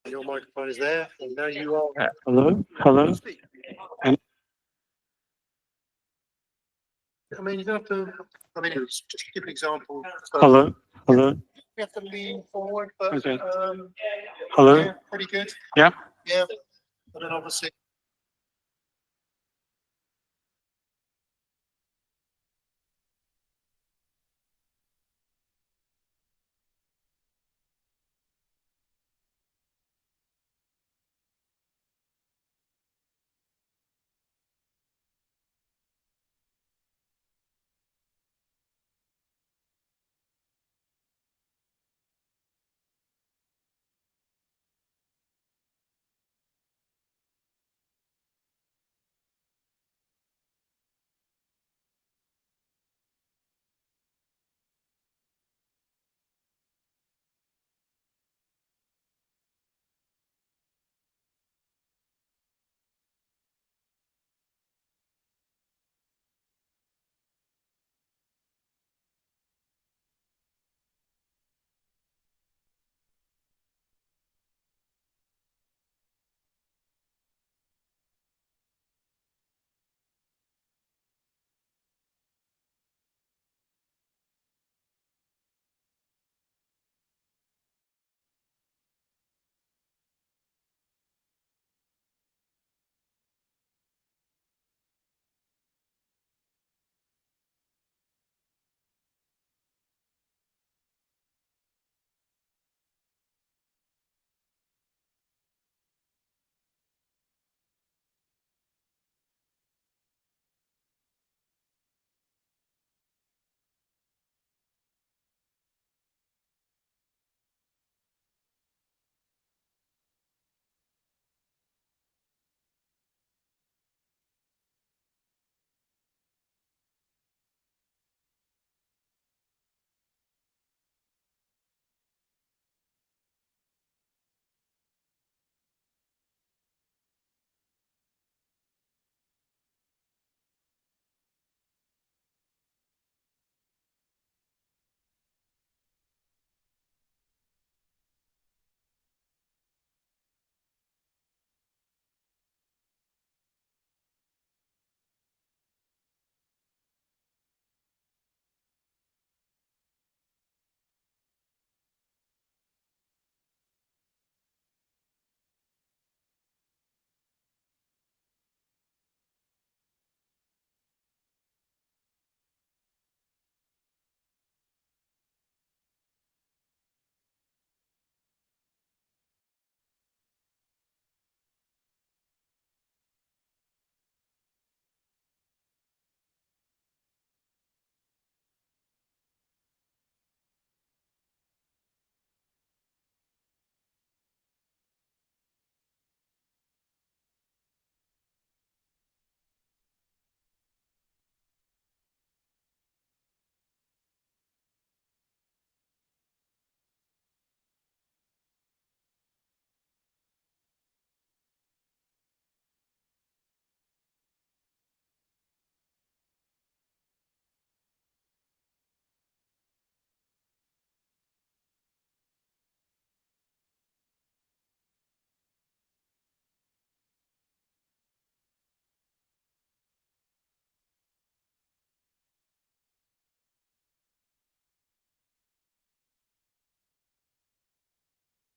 Your microphone is there, and now you are. Hello? Hello? I mean, you don't have to, it's just give an example. Hello? Hello? You have to lean forward, but, Okay. Hello? yeah, pretty good. Yeah? Yeah, but then obviously.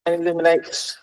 and eliminates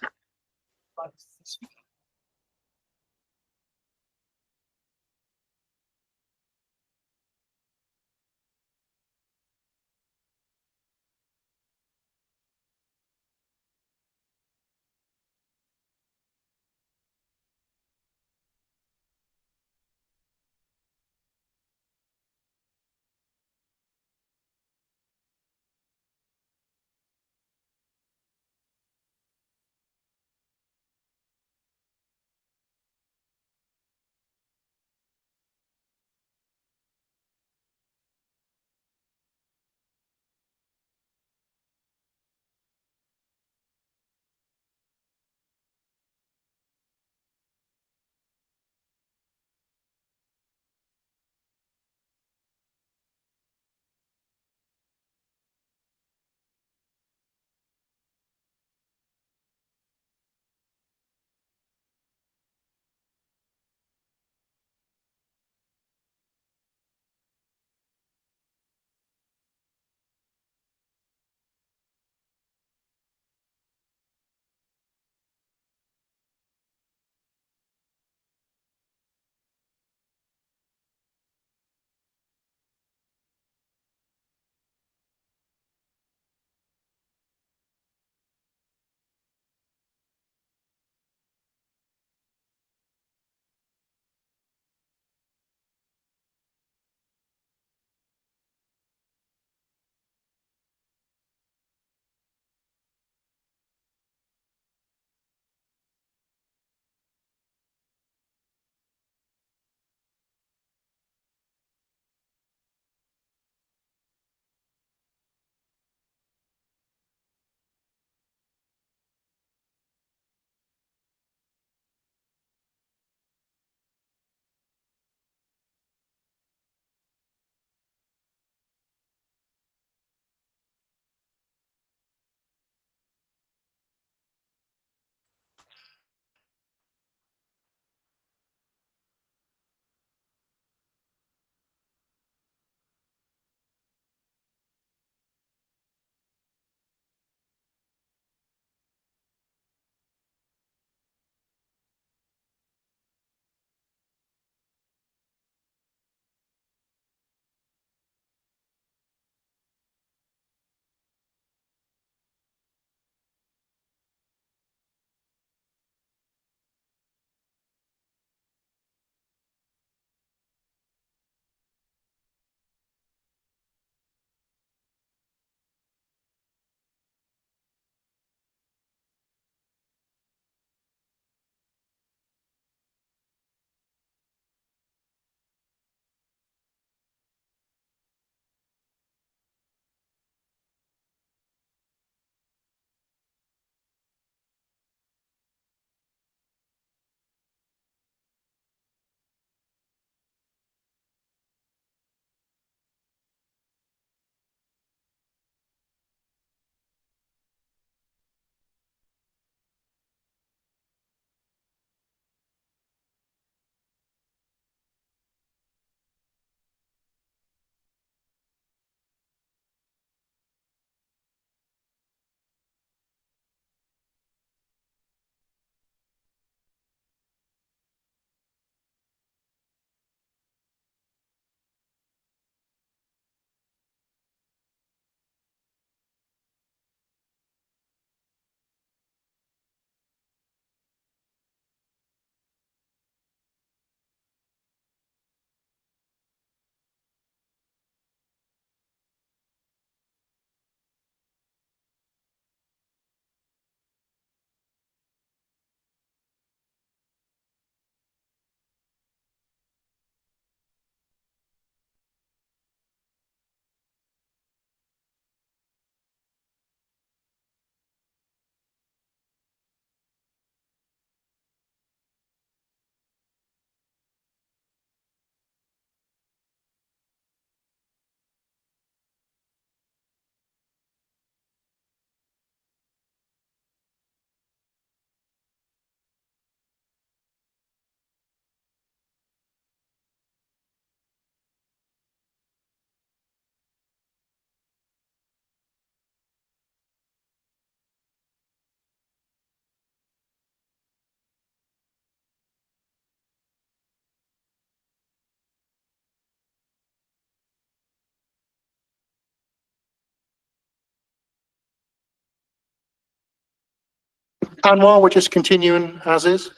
Anwar, we're just continuing as is.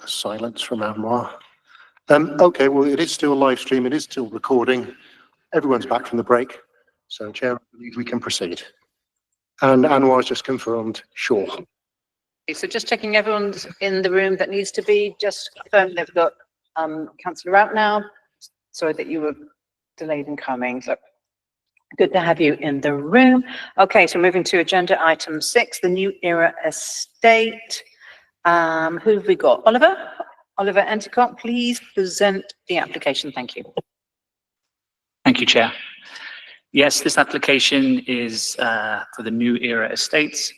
Silence from Anwar. Okay, well, it is still live stream, it is still recording. Everyone's back from the break, so Chair, I believe we can proceed. And Anwar's just confirmed, sure. Okay, so just checking everyone's in the room that needs to be, just confirm they've got councillor out now. Sorry that you were delayed in coming, so good to have you in the room. Okay, so moving to agenda item 6, the New Era Estate. Who have we got? Oliver Endicott, please present the application. Thank you. Thank you, Chair. Yes, this application is for the New Era Estates.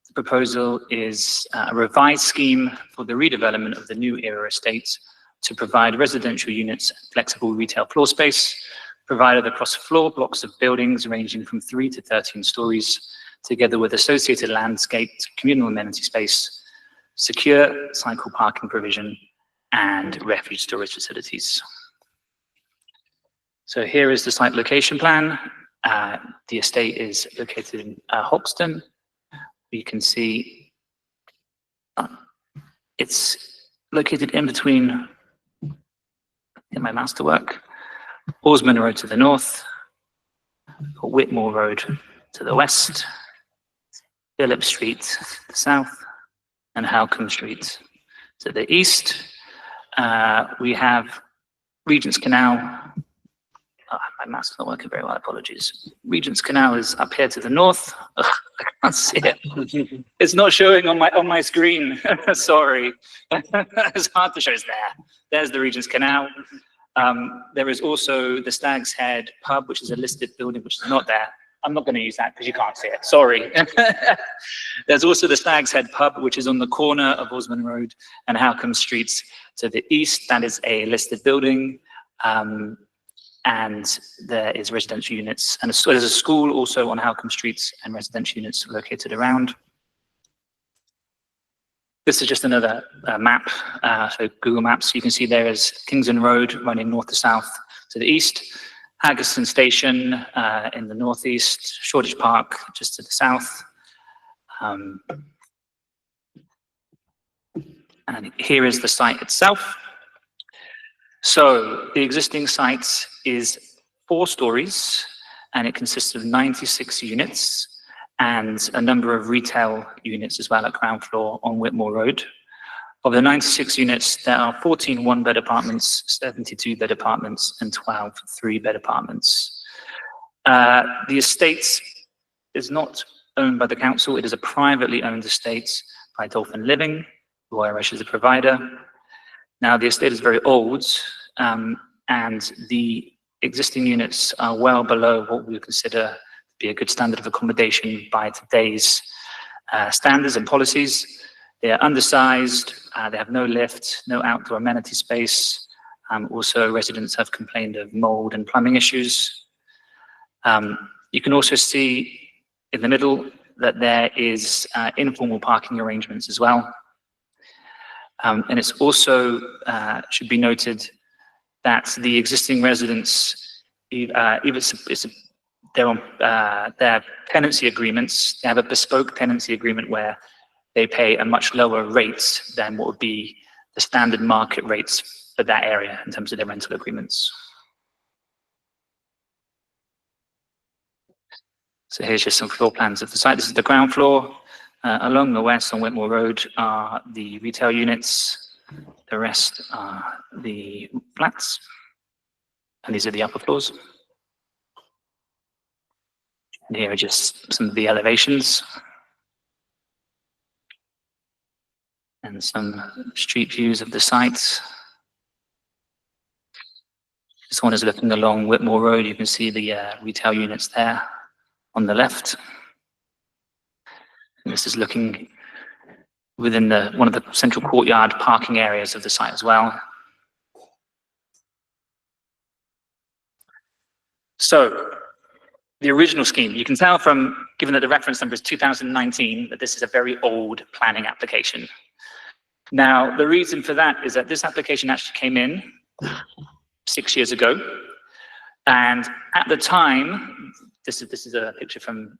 The proposal is a revised scheme for the redevelopment of the New Era Estates to provide residential units, flexible retail floor space, provided across floor blocks of buildings ranging from 3 to 13 stories, together with associated landscaped communal amenity space, secure cycle parking provision, and refuge storage facilities. So here is the site location plan. The estate is located in Hoxton. You can see it's located in between, get my mouse to work, Orsman Road to the north, Whitmore Road to the west, Phillip Street to the south, and Halcombe Street to the east. We have Regent's Canal. My mouse is not working very well, apologies. Regent's Canal is up here to the north. Ugh, I can't see it. It's not showing on my screen. Sorry. It's hard to show. It's there. There's the Regent's Canal. There is also the Stag's Head pub, which is a listed building, which is not there. I'm not going to use that because you can't see it. Sorry. There's also the Stag's Head pub, which is on the corner of Osmond Road and Halcombe Streets to the east. That is a listed building. And there is residential units. And there's a school also on Halcombe Streets and residential units located around. This is just another map, so Google Maps. You can see there is Kingston Road running north to south to the east, Haggerston Station in the northeast, Shoreditch Park just to the south. And here is the site itself. So the existing site is 4 stories and it consists of 96 units and a number of retail units as well at ground floor on Whitmore Road. Of the 96 units, there are 14 one-bed apartments, 72 bed apartments, and 12 3-bed apartments. The estate is not owned by the council. It is a privately owned estate by Dolphin Living, who I is the provider. Now, the estate is very old, and the existing units are well below what we would consider to be a good standard of accommodation by today's standards and policies. They are undersized, they have no lift, no outdoor amenity space. Also, residents have complained of mold and plumbing issues. You can also see in the middle that there is informal parking arrangements as well. And it's also should be noted that the existing residents, they're on their tenancy agreements. They have a bespoke tenancy agreement where they pay a much lower rate than what would be the standard market rates for that area in terms of their rental agreements. So here's just some floor plans of the site. This is the ground floor. Along the west on Whitmore Road are the retail units. The rest are the flats. And these are the upper floors. And here are just some of the elevations. And some street views of the site. This one is looking along Whitmore Road. You can see the retail units there on the left. And this is looking within one of the central courtyard parking areas of the site as well. So the original scheme, you can tell from, given that the reference number is 2019, that this is a very old planning application. Now, the reason for that is that this application actually came in 6 years ago. And at the time, this is a picture from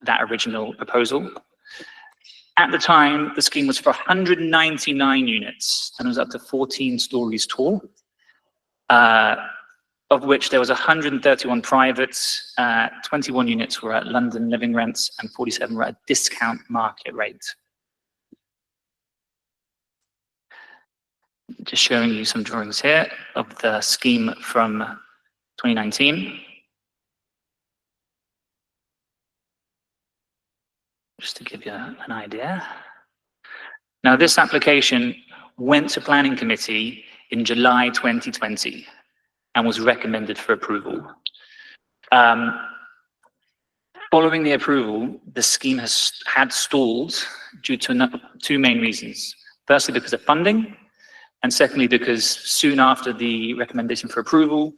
that original proposal. At the time, the scheme was for 199 units and it was up to 14 stories tall, of which there was 131 private, 21 units were at London living rents and 47 were at discount market rate. Just showing you some drawings here of the scheme from 2019. Just to give you an idea. Now, this application went to planning committee in July 2020 and was recommended for approval. Following the approval, the scheme had stalled due to two main reasons. Firstly, because of funding, and secondly, because soon after the recommendation for approval,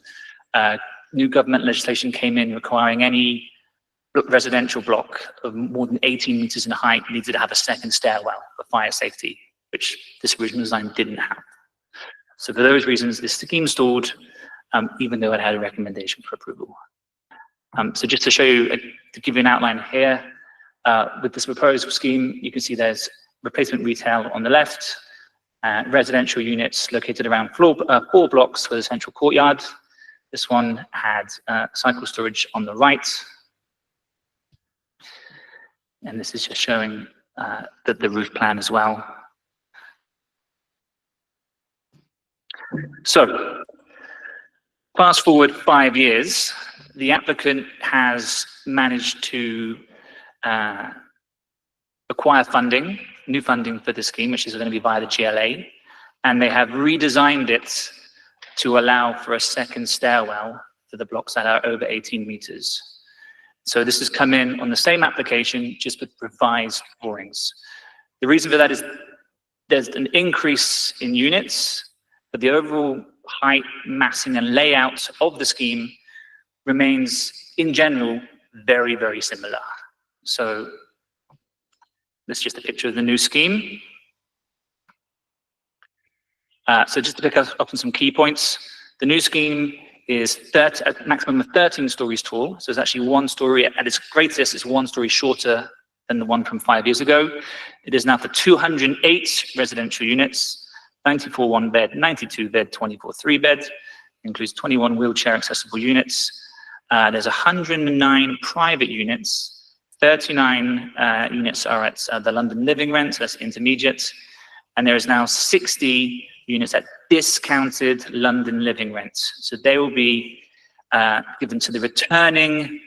new government legislation came in requiring any residential block of more than 18 meters in height needed to have a second stairwell for fire safety, which this original design didn't have. So for those reasons, this scheme stalled, even though it had a recommendation for approval. So just to show you, to give you an outline here, with this proposed scheme, you can see there's replacement retail on the left, residential units located around 4 blocks with a central courtyard. This one had cycle storage on the right. And this is just showing the roof plan as well. So, fast forward 5 years, the applicant has managed to acquire funding, new funding for the scheme, which is going to be via the GLA, and they have redesigned it to allow for a second stairwell for the blocks that are over 18 meters. So this has come in on the same application, just with revised drawings. The reason for that is there's an increase in units, but the overall height, massing, and layout of the scheme remains, in general, very, very similar. So this is just a picture of the new scheme. So just to pick up on some key points, the new scheme is a maximum of 13 stories tall. So it's actually 1 story, at its greatest, it's 1 story shorter than the one from 5 years ago. It is now for 208 residential units, 94 1-bed, 92 bed, 24 3-bed, includes 21 wheelchair accessible units. There's 109 private units, 39 units are at the London living rent, so that's intermediate, and there is now 60 units at discounted London living rents. So they will be given to the returning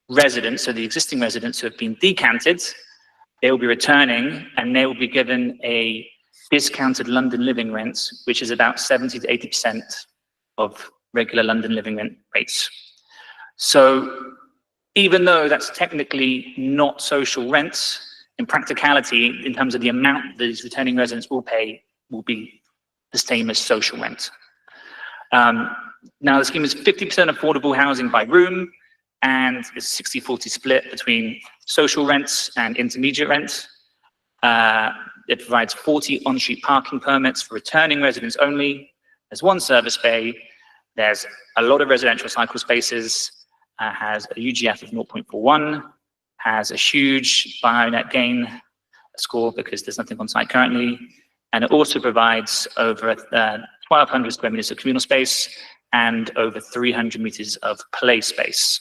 residents, so the existing residents who have been decanted, they will be returning and they will be given a discounted London living rents, which is about 70 to 80% of regular London living rent rates. So even though that's technically not social rents, in practicality, in terms of the amount that these returning residents will pay, will be the same as social rent. Now the scheme is 50% affordable housing by room, and it's 60-40 split between social rents and intermediate rents. It provides 40 on-street parking permits for returning residents only. There's 1 service bay. There's a lot of residential cycle spaces, has a UGF of 0.41, has a huge bionet gain score because there's nothing on site currently. And it also provides over 1,200 square meters of communal space and over 300 meters of play space.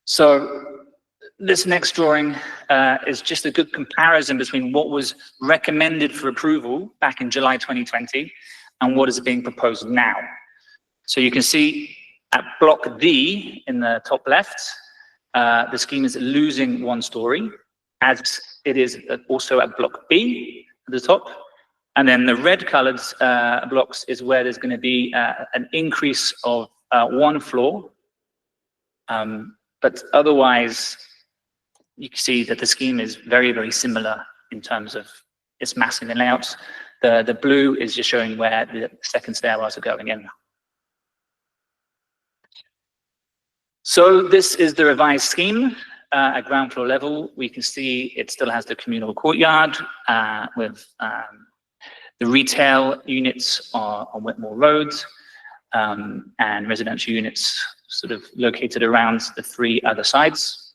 So this next drawing is just a good comparison between what was recommended for approval back in July 2020 and what is being proposed now. So you can see at block D in the top left, the scheme is losing 1 story, as it is also at block B at the top. And then the red colored blocks is where there's going to be an increase of 1 floor. But otherwise, you can see that the scheme is very, very similar in terms of its massing and layout. The blue is just showing where the second stairwells are going in. So this is the revised scheme. At ground floor level, we can see it still has the communal courtyard with the retail units on Whitmore Road and residential units sort of located around the 3 other sides.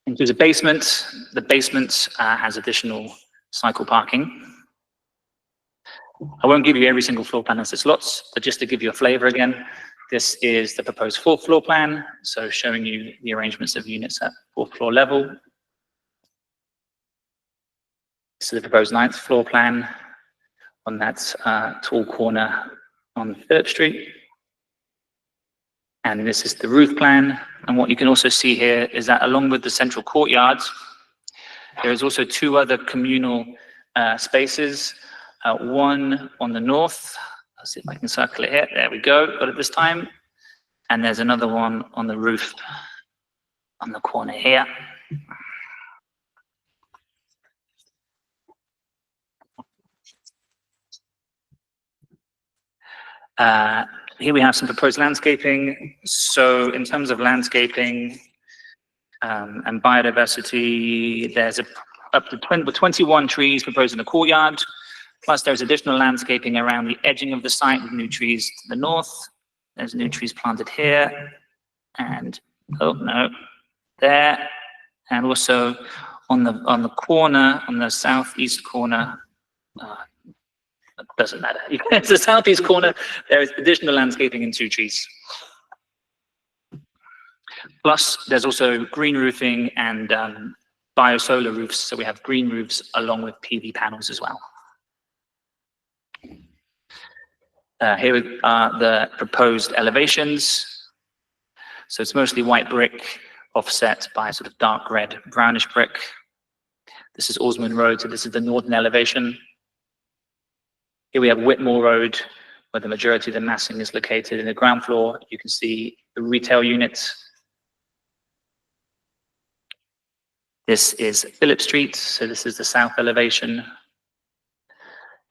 Into the basement. The basement has additional cycle parking. I won't give you every single floor plan as there's lots, but just to give you a flavor again, this is the proposed 4th floor plan, so showing you the arrangements of units at 4th floor level. This is the proposed 9th floor plan on that tall corner on 3rd Street. And this is the roof plan. And what you can also see here is that along with the central courtyard, there is also 2 other communal spaces. One on the north, let's see if I can circle it here. There we go, got it this time. And there's another one on the roof on the corner here. Here we have some proposed landscaping. So in terms of landscaping and biodiversity, there's up to 21 trees proposed in the courtyard. Plus there's additional landscaping around the edging of the site with new trees to the north. There's new trees planted here and, oh no, there. And also on the corner, on the southeast corner, doesn't matter. It's the southeast corner, there is additional landscaping and 2 trees. Plus there's also green roofing and biosolar roofs. So we have green roofs along with PV panels as well. Here are the proposed elevations. So it's mostly white brick offset by sort of dark red, brownish brick. This is Osmond Road, so this is the northern elevation. Here we have Whitmore Road, where the majority of the massing is located. In the ground floor, you can see the retail units. This is Phillip Street, so this is the south elevation.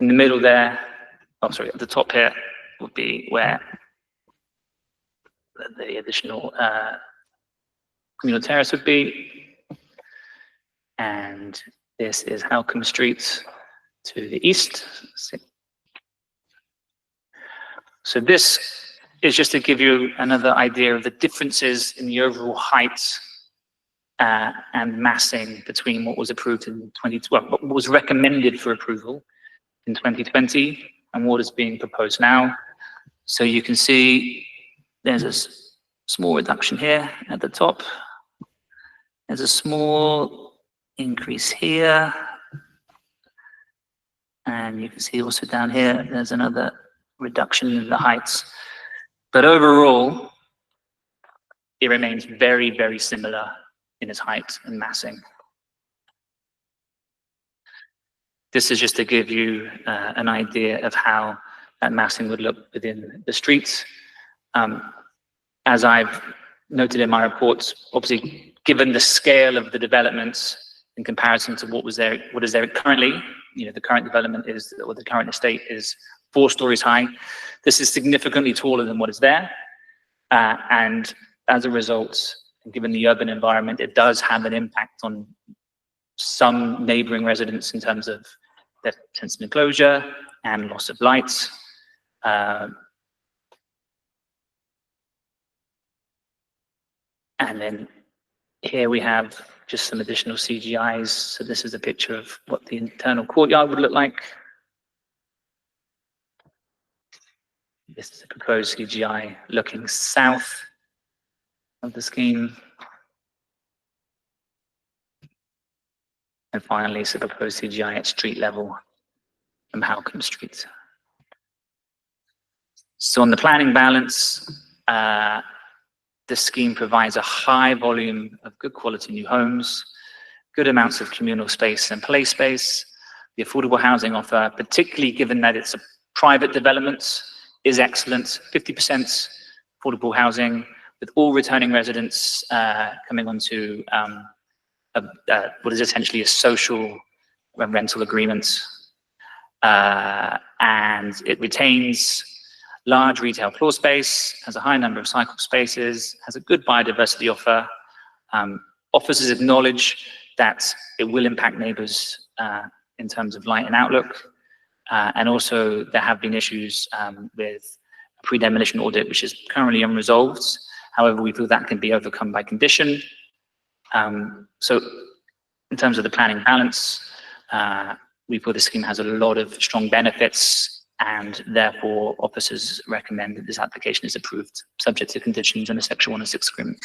In the middle there, oh sorry, at the top here would be where the additional communal terrace would be. And this is Halcombe Street to the east. So this is just to give you another idea of the differences in the overall height and massing between what was approved in what was recommended for approval in 2020 and what is being proposed now. So you can see there's a small reduction here at the top. There's a small increase here. And you can see also down here, there's another reduction in the heights. But overall, it remains very, very similar in its height and massing. This is just to give you an idea of how that massing would look within the streets. As I've noted in my reports, obviously, given the scale of the developments in comparison to what is there currently, the current development is, or the current estate is 4 stories high. This is significantly taller than what is there. And as a result, given the urban environment, it does have an impact on some neighboring residents in terms of their sense of enclosure and loss of light. And then here we have just some additional CGIs. So this is a picture of what the internal courtyard would look like. This is a proposed CGI looking south of the scheme. And finally, it's a proposed CGI at street level from Halcombe Street. So on the planning balance, the scheme provides a high volume of good quality new homes, good amounts of communal space and play space. The affordable housing offer, particularly given that it's a private development, is excellent. 50% affordable housing with all returning residents coming onto what is essentially a social rental agreement. And it retains large retail floor space, has a high number of cycle spaces, has a good biodiversity offer. Officers acknowledge that it will impact neighbours in terms of light and outlook. And also there have been issues with pre-demolition audit, which is currently unresolved. However, we feel that can be overcome by condition. So in terms of the planning balance, we feel the scheme has a lot of strong benefits, and therefore officers recommend that this application is approved, subject to conditions in the Section 106 agreement.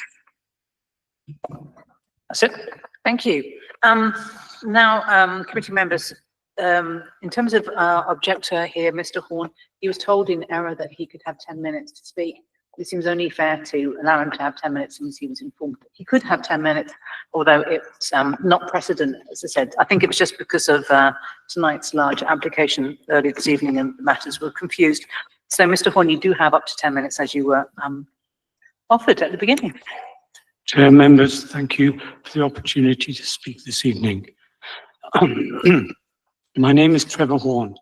That's it. Thank you. Now, committee members, in terms of our objector here, Mr. Horn, he was told in error that he could have 10 minutes to speak. It seems only fair to allow him to have 10 minutes since he was informed that he could have 10 minutes, although it's not precedent, as I said. I think it was just because of tonight's large application earlier this evening and the matters were confused. So, Mr. Horn, you do have up to 10 minutes as you were offered at the beginning. Chair, members, thank you for the opportunity to speak this evening. My name is Trevor Horn.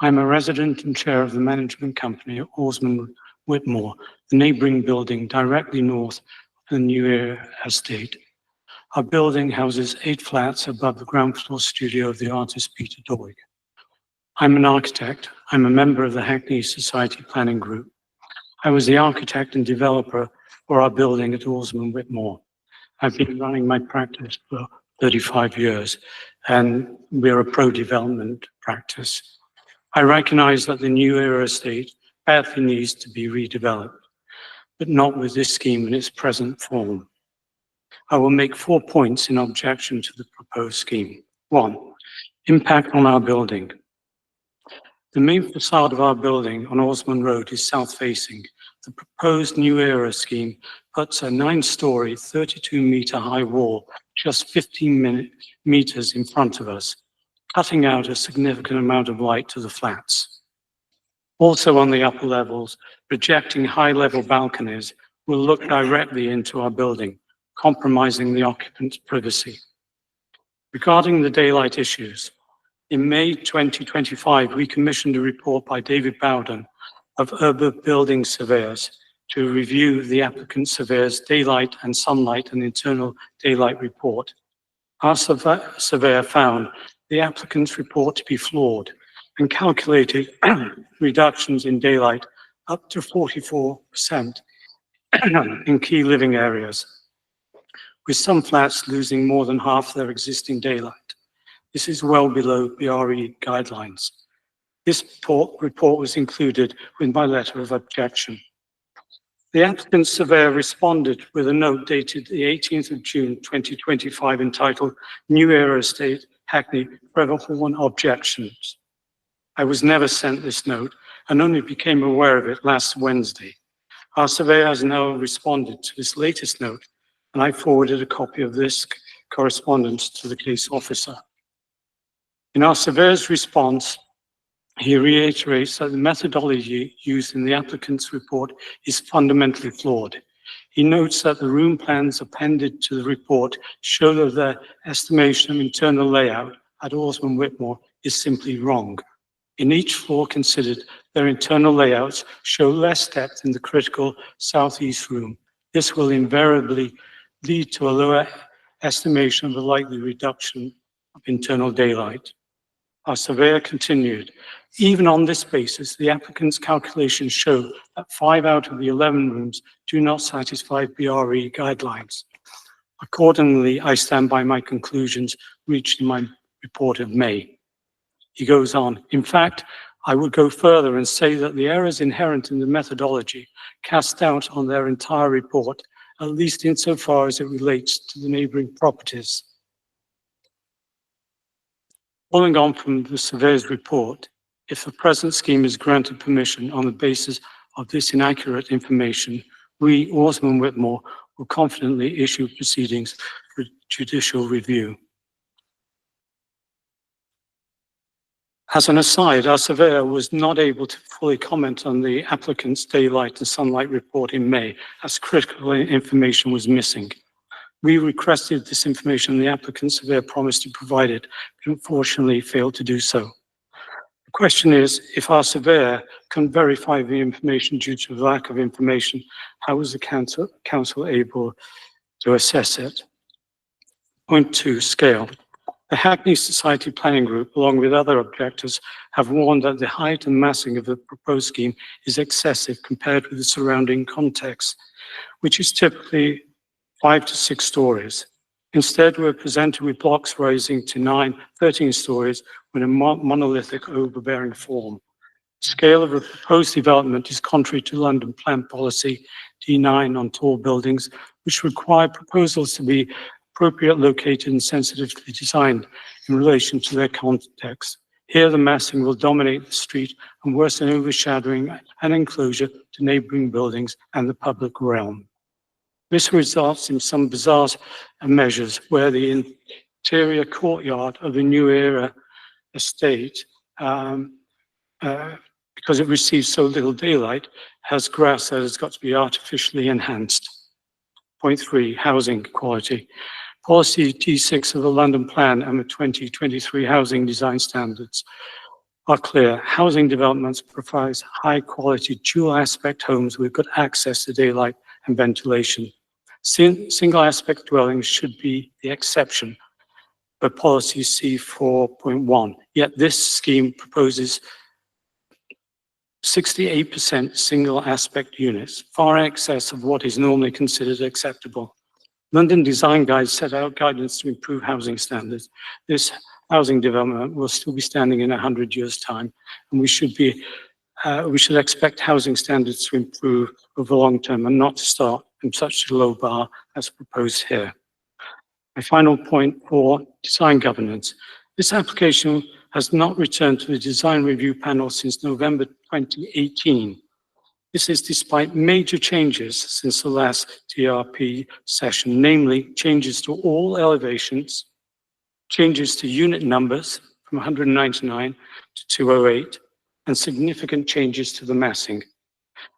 I'm a resident and chair of the management company at Orsman Whitmore, the neighbouring building directly north of the New Era estate. Our building houses 8 flats above the ground floor studio of the artist Peter Doig. I'm an architect. I'm a member of the Hackney Society Planning Group. I was the architect and developer for our building at Orsman Whitmore. I've been running my practice for 35 years, and we're a pro-development practice. I recognise that the New Era estate badly needs to be redeveloped, but not with this scheme in its present form. I will make 4 points in objection to the proposed scheme. 1, impact on our building. The main facade of our building on Orsman Road is south-facing. The proposed New Era scheme puts a 9-storey, 32-metre high wall just 15 metres in front of us, cutting out a significant amount of light to the flats. Also on the upper levels, projecting high-level balconies will look directly into our building, compromising the occupant's privacy. Regarding the daylight issues, in May 2025, we commissioned a report by David Bowden of Urban Building Surveyors to review the applicant surveyor's daylight and sunlight and internal daylight report. Our surveyor found the applicant's report to be flawed and calculated reductions in daylight up to 44% in key living areas, with some flats losing more than half their existing daylight. This is well below BRE guidelines. This report was included with my letter of objection. The applicant's surveyor responded with a note dated the 18th of June 2025 entitled New Era Estate, Hackney, Trevor Horn Objections. I was never sent this note and only became aware of it last Wednesday. Our surveyor has now responded to this latest note, and I forwarded a copy of this correspondence to the case officer. In our surveyor's response, he reiterates that the methodology used in the applicant's report is fundamentally flawed. He notes that the room plans appended to the report show that the estimation of internal layout at Orsman Whitmore is simply wrong. In each floor considered, their internal layouts show less depth in the critical southeast room. This will invariably lead to a lower estimation of the likely reduction of internal daylight. Our surveyor continued, even on this basis, the applicant's calculations show that 5 out of the 11 rooms do not satisfy BRE guidelines. Accordingly, I stand by my conclusions reached in my report of May. He goes on, in fact, I would go further and say that the errors inherent in the methodology cast doubt on their entire report, at least insofar as it relates to the neighbouring properties. Following on from the surveyor's report, if the present scheme is granted permission on the basis of this inaccurate information, we, Orsman Whitmore, will confidently issue proceedings for judicial review. As an aside, our surveyor was not able to fully comment on the applicant's daylight and sunlight report in May, as critical information was missing. We requested this information and the applicant surveyor promised to provide it, but unfortunately failed to do so. The question is, if our surveyor can verify the information due to the lack of information, how was the council able to assess it? Point 2, scale. The Hackney Society Planning Group, along with other objectors, have warned that the height and massing of the proposed scheme is excessive compared with the surrounding context, which is typically 5 to 6 stories. Instead, we're presented with blocks rising to 13 stories with a monolithic overbearing form. The scale of the proposed development is contrary to London Plan Policy D9 on tall buildings, which require proposals to be appropriately located and sensitively designed in relation to their context. Here, the massing will dominate the street and worsen overshadowing and enclosure to neighbouring buildings and the public realm. This results in some bizarre measures where the interior courtyard of the New Era estate, because it receives so little daylight, has grass that has got to be artificially enhanced. Point 3, housing quality. Policy D6 of the London Plan and the 2023 Housing Design Standards are clear. Housing developments provide high-quality dual-aspect homes with good access to daylight and ventilation. Single-aspect dwellings should be the exception per policy C4.1. Yet this scheme proposes 68% single-aspect units, far in excess of what is normally considered acceptable. London Design Guide set out guidance to improve housing standards. This housing development will still be standing in 100 years' time, and we should expect housing standards to improve over the long term and not to start from such a low bar as proposed here. My final point for design governance. This application has not returned to the design review panel since November 2018. This is despite major changes since the last TRP session, namely changes to all elevations, changes to unit numbers from 199 to 208, and significant changes to the massing.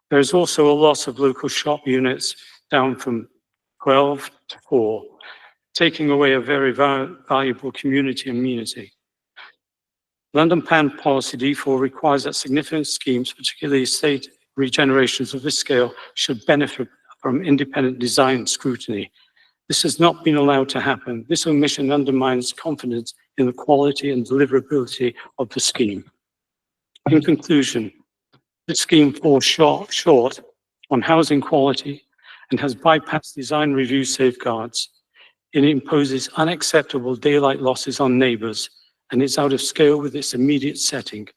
There is also a loss of local shop units down from 12 to 4, taking away a very valuable community amenity. London Plan Policy D4 requires that significant schemes, particularly estate regenerations of this scale, should benefit from independent design scrutiny. This has not been allowed to happen. This omission undermines confidence in the quality and deliverability of the scheme. In conclusion, this scheme falls short on housing quality and has bypassed design review safeguards. It imposes unacceptable daylight losses on neighbours and is out of scale with its immediate setting.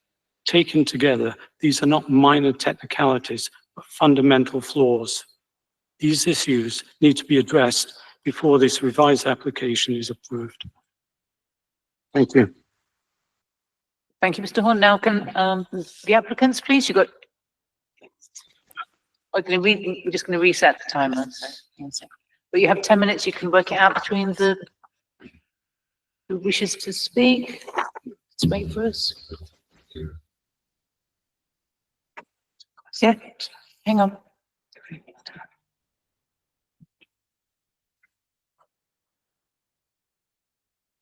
Taken together, these are not minor technicalities, but fundamental flaws. These issues need to be addressed before this revised application is approved. Thank you. Thank you, Mr. Horn. Now can the applicants, please? We're just going to reset the timer. So, but you have 10 minutes. You can work it out between the who wishes to speak. Let's wait for us. Yeah, hang on.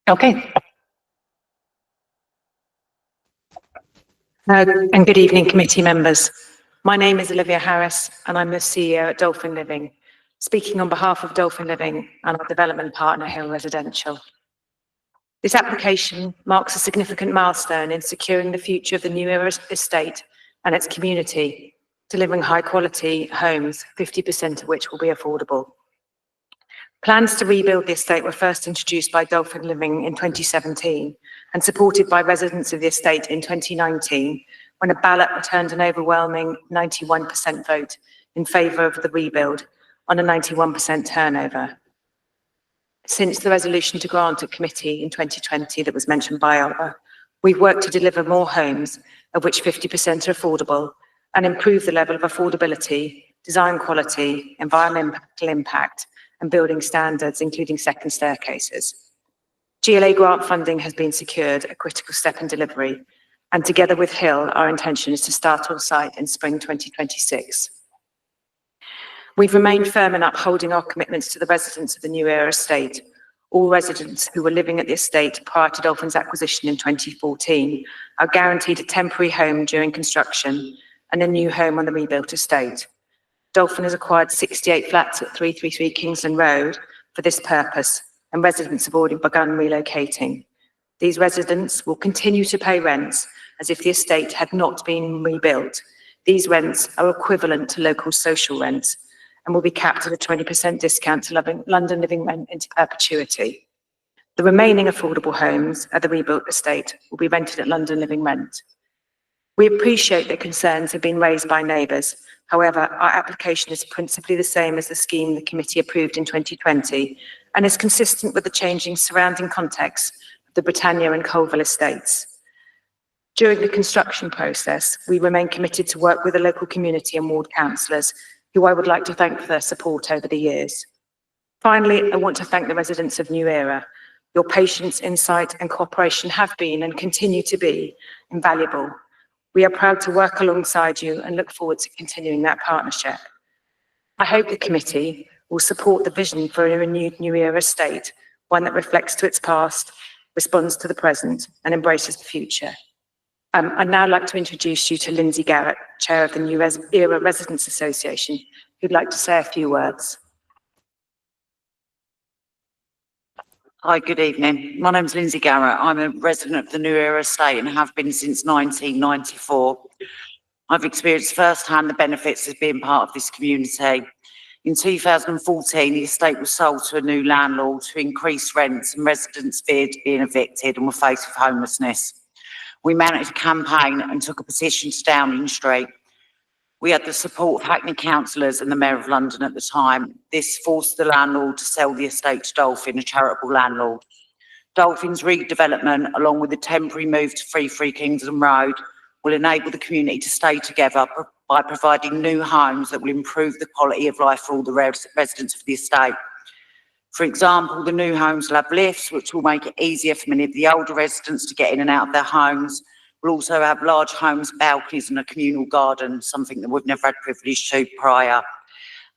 Okay. And good evening, committee members. My name is Olivia Harris, and I'm the CEO at Dolphin Living, speaking on behalf of Dolphin Living and our development partner, Hill Residential. This application marks a significant milestone in securing the future of the New Era estate and its community, delivering high-quality homes, 50% of which will be affordable. Plans to rebuild the estate were first introduced by Dolphin Living in 2017 and supported by residents of the estate in 2019, when a ballot returned an overwhelming 91% vote in favour of the rebuild on a 91% turnover. Since the resolution to grant at committee in 2020 that was mentioned by Oliver, we've worked to deliver more homes, of which 50% are affordable, and improve the level of affordability, design quality, environmental impact, and building standards, including second staircases. GLA grant funding has been secured, a critical step in delivery, and together with Hill, our intention is to start on site in spring 2026. We've remained firm in upholding our commitments to the residents of the New Era estate. All residents who were living at the estate prior to Dolphin's acquisition in 2014 are guaranteed a temporary home during construction and a new home on the rebuilt estate. Dolphin has acquired 68 flats at 333 Kingsland Road for this purpose, and residents have already begun relocating. These residents will continue to pay rents as if the estate had not been rebuilt. These rents are equivalent to local social rents and will be capped at a 20% discount to London Living Rent into perpetuity. The remaining affordable homes at the rebuilt estate will be rented at London Living Rent. We appreciate that concerns have been raised by neighbours. However, our application is principally the same as the scheme the committee approved in 2020 and is consistent with the changing surrounding context of the Britannia and Colville estates. During the construction process, we remain committed to work with the local community and ward councillors, who I would like to thank for their support over the years. Finally, I want to thank the residents of New Era. Your patience, insight and cooperation have been and continue to be invaluable. We are proud to work alongside you and look forward to continuing that partnership. I hope the committee will support the vision for a renewed New Era estate, one that reflects to its past, responds to the present and embraces the future. I'd now like to introduce you to Lindsay Garrett, Chair of the New Era Residents Association, who'd like to say a few words. Hi, good evening. My name's Lindsay Garrett. I'm a resident of the New Era estate and have been since 1994. I've experienced firsthand the benefits of being part of this community. In 2014, the estate was sold to a new landlord who increased rents and residents feared being evicted and were faced with homelessness. We managed a campaign and took a petition to Downing Street. We had the support of Hackney councillors and the Mayor of London at the time. This forced the landlord to sell the estate to Dolphin, a charitable landlord. Dolphin's redevelopment, along with the temporary move to Free Kingsland Road, will enable the community to stay together by providing new homes that will improve the quality of life for all the residents of the estate. For example, the new homes will have lifts, which will make it easier for many of the older residents to get in and out of their homes. We'll also have large homes, balconies and a communal garden, something that we've never had privilege to prior.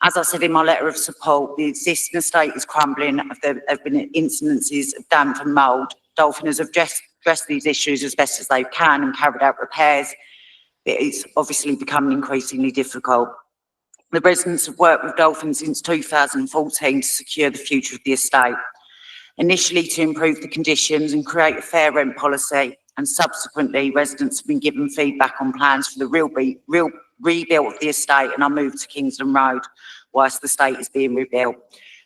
As I said in my letter of support, the existing estate is crumbling. There have been incidences of damp and mould. Dolphin has addressed these issues as best as they can and carried out repairs. It's obviously becoming increasingly difficult. The residents have worked with Dolphin since 2014 to secure the future of the estate. Initially to improve the conditions and create a fair rent policy, and subsequently residents have been given feedback on plans for the real rebuild of the estate and our move to Kingsland Road whilst the estate is being rebuilt.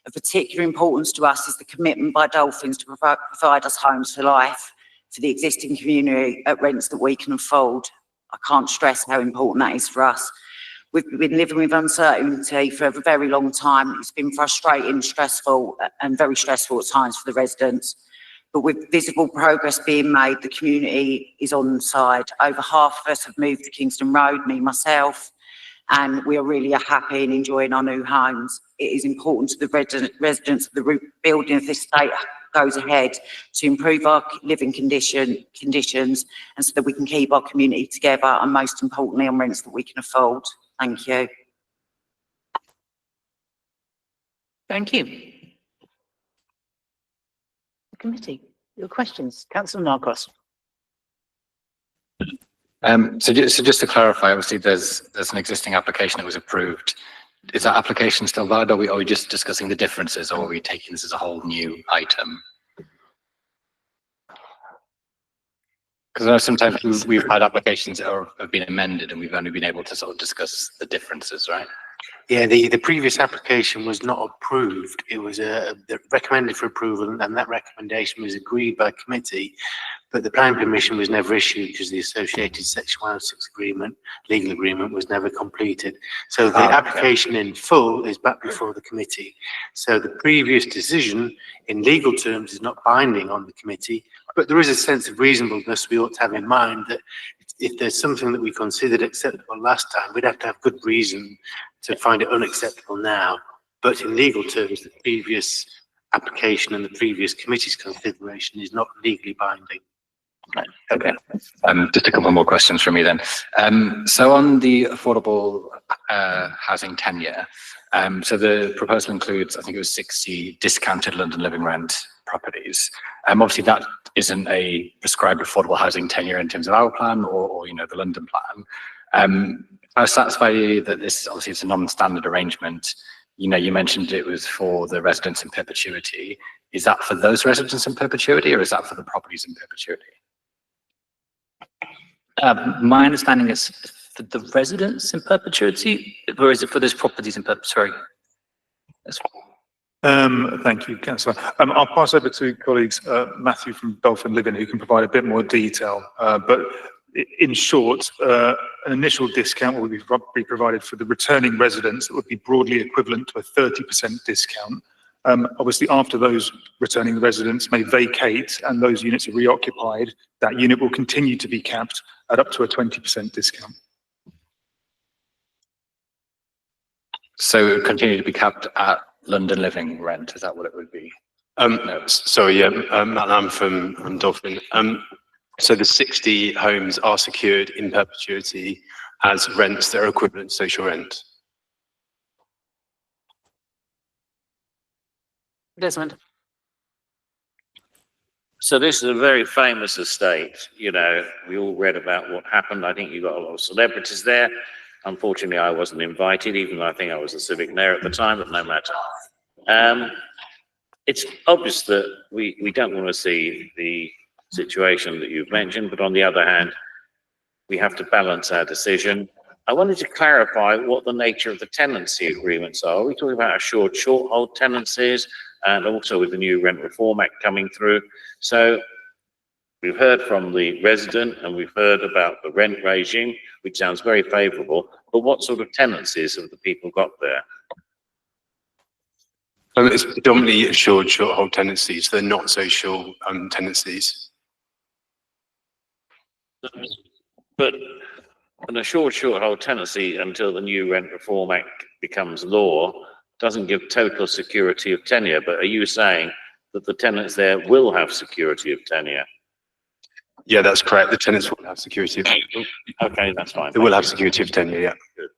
Of particular importance to us is the commitment by Dolphins to provide us homes for life for the existing community at rents that we can afford. I can't stress how important that is for us. We've been living with uncertainty for a very long time. It's been frustrating, stressful, and very stressful at times for the residents. But with visible progress being made, the community is on side. Over half of us have moved to Kingston Road, me, myself, and we are really happy and enjoying our new homes. It is important to the residents that the rebuilding of this estate goes ahead to improve our living conditions and so that we can keep our community together and most importantly on rents that we can afford. Thank you. Thank you. The committee, your questions. Councillor Narcos. So just to clarify, obviously there's an existing application that was approved. Is that application still valid, or are we just discussing the differences, or are we taking this as a whole new item? Because I know sometimes we've had applications that have been amended and we've only been able to sort of discuss the differences, right? Yeah, the previous application was not approved. It was recommended for approval, and that recommendation was agreed by committee, but the planning permission was never issued because the associated Section 106 agreement, legal agreement, was never completed. So the application in full is back before the committee. So the previous decision in legal terms is not binding on the committee, but there is a sense of reasonableness we ought to have in mind that if there's something that we considered acceptable last time, we'd have to have good reason to find it unacceptable now. But in legal terms, the previous application and the previous committee's consideration is not legally binding. Okay. Just a couple more questions from me then. So on the affordable housing tenure, so the proposal includes, I think it was 60 discounted London Living Rent properties. Obviously that isn't a prescribed affordable housing tenure in terms of our plan or you know, the London plan. I was satisfied that this, obviously it's a non-standard arrangement. You know, you mentioned it was for the residents in perpetuity. is that for those residents in perpetuity, or is that for the properties in perpetuity? My understanding is for the residents in perpetuity, or is it for those properties in perpetuity? Thank you, Councillor. I'll pass over to colleagues, Matthew from Dolphin Living, who can provide a bit more detail. But in short, an initial discount will be provided for the returning residents that would be broadly equivalent to a 30% discount. Obviously, after those returning residents may vacate and those units are reoccupied, that unit will continue to be capped at up to a 20% discount. So it would continue to be capped at London Living rent, is that what it would be? Sorry, yeah, Matt Lamb from Dolphin. So the 60 homes are secured in perpetuity as rents that are equivalent to social rent. Desmond. So this is a very famous estate. You know, we all read about what happened. I think you got a lot of celebrities there. Unfortunately, I wasn't invited, even though I think I was a civic mayor at the time, but no matter. It's obvious that we don't want to see the situation that you've mentioned, but on the other hand, we have to balance our decision. I wanted to clarify what the nature of the tenancy agreements are. Are we talking about assured short-hold tenancies, and also with the new Rent Reform Act coming through? So we've heard from the resident and we've heard about the rent regime, which sounds very favourable, but what sort of tenancies have the people got there? It's predominantly assured short-hold tenancies. They're not social tenancies. But an assured short-hold tenancy until the new Rent Reform Act becomes law doesn't give total security of tenure. But are you saying that the tenants there will have security of tenure? Yeah, that's correct. The tenants will have security of tenure. Okay, that's fine. They will have security of tenure, yeah. Good.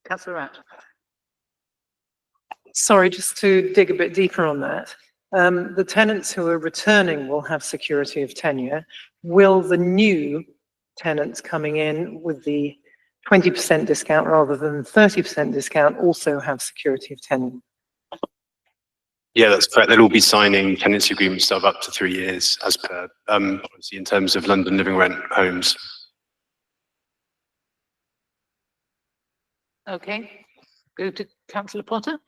Councillor Ratt. Sorry, just to dig a bit deeper on that. The tenants who are returning will have security of tenure. Will the new tenants coming in with the 20% discount rather than 30% discount also have security of tenure? Yeah, that's correct. They'll all be signing tenancy agreements of up to 3 years as per policy in terms of London Living Rent homes. Okay, go to Councillor Potter.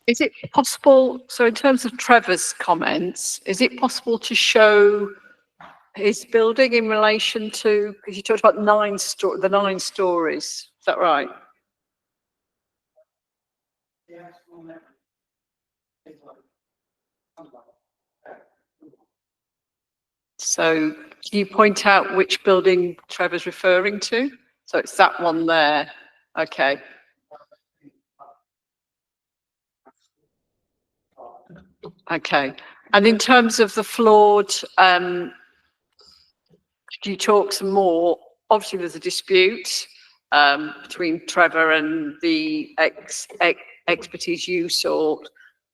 Is it possible, so in terms of Trevor's comments, is it possible to show his building in relation to, because you talked about the 9 stories, is that right? So can you point out which building Trevor's referring to? So it's that one there, okay. Okay, and in terms of the floored, could you talk some more? Obviously, there's a dispute between Trevor and the expertise you sought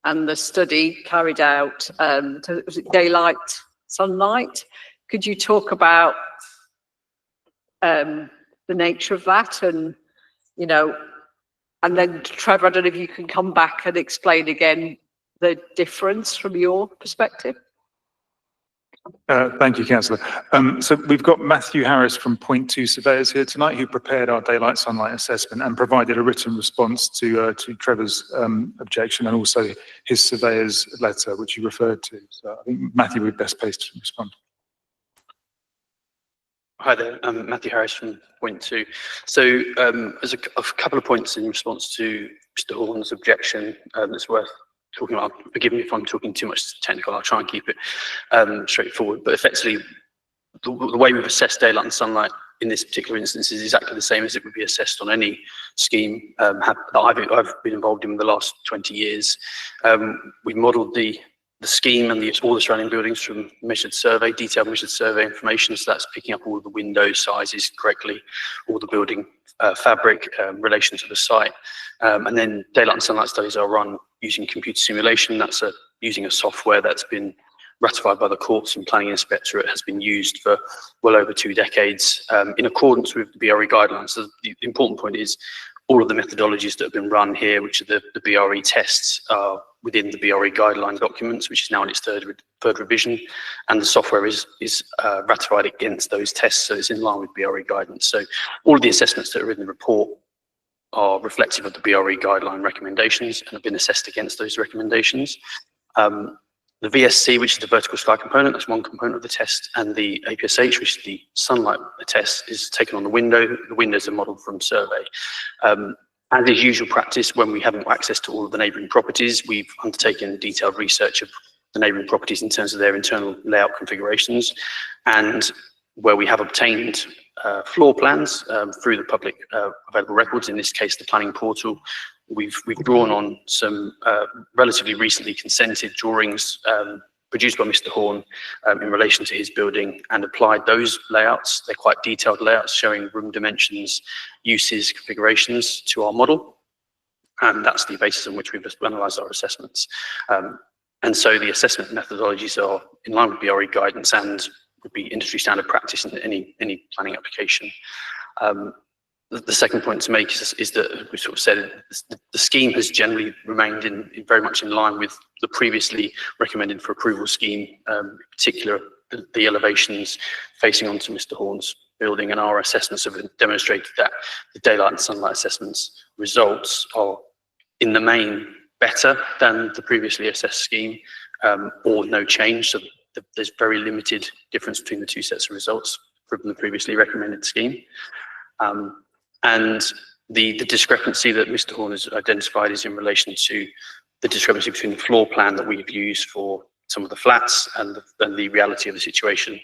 and the study carried out. Was it daylight, sunlight? Could you talk about the nature of that, and you know, and then Trevor, I don't know if you can come back and explain again the difference from your perspective. Thank you, Councillor. So we've got Matthew Harris from Point 2 Surveyors here tonight, who prepared our daylight sunlight assessment and provided a written response to Trevor's objection and also his surveyor's letter, which you referred to. So I think Matthew would be best placed to respond. Hi there, I'm Matthew Harris from Point 2. So there's a couple of points in response to Mr. Horn's objection that's worth talking about. Forgive me if I'm talking too much technical, I'll try and keep it straightforward. But effectively, the way we've assessed daylight and sunlight in this particular instance is exactly the same as it would be assessed on any scheme that I've been involved in the last 20 years. We've modelled the scheme and all the surrounding buildings from measured survey, detailed measured survey information, so that's picking up all the window sizes correctly, all the building fabric in relation to the site. And then daylight and sunlight studies are run using computer simulation. That's using a software that's been ratified by the courts and planning inspectorate, has been used for well over 2 decades in accordance with the BRE guidelines. So the important point is all of the methodologies that have been run here, which are the BRE tests, are within the BRE guideline documents, which is now in its third revision, and the software is ratified against those tests, so it's in line with BRE guidance. So all of the assessments that are in the report are reflective of the BRE guideline recommendations and have been assessed against those recommendations. The VSC, which is the vertical sky component, that's one component of the test, and the APSH, which is the sunlight test, is taken on the window. The windows are modelled from survey. As is usual practice, when we haven't got access to all of the neighbouring properties, we've undertaken detailed research of the neighbouring properties in terms of their internal layout configurations, and where we have obtained floor plans through the public available records, in this case the planning portal, we've drawn on some relatively recently consented drawings produced by Mr. Horn in relation to his building, and applied those layouts. They're quite detailed layouts showing room dimensions, uses, configurations to our model, and that's the basis on which we've analysed our assessments. And so the assessment methodologies are in line with BRE guidance and would be industry standard practice in any planning application. The second point to make is that we sort of said the scheme has generally remained very much in line with the previously recommended for approval scheme, in particular the elevations facing onto Mr. Horn's building, and our assessments have demonstrated that the daylight and sunlight assessments results are in the main better than the previously assessed scheme, or no change. So there's very limited difference between the two sets of results from the previously recommended scheme. And the discrepancy that Mr. Horn has identified is in relation to the discrepancy between the floor plan that we've used for some of the flats and the reality of the situation,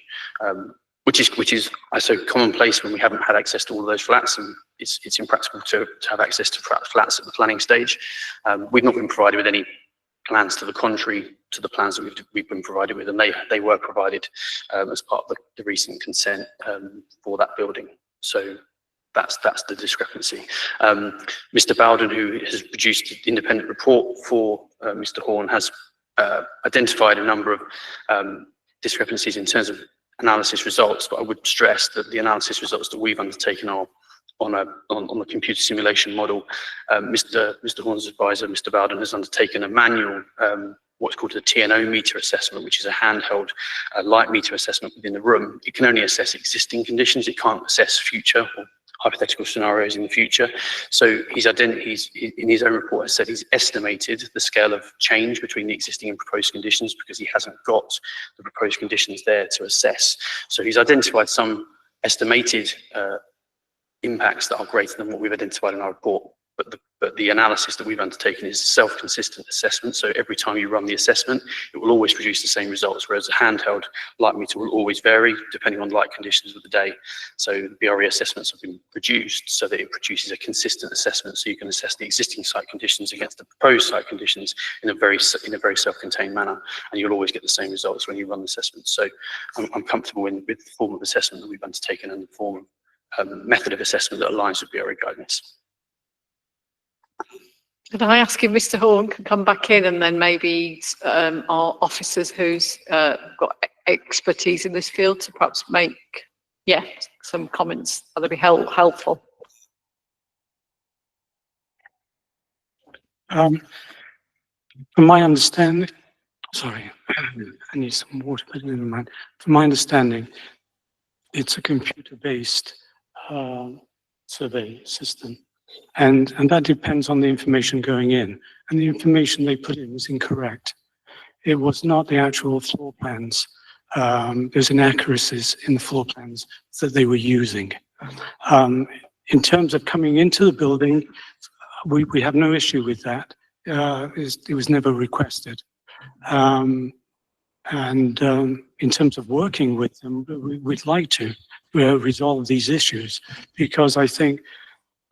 which is I so commonplace when we haven't had access to all of those flats, and it's impractical to have access to flats at the planning stage. We've not been provided with any plans to the contrary to the plans that we've been provided with, and they were provided as part of the recent consent for that building. So that's the discrepancy. Mr. Bowden, who has produced an independent report for Mr. Horn, has identified a number of discrepancies in terms of analysis results, but I would stress that the analysis results that we've undertaken are on the computer simulation model. Mr. Horn's advisor, Mr. Bowden, has undertaken a manual what's called a TNO meter assessment, which is a handheld light meter assessment within the room. It can only assess existing conditions. It can't assess future or hypothetical scenarios in the future. So he's in his own report has said he's estimated the scale of change between the existing and proposed conditions because he hasn't got the proposed conditions there to assess. So he's identified some estimated impacts that are greater than what we've identified in our report. But the analysis that we've undertaken is a self-consistent assessment. So every time you run the assessment, it will always produce the same results, whereas a handheld light meter will always vary depending on light conditions of the day. So the BRE assessments have been produced so that it produces a consistent assessment, so you can assess the existing site conditions against the proposed site conditions in a very self-contained manner, and you'll always get the same results when you run the assessment. So I'm comfortable with the form of assessment that we've undertaken and the form of method of assessment that aligns with BRE guidance. Could I ask if Mr. Horn can come back in, and then maybe our officers who's got expertise in this field to perhaps make, some comments that'd be helpful. From my understanding, sorry, I need some water, but never mind. From my understanding, it's a computer-based survey system. And that depends on the information going in. And the information they put in was incorrect. It was not the actual floor plans. There's inaccuracies in the floor plans that they were using. In terms of coming into the building, we have no issue with that. It was never requested. And in terms of working with them, we'd like to resolve these issues, because I think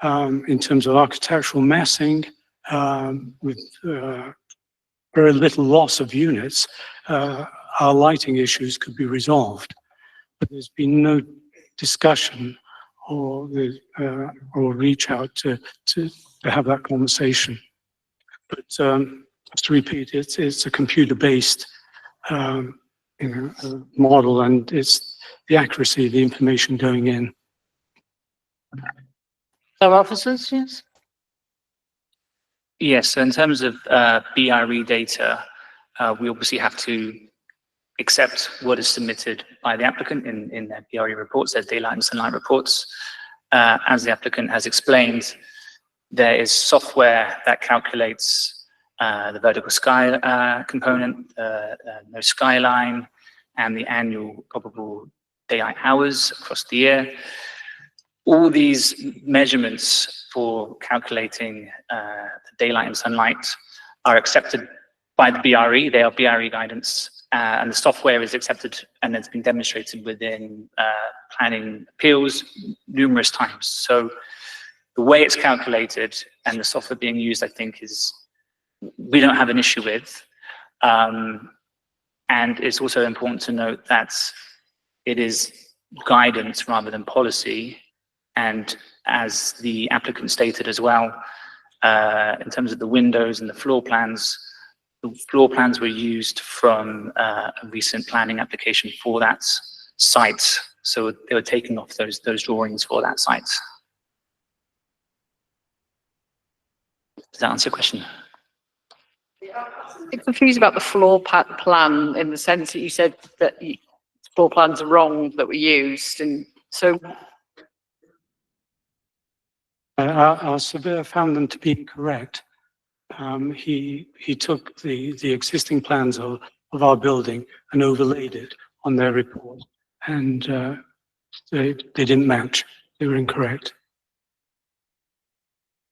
in terms of architectural massing, with very little loss of units, our lighting issues could be resolved. But there's been no discussion or reach out to have that conversation. But just to repeat, it's a computer-based model, and it's the accuracy of the information going in. So officers, yes? Yes, so in terms of BRE data, we obviously have to accept what is submitted by the applicant in their BRE reports, their daylight and sunlight reports. As the applicant has explained, there is software that calculates the vertical sky component, no skyline, and the annual probable daylight hours across the year. All these measurements for calculating the daylight and sunlight are accepted by the BRE. They are BRE guidance, and the software is accepted and it's been demonstrated within planning appeals numerous times. So the way it's calculated and the software being used, I think, we don't have an issue with. And it's also important to note that it is guidance rather than policy. And as the applicant stated as well, in terms of the windows and the floor plans were used from a recent planning application for that site. So they were taking off those drawings for that site. Does that answer your question? I'm confused about the floor plan in the sense that you said that floor plans are wrong that were used, and so. Our surveyor found them to be incorrect. He took the existing plans of our building and overlaid it on their report, and they didn't match. They were incorrect.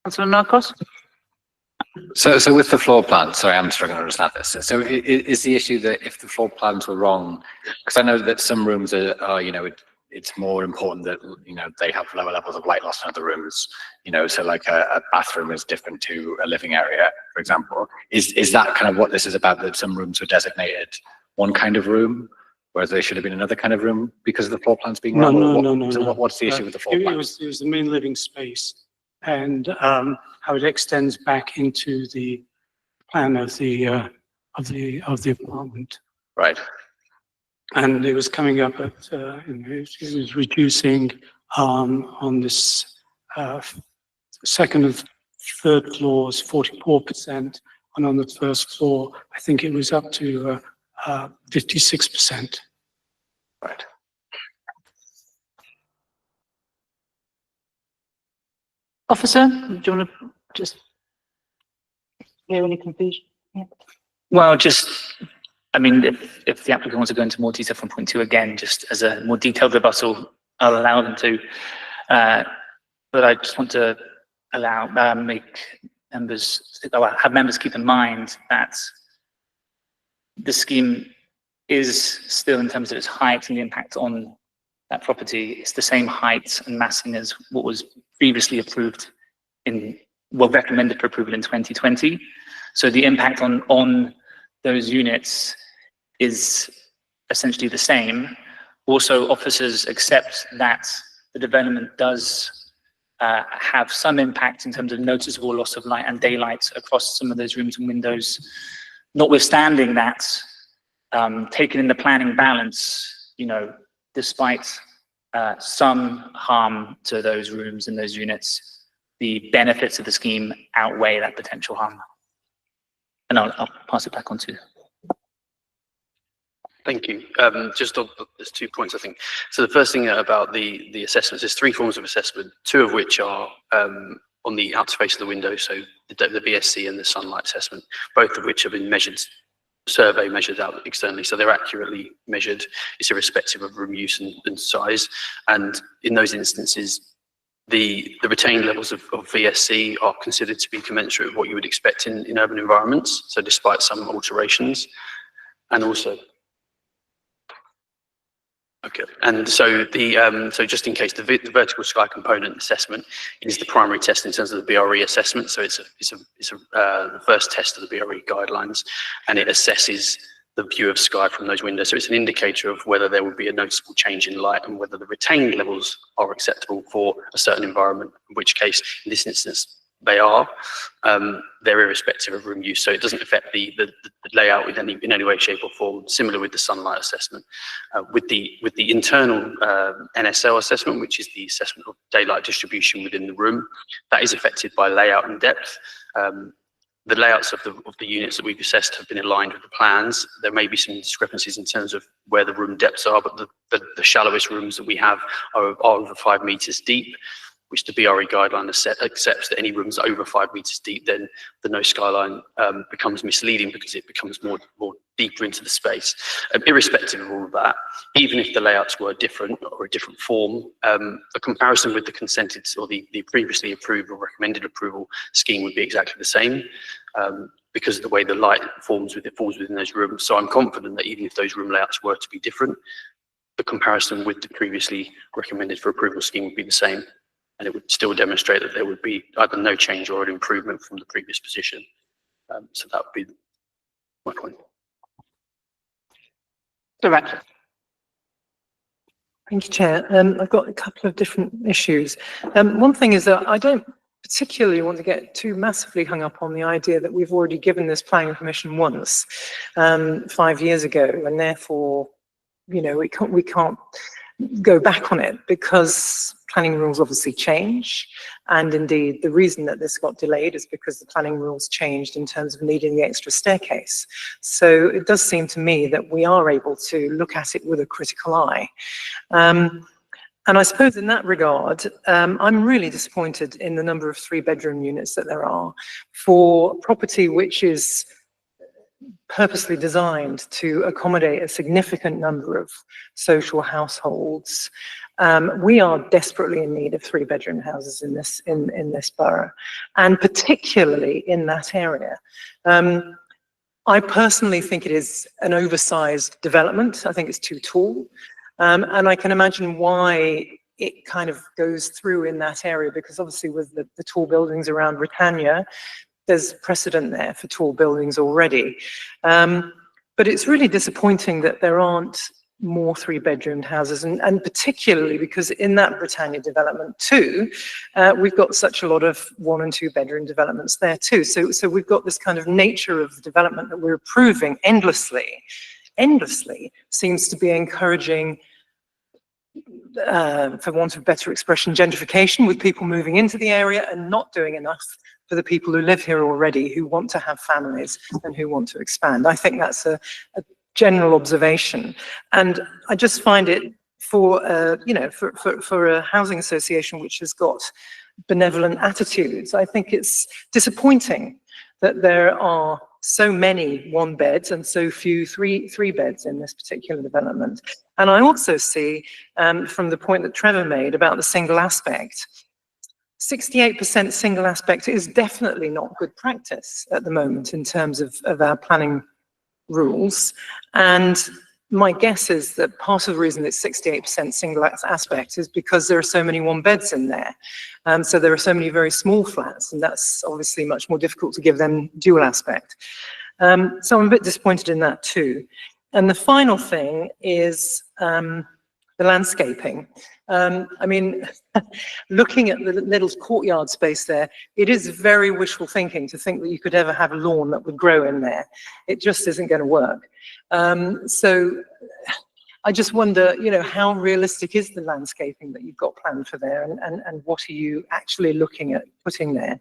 Councillor Narcos? So with the floor plan, sorry, I'm struggling to understand this. So is the issue that if the floor plans were wrong, because I know that some rooms are it's more important that, they have lower levels of light loss in other rooms, so like a bathroom is different to a living area, for example. Is that kind of what this is about, that some rooms were designated one kind of room, whereas they should have been another kind of room because of the floor plans being wrong? No. What's the issue with the floor plan? It was the main living space, and how it extends back into the plan of the apartment. Right. And it was coming up at, it was reducing on this second and third floors 44%, and on the first floor, I think it was up to 56%. Right. Officer, do you want to just hear any confusion? Yeah. Well, I mean, if the applicant wants to go into more detail from point 2 again, just as a more detailed rebuttal, I'll allow them to. But I just want to have members keep in mind that the scheme is still, in terms of its height and the impact on that property, it's the same height and massing as what was previously approved recommended for approval in 2020. So the impact on those units is essentially the same. Also, officers accept that the development does have some impact in terms of noticeable loss of light and daylight across some of those rooms and windows. Notwithstanding that, taken in the planning balance, despite some harm to those rooms and those units, the benefits of the scheme outweigh that potential harm. And I'll pass it back on to. Thank you. There's 2 points, I think. So the first thing about the assessments, there's 3 forms of assessment, 2 of which are on the outer face of the window, so the VSC and the sunlight assessment, both of which have been survey measured out externally, so they're accurately measured. It's irrespective of room use and size. And in those instances, the retained levels of VSC are considered to be commensurate with what you would expect in urban environments, so despite some alterations. And also, okay, and so so just in case, the vertical sky component assessment is the primary test in terms of the BRE assessment. So it's the first test of the BRE guidelines, and it assesses the view of sky from those windows. So it's an indicator of whether there would be a noticeable change in light and whether the retained levels are acceptable for a certain environment, in which case, in this instance, they are. They're irrespective of room use, so it doesn't affect the layout in any way, shape, or form. Similar with the sunlight assessment, with the internal NSL assessment, which is the assessment of daylight distribution within the room, that is affected by layout and depth. the layouts of the units that we've assessed have been aligned with the plans. There may be some discrepancies in terms of where the room depths are, but the shallowest rooms that we have are over 5 meters deep, which the BRE guideline accepts that any rooms over 5 meters deep, then the no skyline becomes misleading because it becomes more deeper into the space. Irrespective of all of that, even if the layouts were different or a different form, a comparison with the consented or the previously approved or recommended approval scheme would be exactly the same, because of the way the light falls within those rooms. So I'm confident that even if those room layouts were to be different, the comparison with the previously recommended for approval scheme would be the same. And it would still demonstrate that there would be either no change or an improvement from the previous position. So that would be my point. Director. Thank you, Chair. I've got a couple of different issues. One thing is that I don't particularly want to get too massively hung up on the idea that we've already given this planning permission once, 5 years ago, and therefore, you know, we can't go back on it, because planning rules obviously change. And indeed, the reason that this got delayed is because the planning rules changed in terms of needing the extra staircase. So it does seem to me that we are able to look at it with a critical eye. And I suppose in that regard, I'm really disappointed in the number of 3-bedroom units that there are for property which is purposely designed to accommodate a significant number of social households. We are desperately in need of 3-bedroom houses in this borough, and particularly in that area. I personally think it is an oversized development. I think it's too tall, and I can imagine why it kind of goes through in that area, because obviously with the tall buildings around Britannia, there's precedent there for tall buildings already. But it's really disappointing that there aren't more 3-bedroomed houses, and particularly because in that Britannia development too, we've got such a lot of 1- and 2-bedroom developments there too. So we've got this kind of nature of development that we're approving endlessly seems to be encouraging, for want of better expression, gentrification, with people moving into the area and not doing enough for the people who live here already, who want to have families and who want to expand. I think that's a general observation. And I just find it for a housing association which has got benevolent attitudes, I think it's disappointing that there are so many 1-beds and so few 3-beds in this particular development. And I also see, from the point that Trevor made about the single aspect, 68% single aspect is definitely not good practice at the moment in terms of our planning rules. And my guess is that part of the reason it's 68% single aspect is because there are so many 1-beds in there. So there are so many very small flats, and that's obviously much more difficult to give them dual aspect. So I'm a bit disappointed in that too. And the final thing is the landscaping. I mean, looking at the little courtyard space there, it is very wishful thinking to think that you could ever have a lawn that would grow in there. It just isn't going to work. So I just wonder, you know, how realistic is the landscaping that you've got planned for there, and what are you actually looking at putting there?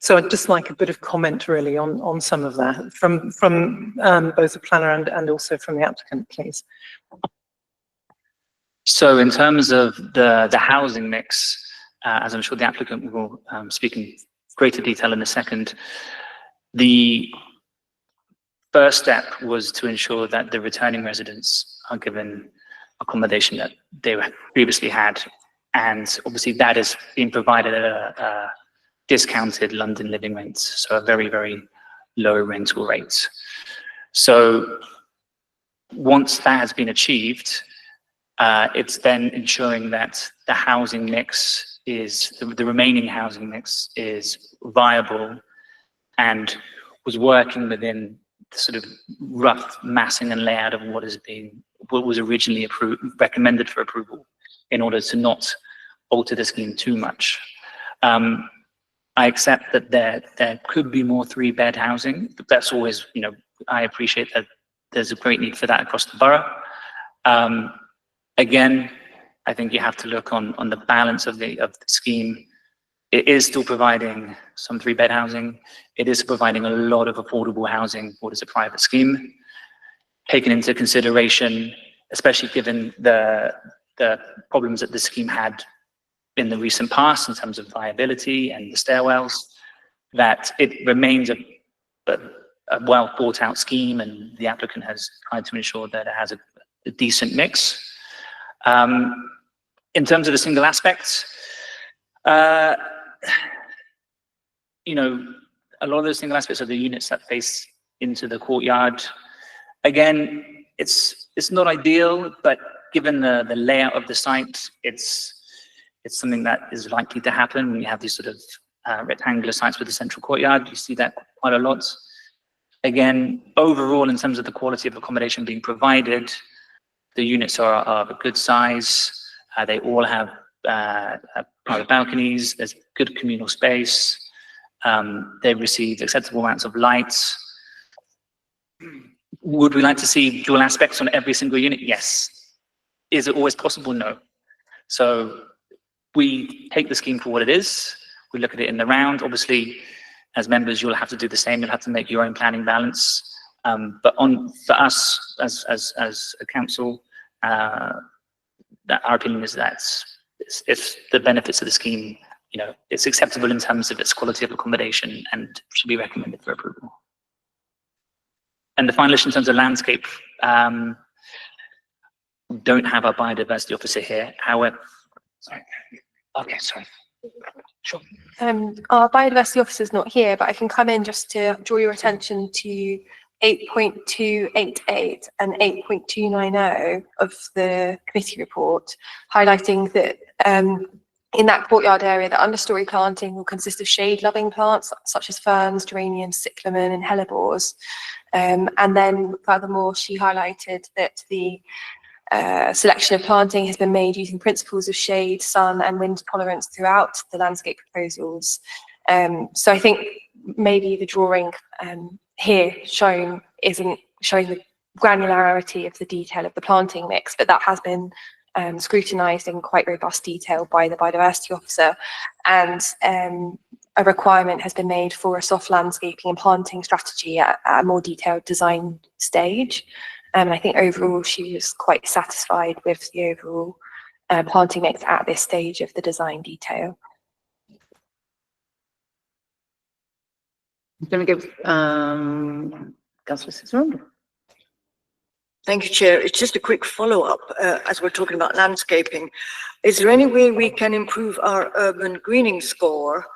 So I'd just like a bit of comment really on some of that from both the planner and also from the applicant, please. So in terms of the housing mix, as I'm sure the applicant will speak in greater detail in a second, the first step was to ensure that the returning residents are given accommodation that they previously had, and obviously that is being provided at a discounted London living rates, so a very, very low rental rate. So once that has been achieved, it's then ensuring that the housing mix is, the remaining housing mix is viable and was working within the sort of rough massing and layout of what was originally recommended for approval, in order to not alter the scheme too much. I accept that there could be more 3-bed housing, but that's always, you know, I appreciate that there's a great need for that across the borough. Again, I think you have to look on the balance of the scheme It is still providing some 3-bed housing. It is providing a lot of affordable housing for this a private scheme. Taken into consideration, especially given the problems that the scheme had in the recent past in terms of viability and the stairwells, that it remains a well thought out scheme, and the applicant has tried to ensure that it has a decent mix. In terms of the single aspects, you know, a lot of the single aspects of the units that face into the courtyard, again, it's not ideal, but given the layout of the site, it's something that is likely to happen when you have these sort of rectangular sites with the central courtyard. You see that quite a lot. Again, overall, in terms of the quality of accommodation being provided, the units are of a good size. They all have private balconies. There's good communal space. They receive acceptable amounts of lights. Would we like to see dual aspects on every single unit? Yes. Is it always possible? No. So we take the scheme for what it is. We look at it in the round. Obviously, as members, you'll have to do the same. You'll have to make your own planning balance. But for us as a council, our opinion is that if the benefits of the scheme, you know, it's acceptable in terms of its quality of accommodation and should be recommended for approval. And the final issue in terms of landscape, we don't have our biodiversity officer here. However, sorry. Okay, sorry. Sure. Our biodiversity officer is not here, but I can come in just to draw your attention to 8.288 and 8.290 of the committee report, highlighting that in that courtyard area, the understory planting will consist of shade-loving plants such as ferns, geraniums, cyclamen, and hellebores. And then furthermore, she highlighted that the selection of planting has been made using principles of shade, sun, and wind tolerance throughout the landscape proposals. So I think maybe the drawing here shown isn't showing the granularity of the detail of the planting mix, but that has been scrutinised in quite robust detail by the biodiversity officer, and a requirement has been made for a soft landscaping and planting strategy at a more detailed design stage. And I think overall she was quite satisfied with the overall planting mix at this stage of the design detail. I'm going to give Councillor Cicerone. Thank you, Chair. It's just a quick follow-up as we're talking about landscaping. Is there any way we can improve our urban greening score?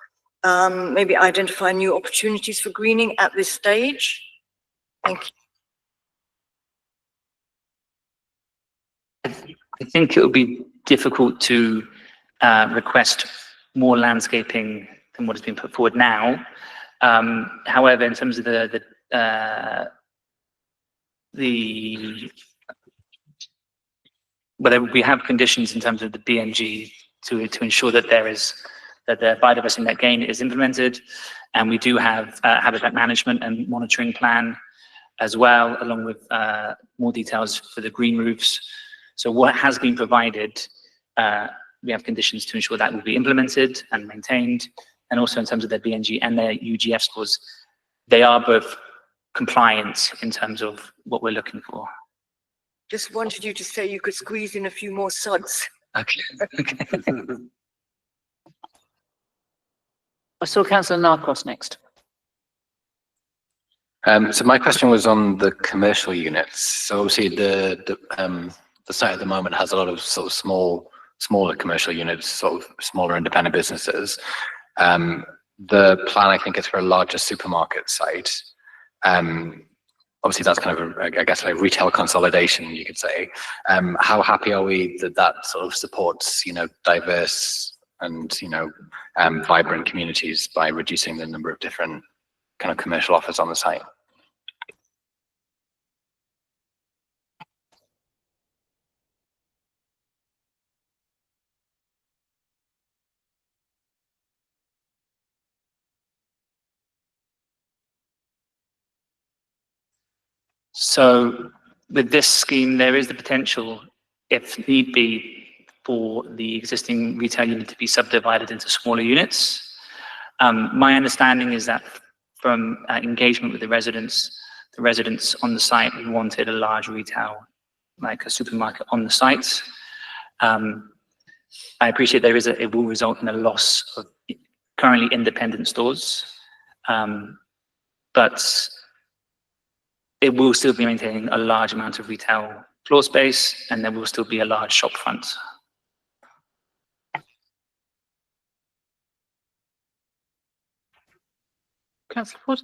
Maybe identify new opportunities for greening at this stage? Thank you. I think it would be difficult to request more landscaping than what has been put forward now. However, in terms of whether we have conditions in terms of the BNG to ensure that that the biodiversity net gain is implemented, and we do have habitat management and monitoring plan as well, along with more details for the green roofs. So what has been provided, we have conditions to ensure that will be implemented and maintained, and also in terms of their BNG and their UGF scores, they are both compliant in terms of what we're looking for. Just wanted you to say you could squeeze in a few more suds. Okay. I saw Councillor Narcos next. So my question was on the commercial units. So obviously the site at the moment has a lot of sort of smaller commercial units, sort of smaller independent businesses. The plan, I think, is for a larger supermarket site. Obviously that's kind of, I guess, like retail consolidation, you could say. How happy are we that that sort of supports, you know, diverse and, you know, vibrant communities by reducing the number of different kind of commercial offers on the site? So with this scheme, there is the potential, if need be, for the existing retail unit to be subdivided into smaller units. My understanding is that from engagement with the residents on the site wanted a large retail, like a supermarket on the site. I appreciate it will result in a loss of currently independent stores, but it will still be maintaining a large amount of retail floor space, and there will still be a large shop front. Councillor Wood?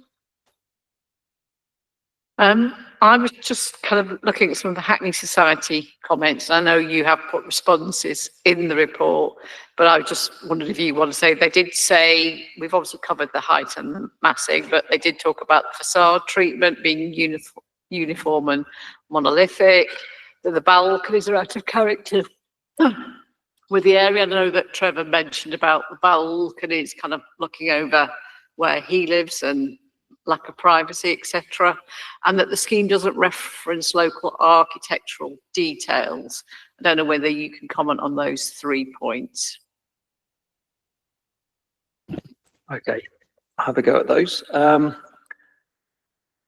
I was just kind of looking at some of the Hackney Society comments. I know you have put responses in the report, but I just wondered if you want to say, they did say, we've obviously covered the height and the massing, but they did talk about the facade treatment being uniform and monolithic, that the balconies are out of character with the area. I know that Trevor mentioned about the balconies kind of looking over where he lives and lack of privacy, etc., and that the scheme doesn't reference local architectural details. I don't know whether you can comment on those 3 points. Okay, I'll have a go at those.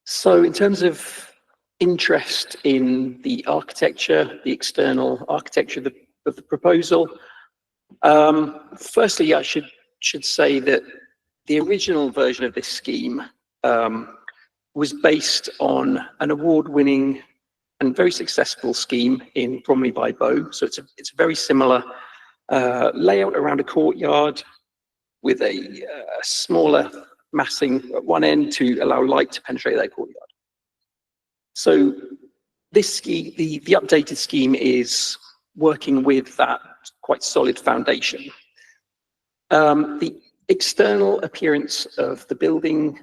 So in terms of interest in the architecture, the external architecture of the proposal, firstly, I should say that the original version of this scheme was based on an award-winning and very successful scheme in Bromley by Bow. So it's a very similar layout around a courtyard with a smaller massing at one end to allow light to penetrate that courtyard. So this scheme, the updated scheme, is working with that quite solid foundation. The external appearance of the building,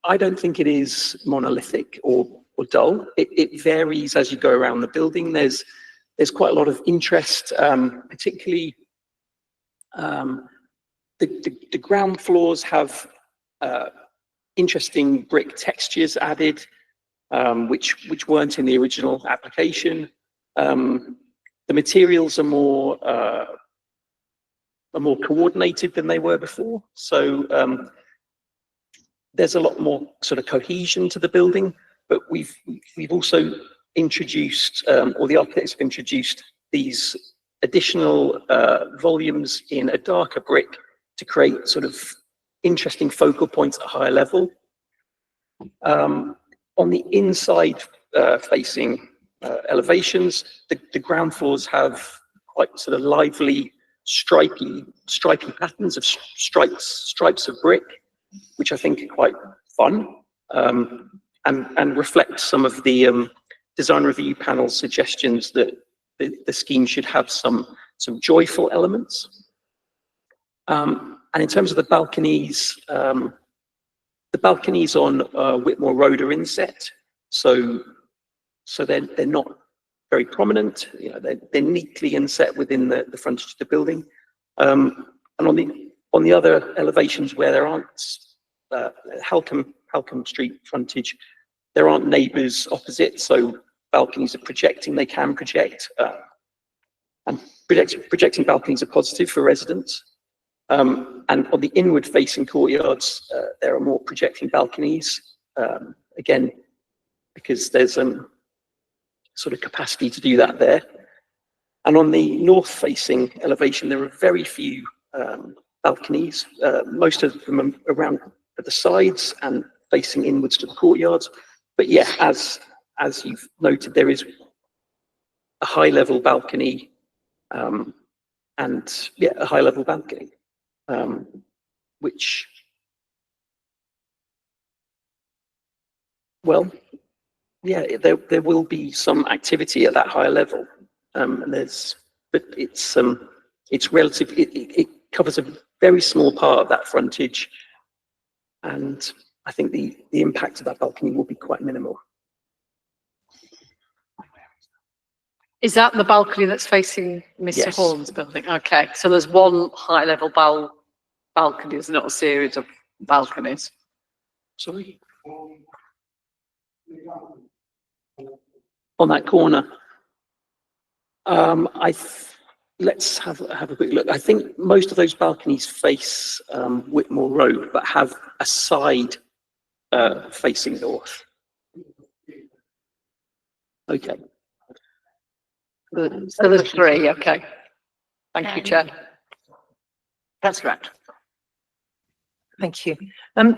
I don't think it is monolithic or dull. It varies as you go around the building. There's quite a lot of interest, particularly the ground floors have interesting brick textures added, which weren't in the original application. The materials are more coordinated than they were before. So there's a lot more sort of cohesion to the building, but we've also introduced, or the architects have introduced, these additional volumes in a darker brick to create sort of interesting focal points at a higher level. On the inside facing elevations, the ground floors have quite sort of lively stripy patterns of stripes of brick, which I think are quite fun, and reflect some of the design review panel suggestions that the scheme should have some joyful elements. And in terms of the balconies on Whitmore Road are inset, so they're not very prominent. You know, they're neatly inset within the frontage of the building. And on the other elevations where there aren't Halcombe Street frontage, there aren't neighbours opposite, so balconies are projecting. They can project, and projecting balconies are positive for residents. And on the inward-facing courtyards, there are more projecting balconies, again, because there's sort of capacity to do that there. And on the north-facing elevation, there are very few balconies. Most of them are around at the sides and facing inwards to the courtyards. But yeah, as you've noted, there is a high-level balcony, and yeah, a high-level balcony, which, well, yeah, there will be some activity at that higher level, and but it's relative. It covers a very small part of that frontage, and I think the impact of that balcony will be quite minimal. Is that the balcony that's facing Mr. Yes. Horn's building? Okay, so there's one high-level balcony, there's not a series of balconies. Sorry? On that corner, let's have a quick look. I think most of those balconies face Whitmore Road, but have a side facing north. Okay. Good. So there's three, okay. Thank you, Chair. That's correct. Thank you.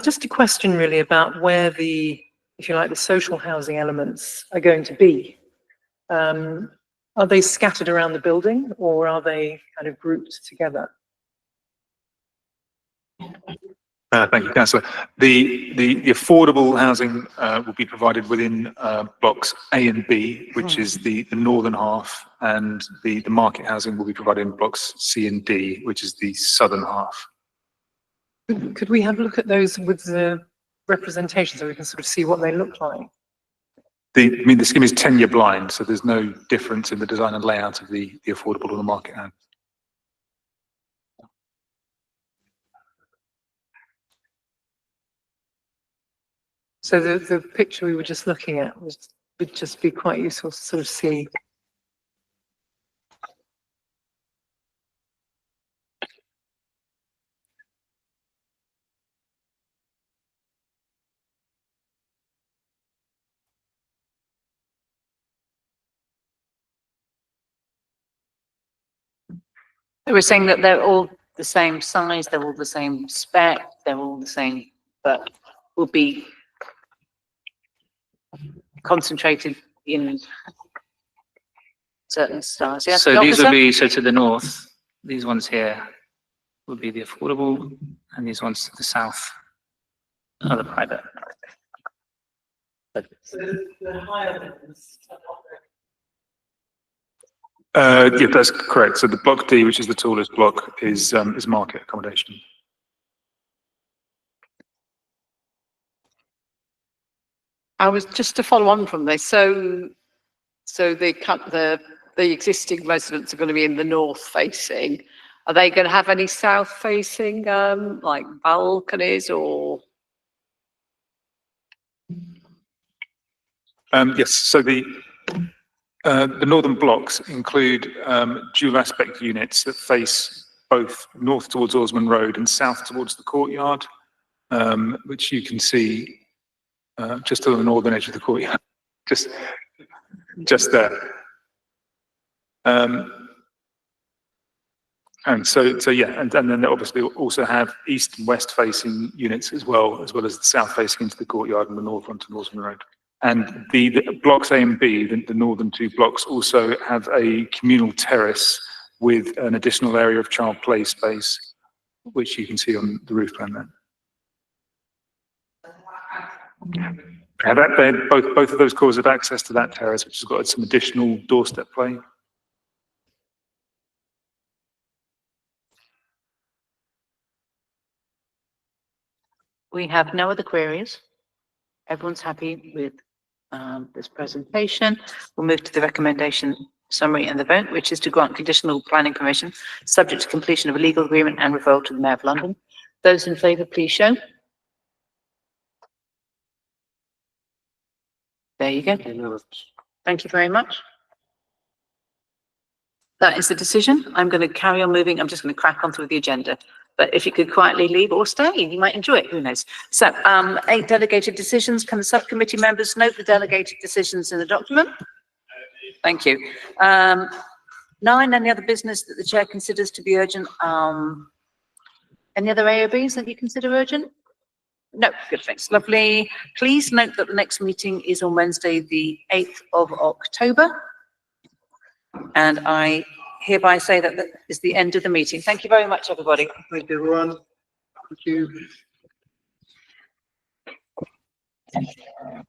Just a question really about where the, if you like, the social housing elements are going to be. Are they scattered around the building or are they kind of grouped together? Thank you, Councillor. The affordable housing will be provided within blocks A and B, which is the northern half, and the market housing will be provided in blocks C and D, which is the southern half. Could we have a look at those with the representation so we can sort of see what they look like? The scheme is tenure blind, so there's no difference in the design and layout of the affordable or the market house. So the picture we were just looking at would just be quite useful to sort of see. We're saying that they're all the same size, they're all the same spec, they're all the same, but will be concentrated in certain styles. Yes, So the these will officer? be, so to the north, these ones here will be the affordable, and these ones to the south are the private. So the higher ones. Yeah, that's correct. So the block D, which is the tallest block, is market accommodation. I was just to follow on from this. So the existing residents are going to be in the north facing. Are they going to have any south facing, like balconies or? Yes. So the northern blocks include dual aspect units that face both north towards Osman Road and south towards the courtyard, which you can see just on the northern edge of the courtyard, just there. And so yeah, and then they obviously also have east and west facing units as well as the south facing into the courtyard and the north onto Osman Road. And the blocks A and B, the northern two blocks, also have a communal terrace with an additional area of child play space, which you can see on the roof plan there. And both of those cores have access to that terrace, which has got some additional doorstep play. We have no other queries. Everyone's happy with this presentation. We'll move to the recommendation summary and the vote, which is to grant conditional planning permission, subject to completion of a legal agreement and referral to the Mayor of London. Those in favour, please show. There you go. Thank you very much. That is the decision. I'm going to carry on moving. I'm just going to crack on through the agenda. But if you could quietly leave or stay, you might enjoy it, who knows. So 8 delegated decisions. Can the subcommittee members note the delegated decisions in the document? Thank you. 9, any other business that the chair considers to be urgent? Any other AOBs that you consider urgent? No, good, thanks. Lovely. Please note that the next meeting is on Wednesday, the 8th of October. And I hereby say that that is the end of the meeting. Thank you very much, everybody. Thank you, everyone. Thank you.